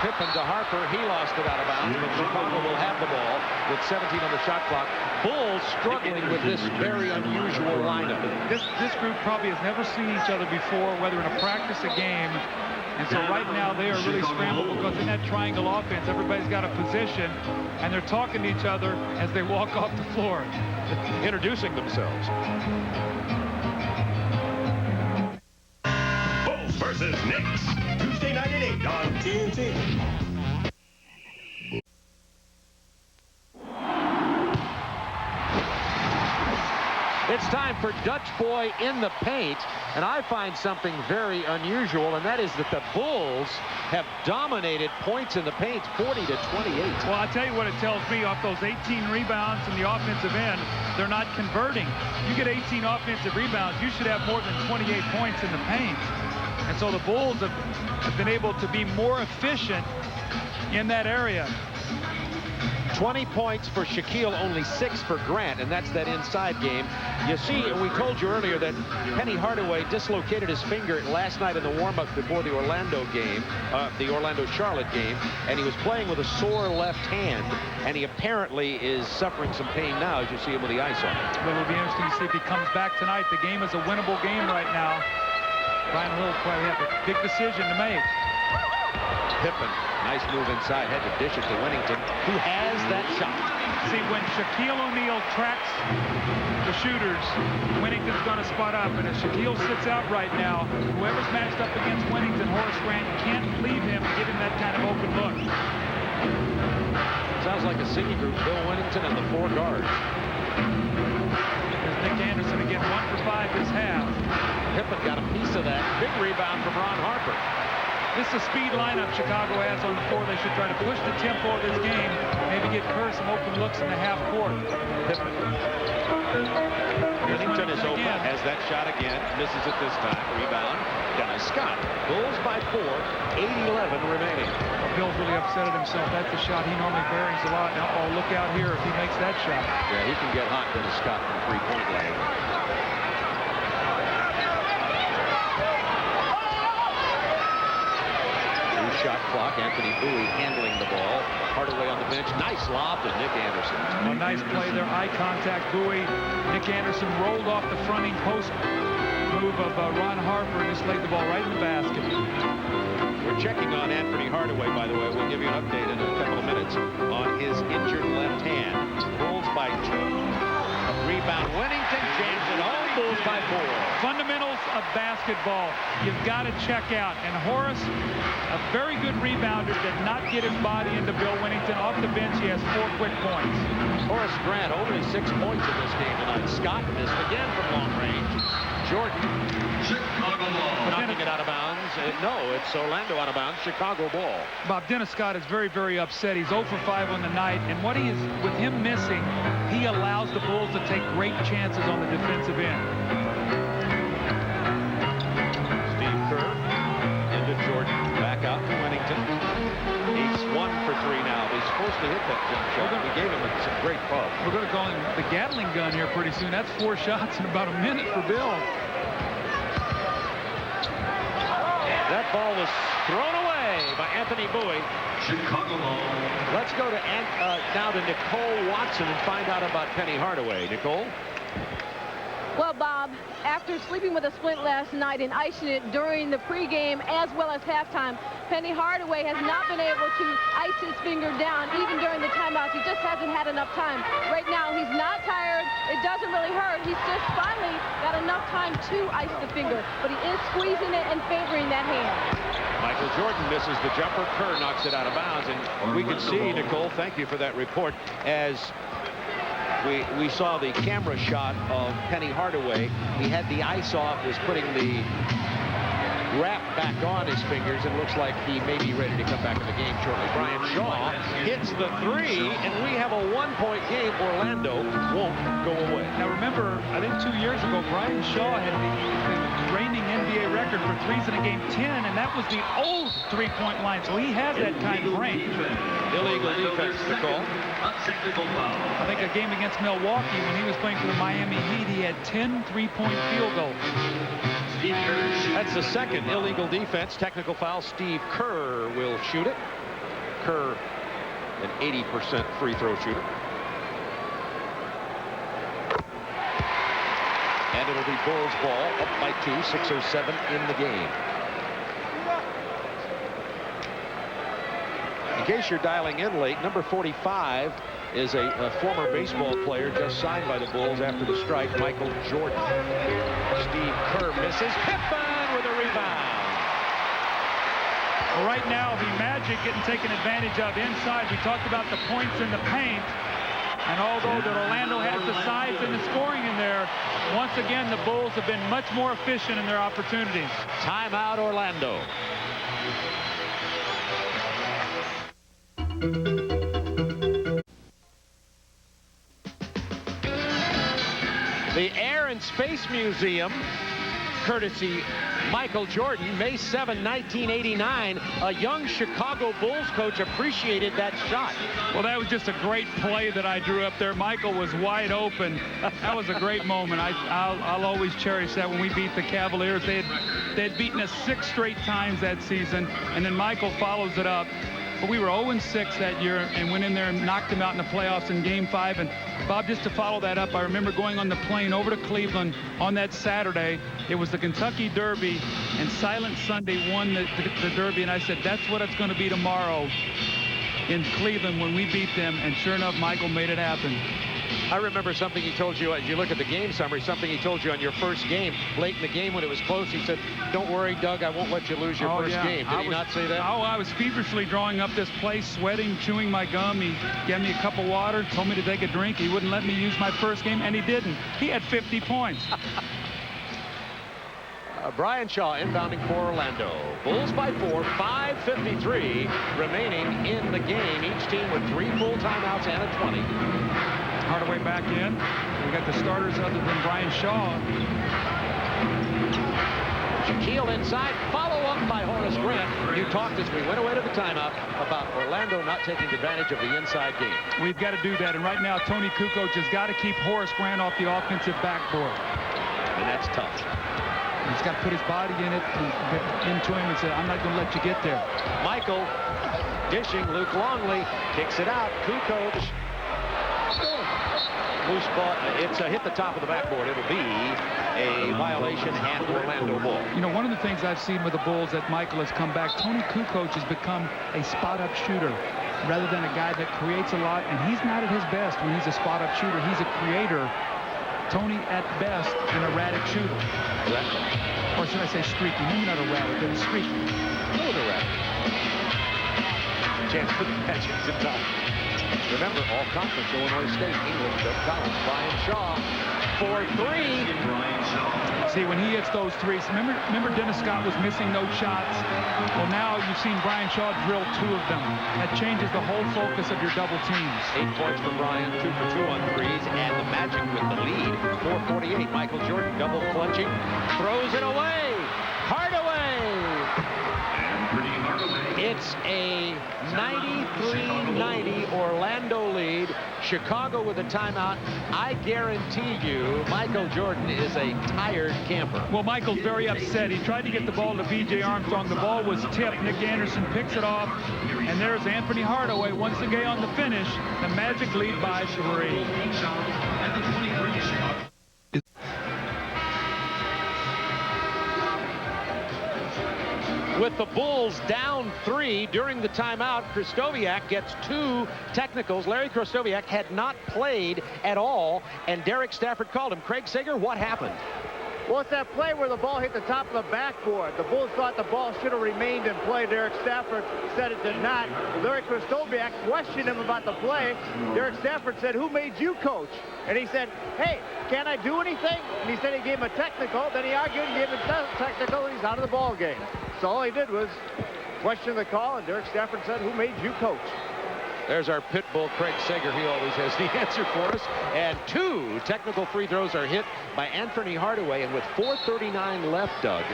Pippen to Harper. He lost it out of bounds, but Chicago will have the ball with 17 on the shot clock. Bulls struggling with this very unusual lineup. This group probably has never seen each other before, whether in a practice or game. And so right now they are really scrambled because in that triangle offense, everybody's got a position, and they're talking to each other as they walk off the floor, introducing themselves. Bulls versus Knicks. Tuesday night at 8 on TNT. It's time for Dutch Boy in the paint, and I find something very unusual, and that is that the Bulls have dominated points in the paint 40-28. Well, I'll tell you what it tells me. Off those 18 rebounds in the offensive end, they're not converting. You get 18 offensive rebounds, you should have more than 28 points in the paint. And so the Bulls have been able to be more efficient in that area. 20 points for Shaquille, only 6 for Grant, and that's that inside game. You see, we told you earlier that Penny Hardaway dislocated his finger last night in the warm-up before the Orlando game, the Orlando-Charlotte game, and he was playing with a sore left hand, and he apparently is suffering some pain now as you see him with the ice on. Well, it'll be interesting to see if he comes back tonight. The game is a winnable game right now. Brian Hill probably have a big decision to make. Pippen, nice move inside, had to dish it to Winnington, who has that shot. See, when Shaquille O'Neal tracks the shooters, Winnington's going to spot up, and as Shaquille sits out right now, whoever's matched up against Winnington, Horace Grant can't leave him and give him that kind of open look. Sounds like a singing group. Bill Winnington and the 4 guards. There's Nick Anderson again, 1 for 5 this half. Pippen got a piece of that. Big rebound from Ron Harper. This is a speed lineup Chicago has on the floor. They should try to push the tempo of this game. Maybe get Kerr some open looks in the half court. Pippen. Winnington is open, has that shot again, misses it this time. Rebound, Dennis Scott. Bulls by 4, 8:11 remaining. Bill's really upset at himself. That's a shot he normally buries a lot. Now, oh, look out here if he makes that shot. Yeah, he can get hot, Dennis Scott, from three-point land. Shot clock. Anthony Bowie handling the ball. Hardaway on the bench. Nice lob to Nick Anderson. A nice play there. Eye contact. Bowie. Nick Anderson rolled off the fronting post move of Ron Harper and just laid the ball right in the basket. We're checking on Anthony Hardaway, by the way. We'll give you an update in a couple of minutes on his injured left hand. Bulls by 2. Rebound. Winnington jams it home. Bulls by 4. Fundamentals of basketball. You've got to check out. And Horace, a very good rebounder, did not get his body into Bill Winnington. Off the bench, he has 4 quick points. Horace Grant only 6 points in this game tonight. Scott missed again from long range. Jordan knocking it out of bounds. No, it's Orlando out of bounds. Chicago ball. Bob, Dennis Scott is very, very upset. He's 0 for 5 on the night. And what he is, with him missing, he allows the Bulls to take great chances on the defensive end. Steve Kerr into Jordan. Back out to Winnington. He's 1 for 3 now. He's supposed to hit that jump shot. We gave him some great pub. We're going to call him the Gatling gun here pretty soon. That's 4 shots in about a minute for Bill. That ball was thrown away by Anthony Bowie. Chicago ball. Let's go to now to Nicole Watson and find out about Penny Hardaway. Nicole? Well, Bob, after sleeping with a splint last night and icing it during the pregame as well as halftime, Penny Hardaway has not been able to ice his finger down even during the timeouts. He just hasn't had enough time. Right now, he's not tired. It doesn't really hurt. He's just finally got enough time to ice the finger, but he is squeezing it and favoring that hand. Michael Jordan misses the jumper. Kerr knocks it out of bounds, and we can see, Nicole, thank you for that report, as we saw the camera shot of Penny Hardaway. He had the ice off, was putting the wrap back on his fingers, and looks like he may be ready to come back in the game shortly. Brian Shaw hits the 3, and we have a 1-point game. Orlando won't go away. Now remember, I think 2 years ago, Brian Shaw had the reigning NBA record for threes in a game, 10, and that was the old 3-point line, so he has that kind of range. Illegal defense, Nicole. I think a game against Milwaukee when he was playing for the Miami Heat, he had 10 3-point field goals. That's the second illegal defense. Technical foul. Steve Kerr will shoot it. Kerr, an 80% free throw shooter. And it'll be Bulls ball, up by 2, 6:07 in the game. In case you're dialing in late, number 45 is a former baseball player just signed by the Bulls after the strike, Michael Jordan. Steve Kerr misses. Pippen with a rebound. Well, right now, the Magic getting taken advantage of inside. We talked about the points in the paint. And although that Orlando has the size and the scoring in there, once again, the Bulls have been much more efficient in their opportunities. Timeout, Orlando. The Air and Space Museum courtesy Michael Jordan, May 7, 1989. A young Chicago Bulls coach appreciated that shot. Well, that was just a great play that I drew up there. Michael was wide open. That was a great moment. I'll always cherish that. When we beat the Cavaliers, they had beaten us 6 straight times that season, and then Michael follows it up. But we were 0-6 that year and went in there and knocked them out in the playoffs in Game 5. And Bob, just to follow that up, I remember going on the plane over to Cleveland on that Saturday. It was the Kentucky Derby, and Silent Sunday won the Derby. And I said, that's what it's going to be tomorrow in Cleveland when we beat them. And sure enough, Michael made it happen. I remember something he told you as you look at the game summary, something he told you on your first game. Late in the game when it was close, he said, don't worry, Doug, I won't let you lose your first game. Did he not say that? Oh, I was feverishly drawing up this play, sweating, chewing my gum. He gave me a cup of water, told me to take a drink. He wouldn't let me use my first game, and he didn't. He had 50 points. Brian Shaw inbounding for Orlando. Bulls by 4, 5:53 remaining in the game. Each team with 3 full timeouts and a 20. Hardaway back in. We got the starters other than Brian Shaw. Shaquille inside, follow up by Horace Grant. You talked as we went away to the timeout about Orlando not taking advantage of the inside game. We've got to do that, and right now Tony Kukoc has got to keep Horace Grant off the offensive backboard. And that's tough. He's got to put his body in it and get into him and say, I'm not going to let you get there. Michael dishing. Luke Longley kicks it out. Kukoc. Loose ball. It's hit the top of the backboard. It'll be a violation and Orlando ball. You know, one of the things I've seen with the Bulls that Michael has come back, Tony Kukoc has become a spot-up shooter rather than a guy that creates a lot, and he's not at his best when he's a spot-up shooter. He's a creator. Tony, at best, an erratic shooter. Exactly. Or should I say streaky? Maybe not erratic, but streaky. No, erratic. Chance for the Magic to top. Remember, all conference, Illinois State, English, Doug Collins, Brian Shaw for 3. See, when he hits those threes, remember Dennis Scott was missing those shots? Well, now you've seen Brian Shaw drill 2 of them. That changes the whole focus of your double teams. 8 points for Brian, 2 for 2 on threes, and the Magic with the lead. 4:48. Michael Jordan double clutching, throws it away. Hardaway. It's a 93-90 Orlando lead. Chicago with a timeout. I guarantee you Michael Jordan is a tired camper. Well, Michael's very upset. He tried to get the ball to B.J. Armstrong. The ball was tipped. Nick Anderson picks it off. And there's Anthony Hardaway once again on the finish. The Magic lead by 3. With the Bulls down 3 during the timeout, Krystkowiak gets 2 technicals. Larry Krystkowiak had not played at all, and Derek Stafford called him. Craig Sager, what happened? Well, it's that play where the ball hit the top of the backboard. The Bulls thought the ball should have remained in play. Derek Stafford said it did not. Larry Krystkowiak questioned him about the play. Derek Stafford said, who made you coach? And he said, hey, can't I do anything? And he said he gave him a technical. Then he argued and gave him a technical, and he's out of the ball game. So all he did was question the call, and Derek Stafford said, who made you coach? There's our pit bull, Craig Sager. He always has the answer for us. And 2 technical free throws are hit by Anthony Hardaway. And with 4:39 left, Doug,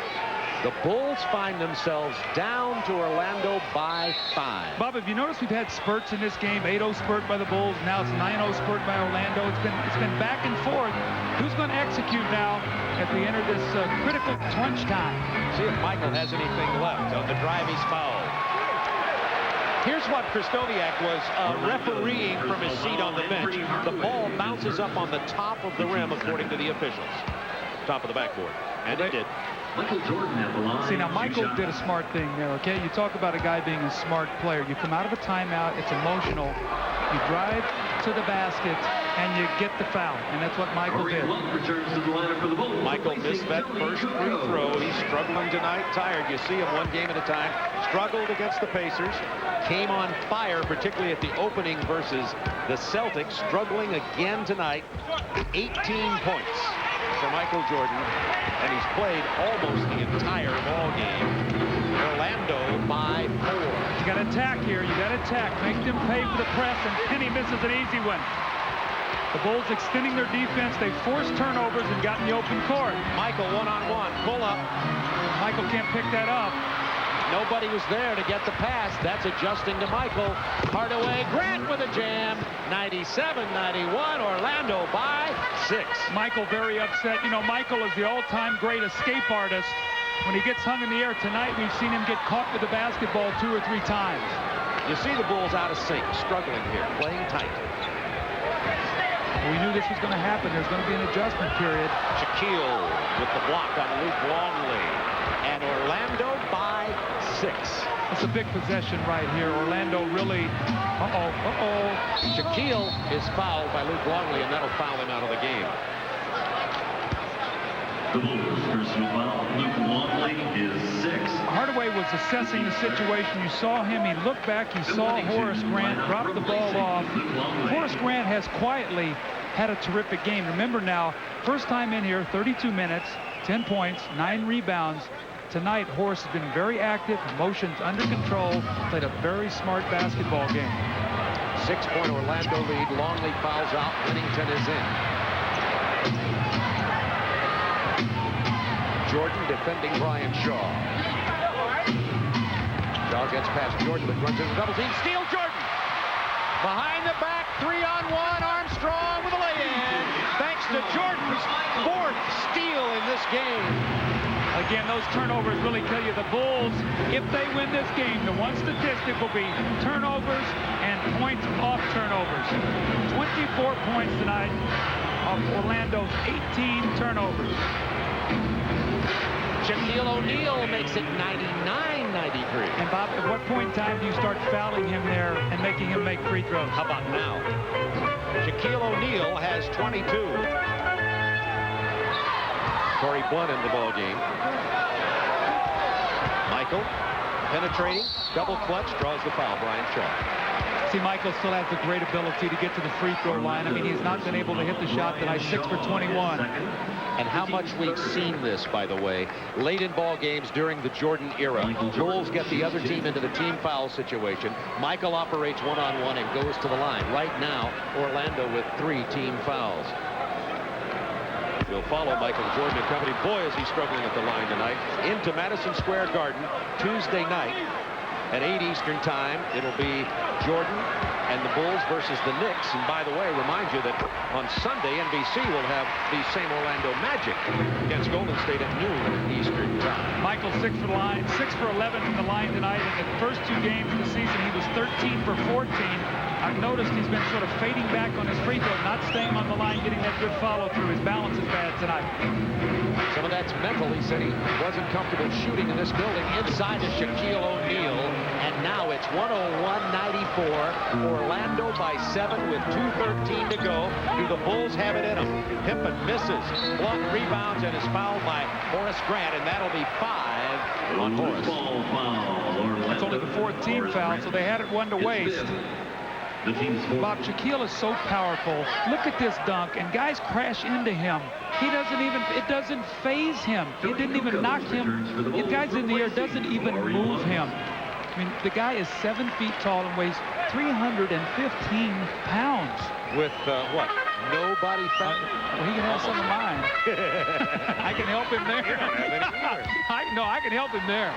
the Bulls find themselves down to Orlando by 5. Bob, have you noticed we've had spurts in this game? 8-0 spurt by the Bulls. Now it's 9-0 spurt by Orlando. It's been back and forth. Who's going to execute now as we enter this critical crunch time? See if Michael has anything left. On the drive, he's fouled. Here's what Krystkowiak was refereeing from his seat on the bench. The ball bounces up on the top of the rim, according to the officials. Top of the backboard. And it did. Michael Jordan at the line. See, now Michael did a smart thing there, okay? You talk about a guy being a smart player. You come out of a timeout, it's emotional. You drive to the basket, and you get the foul. And that's what Michael did. Michael missed that first free throw. He's struggling tonight, tired. You see him one game at a time. Struggled against the Pacers. Came on fire, particularly at the opening versus the Celtics. Struggling again tonight. 18 points for Michael Jordan. And he's played almost the entire ball game. Orlando by 4. You got to attack here. You got to attack. Make them pay for the press, and Penny misses an easy one. The Bulls extending their defense. They forced turnovers and got in the open court. Michael one-on-one. Pull up. Michael can't pick that up. Nobody was there to get the pass. That's adjusting to Michael. Hardaway Grant with a jam. 97-91. Orlando by 6. Michael very upset. You know, Michael is the all-time great escape artist. When he gets hung in the air tonight, we've seen him get caught with the basketball 2 or 3 times. You see the Bulls out of sync, struggling here, playing tight. We knew this was going to happen. There's going to be an adjustment period. Shaquille with the block on Luke Longley. And Orlando by 6. It's a big possession right here. Orlando really, Shaquille is fouled by Luke Longley, and that'll foul him out of the game. The Bulls' personal foul. Luke Longley is 6. Hardaway was assessing the situation. You saw him. He looked back. He saw Horace Grant drop the ball off. Horace Grant has quietly had a terrific game. Remember now, first time in here, 32 minutes, 10 points, 9 rebounds. Tonight, Horace has been very active, emotions under control, played a very smart basketball game. 6-point Orlando lead. Longley fouls out. Whittington is in. Jordan defending Brian Shaw. Shaw gets past Jordan, but runs into the double team. Steal Jordan. Behind the back, 3-on-1. Armstrong with a lay-in. Thanks to Jordan's 4th steal in this game. Again, those turnovers really tell you the Bulls, if they win this game, the one statistic will be turnovers and points off turnovers. 24 points tonight off Orlando's 18 turnovers. Shaquille O'Neal makes it 99-93. And Bob, at what point in time do you start fouling him there and making him make free throws? How about now? Shaquille O'Neal has 22. Corey Blunt in the ball game. Michael penetrating, double clutch, draws the foul. Brian Shaw. See, Michael still has the great ability to get to the free throw line. I mean, he's not been able to hit the shot tonight. 6 for 21. And how much we've seen this, by the way, late in ball games during the Jordan era. Bulls get the other team into the team foul situation. Michael operates one-on-one and goes to the line. Right now, Orlando with 3 team fouls. We'll follow Michael Jordan and company. Boy, is he struggling at the line tonight. Into Madison Square Garden Tuesday night at 8 Eastern time. It'll be Jordan and the Bulls versus the Knicks. And by the way, remind you that on Sunday, NBC will have the same Orlando Magic against Golden State at noon Eastern time. Michael 6 for the line, 6 for 11 from the line tonight. In the first 2 games of the season, he was 13 for 14. I've noticed he's been sort of fading back on his free throw, not staying on the line, getting that good follow through. His balance is bad tonight. Some of that's mental. He said he wasn't comfortable shooting in this building. Inside to Shaquille O'Neal, and now it's 101-94. Orlando by 7 with 2:13 to go. Do the Bulls have it in them? Pippen misses. Blunt rebounds and is fouled by Horace Grant, and that'll be 5 on Horace. That's only the 4th team foul, so they had it 1 to waste. Bob, Shaquille is so powerful. Look at this dunk, and guys crash into him. He doesn't even, it doesn't phase him. It didn't even knock him. The guy's in the air, doesn't even move him. I mean, the guy is 7 feet tall and weighs 315 pounds. With what? Nobody found. Well, he can have some of mine. I can help him there. You don't have any either. I can help him there.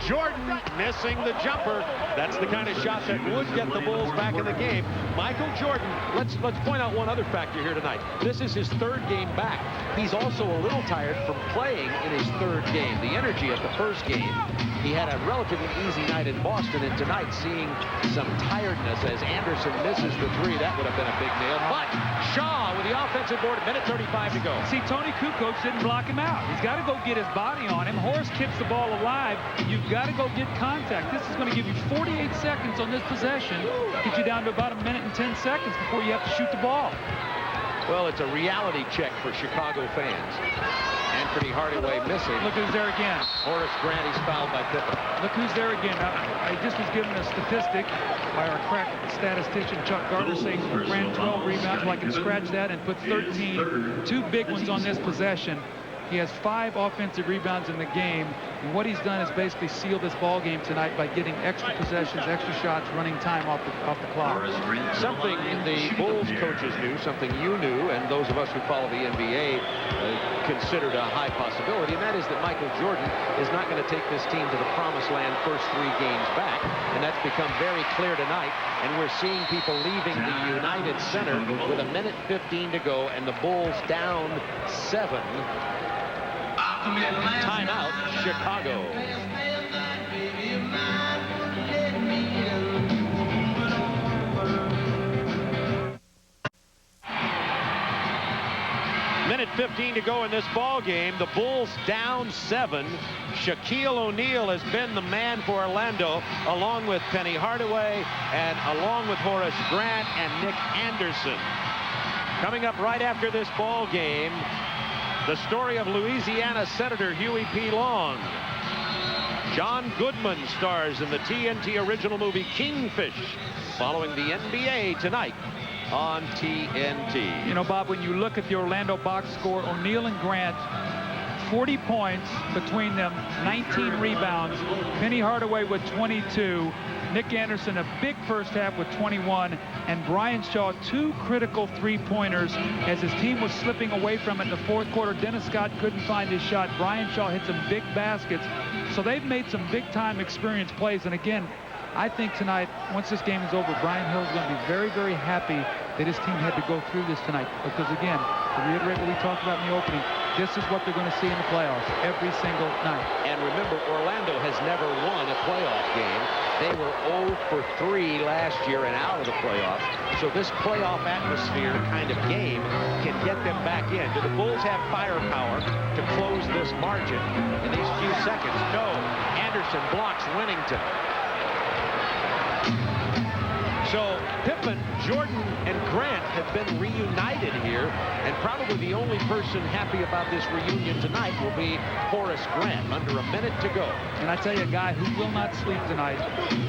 Jordan missing the jumper. That's the kind of shot that would get the Bulls back in the game. Michael Jordan, let's point out one other factor here tonight. This is his 3rd game back. He's also a little tired from playing in his 3rd game. The energy at the first game, he had a relatively easy night in Boston, and tonight seeing some tiredness as Anderson misses the 3. That would have been a big nail. But Shaw with the offensive board, a minute 35 to go. See, Tony Kukoc didn't block him out. He's got to go get his body on him. Horace keeps the ball alive. You've got to go get contact. This is going to give you 48 seconds on this possession. Get you down to about 1 minute and 10 seconds before you have to shoot the ball. Well, it's a reality check for Chicago fans. Anthony Hardaway missing. Look who's there again. Horace Grant, he's fouled by Pippen. Look who's there again. I just was given a statistic by our crack statistician Chuck Gardner saying Grant 12 rebounds. Well, I can scratch that and put 13. 2 big ones on this possession. He has 5 offensive rebounds in the game, and what he's done is basically seal this ball game tonight by getting extra possessions, extra shots, running time off the clock. Something the Bulls coaches knew, something you knew, and those of us who follow the NBA considered a high possibility, and that is that Michael Jordan is not going to take this team to the promised land first 3 games back, and that's become very clear tonight, and we're seeing people leaving the United Center with 1:15 to go, and the Bulls down 7. Timeout, Chicago. Minute 15 to go in this ball game. The Bulls down 7. Shaquille O'Neal has been the man for Orlando, along with Penny Hardaway and along with Horace Grant and Nick Anderson. Coming up right after this ball game, the story of Louisiana Senator Huey P. Long. John Goodman stars in the TNT original movie Kingfish, following the NBA tonight on TNT. You know, Bob, when you look at the Orlando box score, O'Neal and Grant, 40 points between them, 19 rebounds. Penny Hardaway with 22. Nick Anderson, a big first half with 21. And Brian Shaw, 2 critical 3-pointers as his team was slipping away from it in the 4th quarter. Dennis Scott couldn't find his shot. Brian Shaw hit some big baskets. So they've made some big-time experience plays. And again, I think tonight, once this game is over, Brian Hill is going to be very, very happy that his team had to go through this tonight. Because again, to reiterate what we talked about in the opening, this is what they're going to see in the playoffs every single night. And remember, Orlando has never won a playoff game. They were 0 for 3 last year and out of the playoffs. So this playoff atmosphere kind of game can get them back in. Do the Bulls have firepower to close this margin in these few seconds? No. Anderson blocks Winnington. So Pippen, Jordan, and Grant have been reunited here, and probably the only person happy about this reunion tonight will be Horace Grant. Under a minute to go. And I tell you, a guy who will not sleep tonight,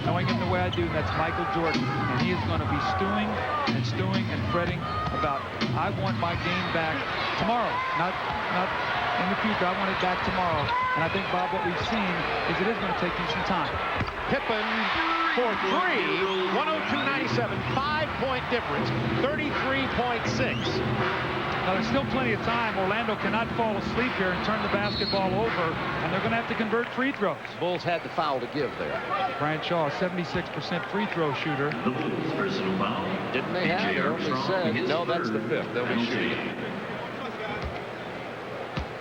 knowing him the way I do, and that's Michael Jordan. And he is going to be stewing and fretting about, I want my game back tomorrow, not in the future. I want it back tomorrow. And I think, Bob, what we've seen is it is going to take him some time. Pippen for 3, 102.97, 5-point difference, 33.6. Now, there's still plenty of time. Orlando cannot fall asleep here and turn the basketball over, and they're going to have to convert free throws. Bulls had the foul to give there. Brian Shaw, 76% free throw shooter. Personal foul. Didn't they have it? Only said, no, that's the 5th. They'll be shooting it.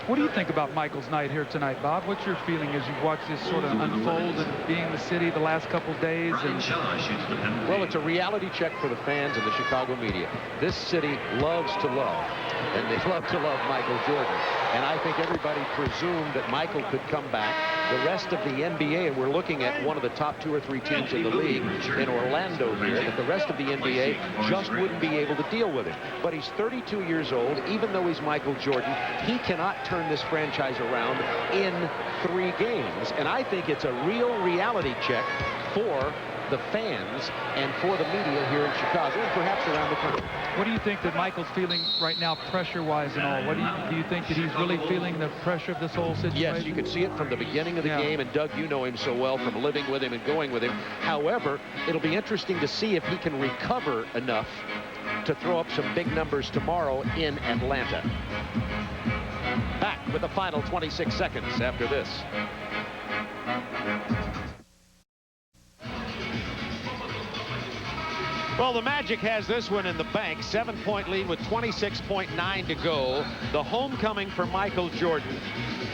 What do you think about Michael's night here tonight, Bob? What's your feeling as you watch this sort of unfold and being in the city the last couple days? Well, it's a reality check for the fans and the Chicago media. This city loves to love, and they love to love Michael Jordan. And I think everybody presumed that Michael could come back. The rest of the NBA, and we're looking at one of the top 2 or 3 teams in the league in Orlando here, that the rest of the NBA just wouldn't be able to deal with him. But he's 32 years old. Even though he's Michael Jordan, he cannot turn this franchise around in 3 games. And I think it's a real reality check for the fans and for the media here in Chicago and perhaps around the country. What do you think that Michael's feeling right now, pressure-wise and all? What do you think that he's really feeling the pressure of this whole situation? Yes, you could see it from the beginning of the game, and Doug, you know him so well from living with him and going with him. However, it'll be interesting to see if he can recover enough to throw up some big numbers tomorrow in Atlanta. Back with the final 26 seconds after this. Well, the Magic has this one in the bank. 7-point lead with 26.9 to go. The homecoming for Michael Jordan.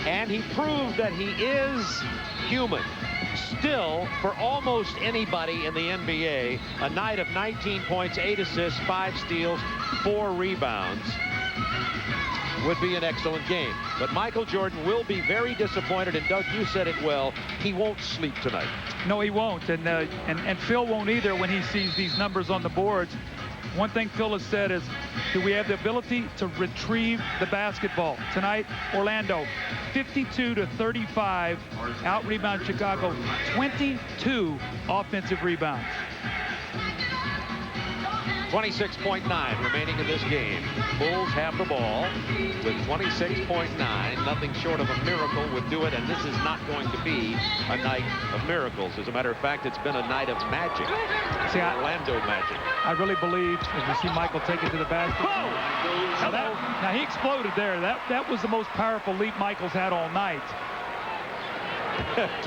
And he proved that he is human. Still, for almost anybody in the NBA, a night of 19 points, 8 assists, 5 steals, 4 rebounds would be an excellent game. But Michael Jordan will be very disappointed, and Doug, you said it well, he won't sleep tonight. No, he won't, and Phil won't either when he sees these numbers on the boards. One thing Phil has said is, do we have the ability to retrieve the basketball? Tonight, Orlando, 52-35, out-rebound Chicago, 22 offensive rebounds. 26.9 remaining in this game. Bulls have the ball with 26.9. Nothing short of a miracle would do it, and this is not going to be a night of miracles. As a matter of fact, it's been a night of magic. See, Orlando Magic. I really believe, as you see Michael take it to the basket. Now he exploded there. That was the most powerful leap Michael's had all night.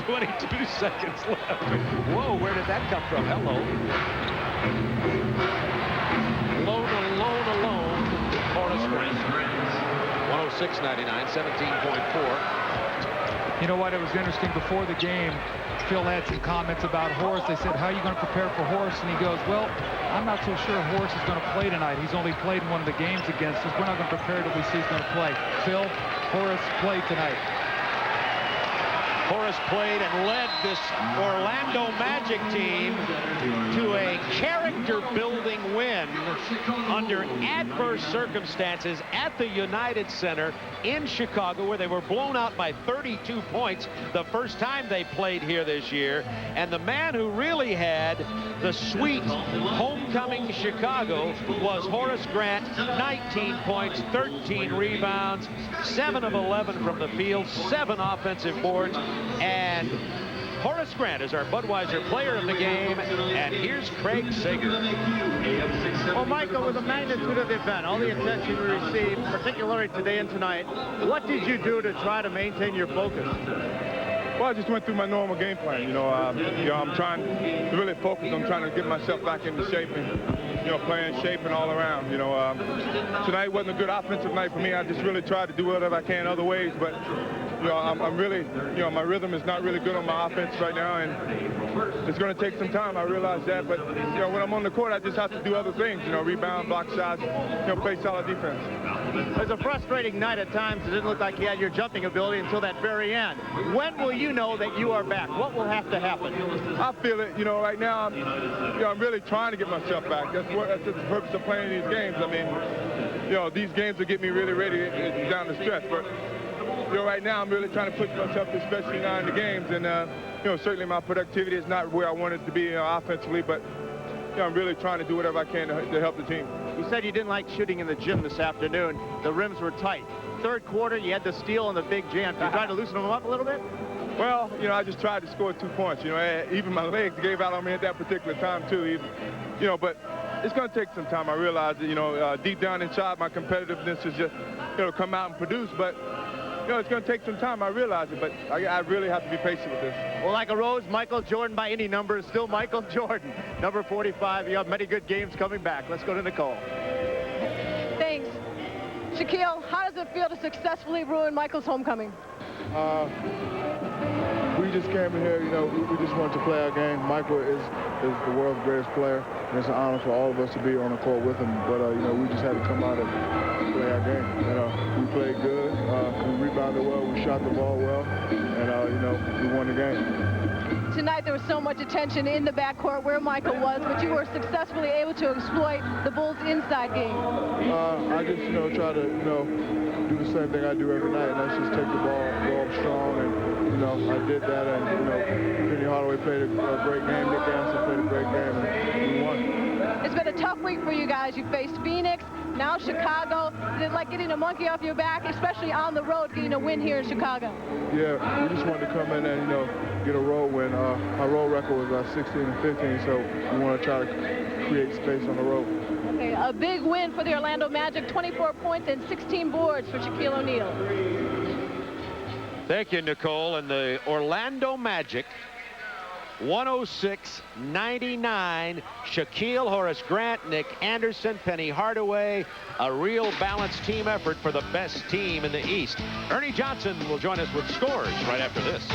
22 seconds left. Whoa, where did that come from? Hello. Alone. Horace Grant. 106.99, 17.4. You know what? It was interesting before the game. Phil had some comments about Horace. They said, how are you going to prepare for Horace? And he goes, well, I'm not so sure Horace is going to play tonight. He's only played in one of the games against us. We're not going to prepare till we see he's going to play. Phil, Horace played tonight. Horace played and led this Orlando Magic team to a character-building win under adverse circumstances at the United Center in Chicago, where they were blown out by 32 points the first time they played here this year. And the man who really had the sweet homecoming Chicago was Horace Grant. 19 points, 13 rebounds, 7 of 11 from the field, 7 offensive boards. And Horace Grant is our Budweiser player of the game. And here's Craig Sager. Well, Michael, with the magnitude of the event, all the attention we received, particularly today and tonight, what did you do to try to maintain your focus? Well, I just went through my normal game plan. I'm trying to really focus on trying to get myself back into shape and, playing shape and all around. Tonight wasn't a good offensive night for me. I just really tried to do whatever I can other ways, but I'm really, my rhythm is not really good on my offense right now, and it's going to take some time. I realize that, but when I'm on the court, I just have to do other things. Rebound, block shots, play solid defense. It was a frustrating night at times. It didn't look like you had your jumping ability until that very end. When will you know that you are back? What will have to happen? I feel it. Right now, I'm really trying to get myself back. That's the purpose of playing these games. I mean, these games will get me really ready down the stretch. But right now I'm really trying to push myself, especially now in the games. And certainly my productivity is not where I want it to be offensively, but I'm really trying to do whatever I can to help the team. You said you didn't like shooting in the gym this afternoon. The rims were tight. Third quarter, you had the steal and the big jam. Did you try to loosen them up a little bit? Well, I just tried to score 2 points. Even my legs gave out on me at that particular time too. But it's going to take some time. I realize that deep down inside, my competitiveness is just come out and produce. But it's going to take some time. I realize it, but I really have to be patient with this. Well, like a rose, Michael Jordan by any number is still Michael Jordan. Number 45. You have many good games coming back. Let's go to Nicole. Thanks. Shaquille, how does it feel to successfully ruin Michael's homecoming? We just came in here, we just wanted to play our game. Michael is the world's greatest player, and it's an honor for all of us to be on the court with him. But, we just had to come out and play our game. We played good, we rebounded well, we shot the ball well, and, we won the game. Tonight there was so much attention in the backcourt where Michael was, but you were successfully able to exploit the Bulls' inside game. I just, try to, do the same thing I do every night, and that's just take the ball, go up strong, and, I did that, and, Penny Hardaway played a great game, Nick Anderson played a great game, and we won. It's been a tough week for you guys. You faced Phoenix, now Chicago. Is it like getting a monkey off your back, especially on the road, getting a win here in Chicago? Yeah, we just wanted to come in and, get a road win. Our road record was 16 and 15, so we want to try to create space on the road. Okay, a big win for the Orlando Magic, 24 points and 16 boards for Shaquille O'Neal. Thank you, Nicole. And the Orlando Magic, 106-99. Shaquille, Horace Grant, Nick Anderson, Penny Hardaway. A real balanced team effort for the best team in the East. Ernie Johnson will join us with scores right after this.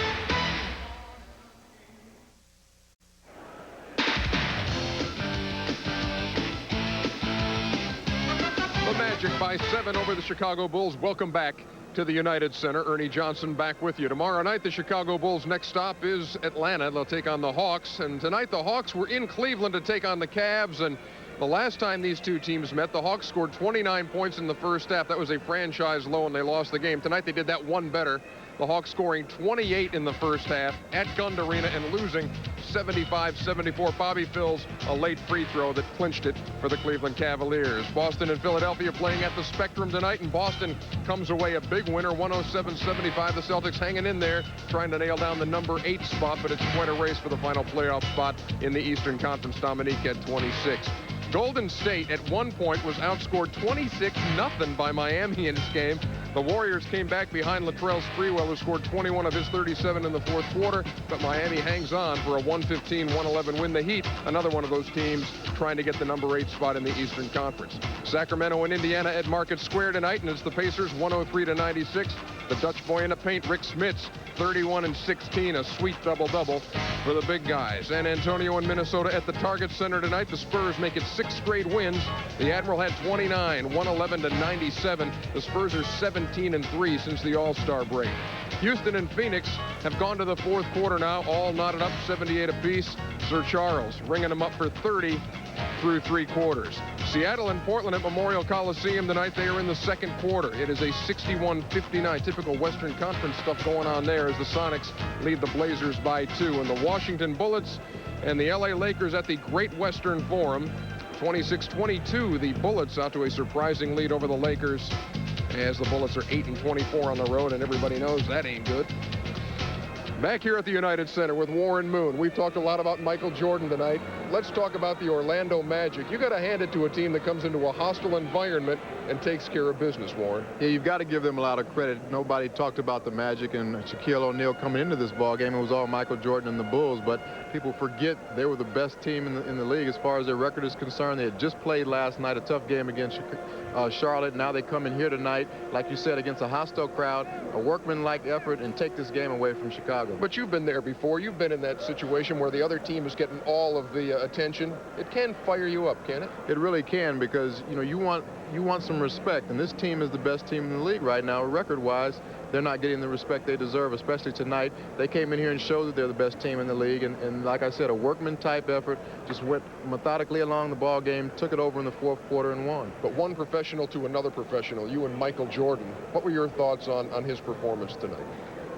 The Magic by 7 over the Chicago Bulls. Welcome back to the United Center. Ernie Johnson back with you. Tomorrow night, the Chicago Bulls' next stop is Atlanta. They'll take on the Hawks. And tonight, the Hawks were in Cleveland to take on the Cavs. And The last time these two teams met, the Hawks scored 29 points in the first half. That was a franchise low, and they lost the game. Tonight they did that one better. The Hawks scoring 28 in the first half at Gund Arena and losing 75-74. Bobby Phills a late free throw that clinched it for the Cleveland Cavaliers. Boston and Philadelphia playing at the Spectrum tonight, and Boston comes away a big winner, 107-75. The Celtics hanging in there, trying to nail down the number 8 spot, but it's quite a race for the final playoff spot in the Eastern Conference. Dominique at 26. Golden State at one point was outscored 26-0 by Miami in this game. The Warriors came back behind Latrell Sprewell, who scored 21 of his 37 in the fourth quarter, but Miami hangs on for a 115-111 win. The Heat, another one of those teams trying to get the number 8 spot in the Eastern Conference. Sacramento and Indiana at Market Square tonight, and it's the Pacers 103-96. The Dutch boy in the paint, Rick Smits, 31 and 16, a sweet double-double for the big guys. San Antonio and Minnesota at the Target Center tonight. The Spurs make it 6 straight wins. The Admiral had 29, 111-97. The Spurs are 17 and 3 since the All-Star break. Houston and Phoenix have gone to the fourth quarter now, all knotted up 78 apiece. Sir Charles ringing them up for 30 through 3 quarters. Seattle and Portland at Memorial Coliseum tonight. They are in the second quarter. It is a 61-59. Typical Western Conference stuff going on there as the Sonics lead the Blazers by 2. And the Washington Bullets and the LA Lakers at the Great Western Forum. 26-22, the Bullets out to a surprising lead over the Lakers, as the Bullets are 8-24 on the road, and everybody knows that ain't good. Back here at the United Center with Warren Moon. We've talked a lot about Michael Jordan tonight. Let's talk about the Orlando Magic. You got to hand it to a team that comes into a hostile environment and takes care of business, Warren. Yeah, you've got to give them a lot of credit. Nobody talked about the Magic and Shaquille O'Neal coming into this ball game. It was all Michael Jordan and the Bulls, but people forget they were the best team in the league as far as their record is concerned. They had just played last night, a tough game against Charlotte. Now they come in here tonight, like you said, against a hostile crowd, a workmanlike effort, and take this game away from Chicago. But you've been there before. You've been in that situation where the other team is getting all of the attention. It can fire you up, can it? It really can, because you want some respect, and this team is the best team in the league right now, record-wise. They're not getting the respect they deserve, especially tonight. They came in here and showed that they're the best team in the league, and like I said, a workman-type effort, just went methodically along the ball game, took it over in the fourth quarter and won. But one professional to another professional, you and Michael Jordan, what were your thoughts on his performance tonight?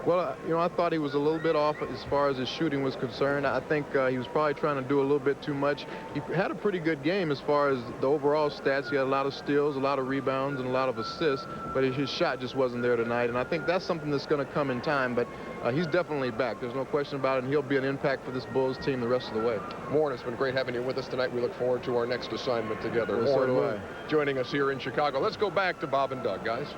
Well, I thought he was a little bit off as far as his shooting was concerned. I think he was probably trying to do a little bit too much. He had a pretty good game as far as the overall stats. He had a lot of steals, a lot of rebounds, and a lot of assists, but his shot just wasn't there tonight. And I think that's something that's going to come in time, but he's definitely back. There's no question about it, and he'll be an impact for this Bulls team the rest of the way. Warren, it's been great having you with us tonight. We look forward to our next assignment together. Well, Warren so do I. Joining us here in Chicago. Let's go back to Bob and Doug, guys.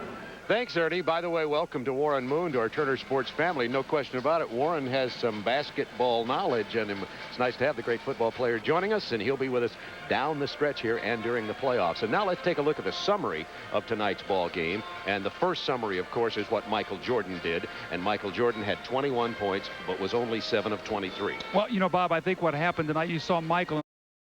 Thanks, Ernie. By the way, welcome to Warren Moon, to our Turner Sports family. No question about it. Warren has some basketball knowledge, and it's nice to have the great football player joining us, and he'll be with us down the stretch here and during the playoffs. And now let's take a look at the summary of tonight's ball game. And the first summary, of course, is what Michael Jordan did. And Michael Jordan had 21 points, but was only 7 of 23. Well, Bob, I think what happened tonight, you saw Michael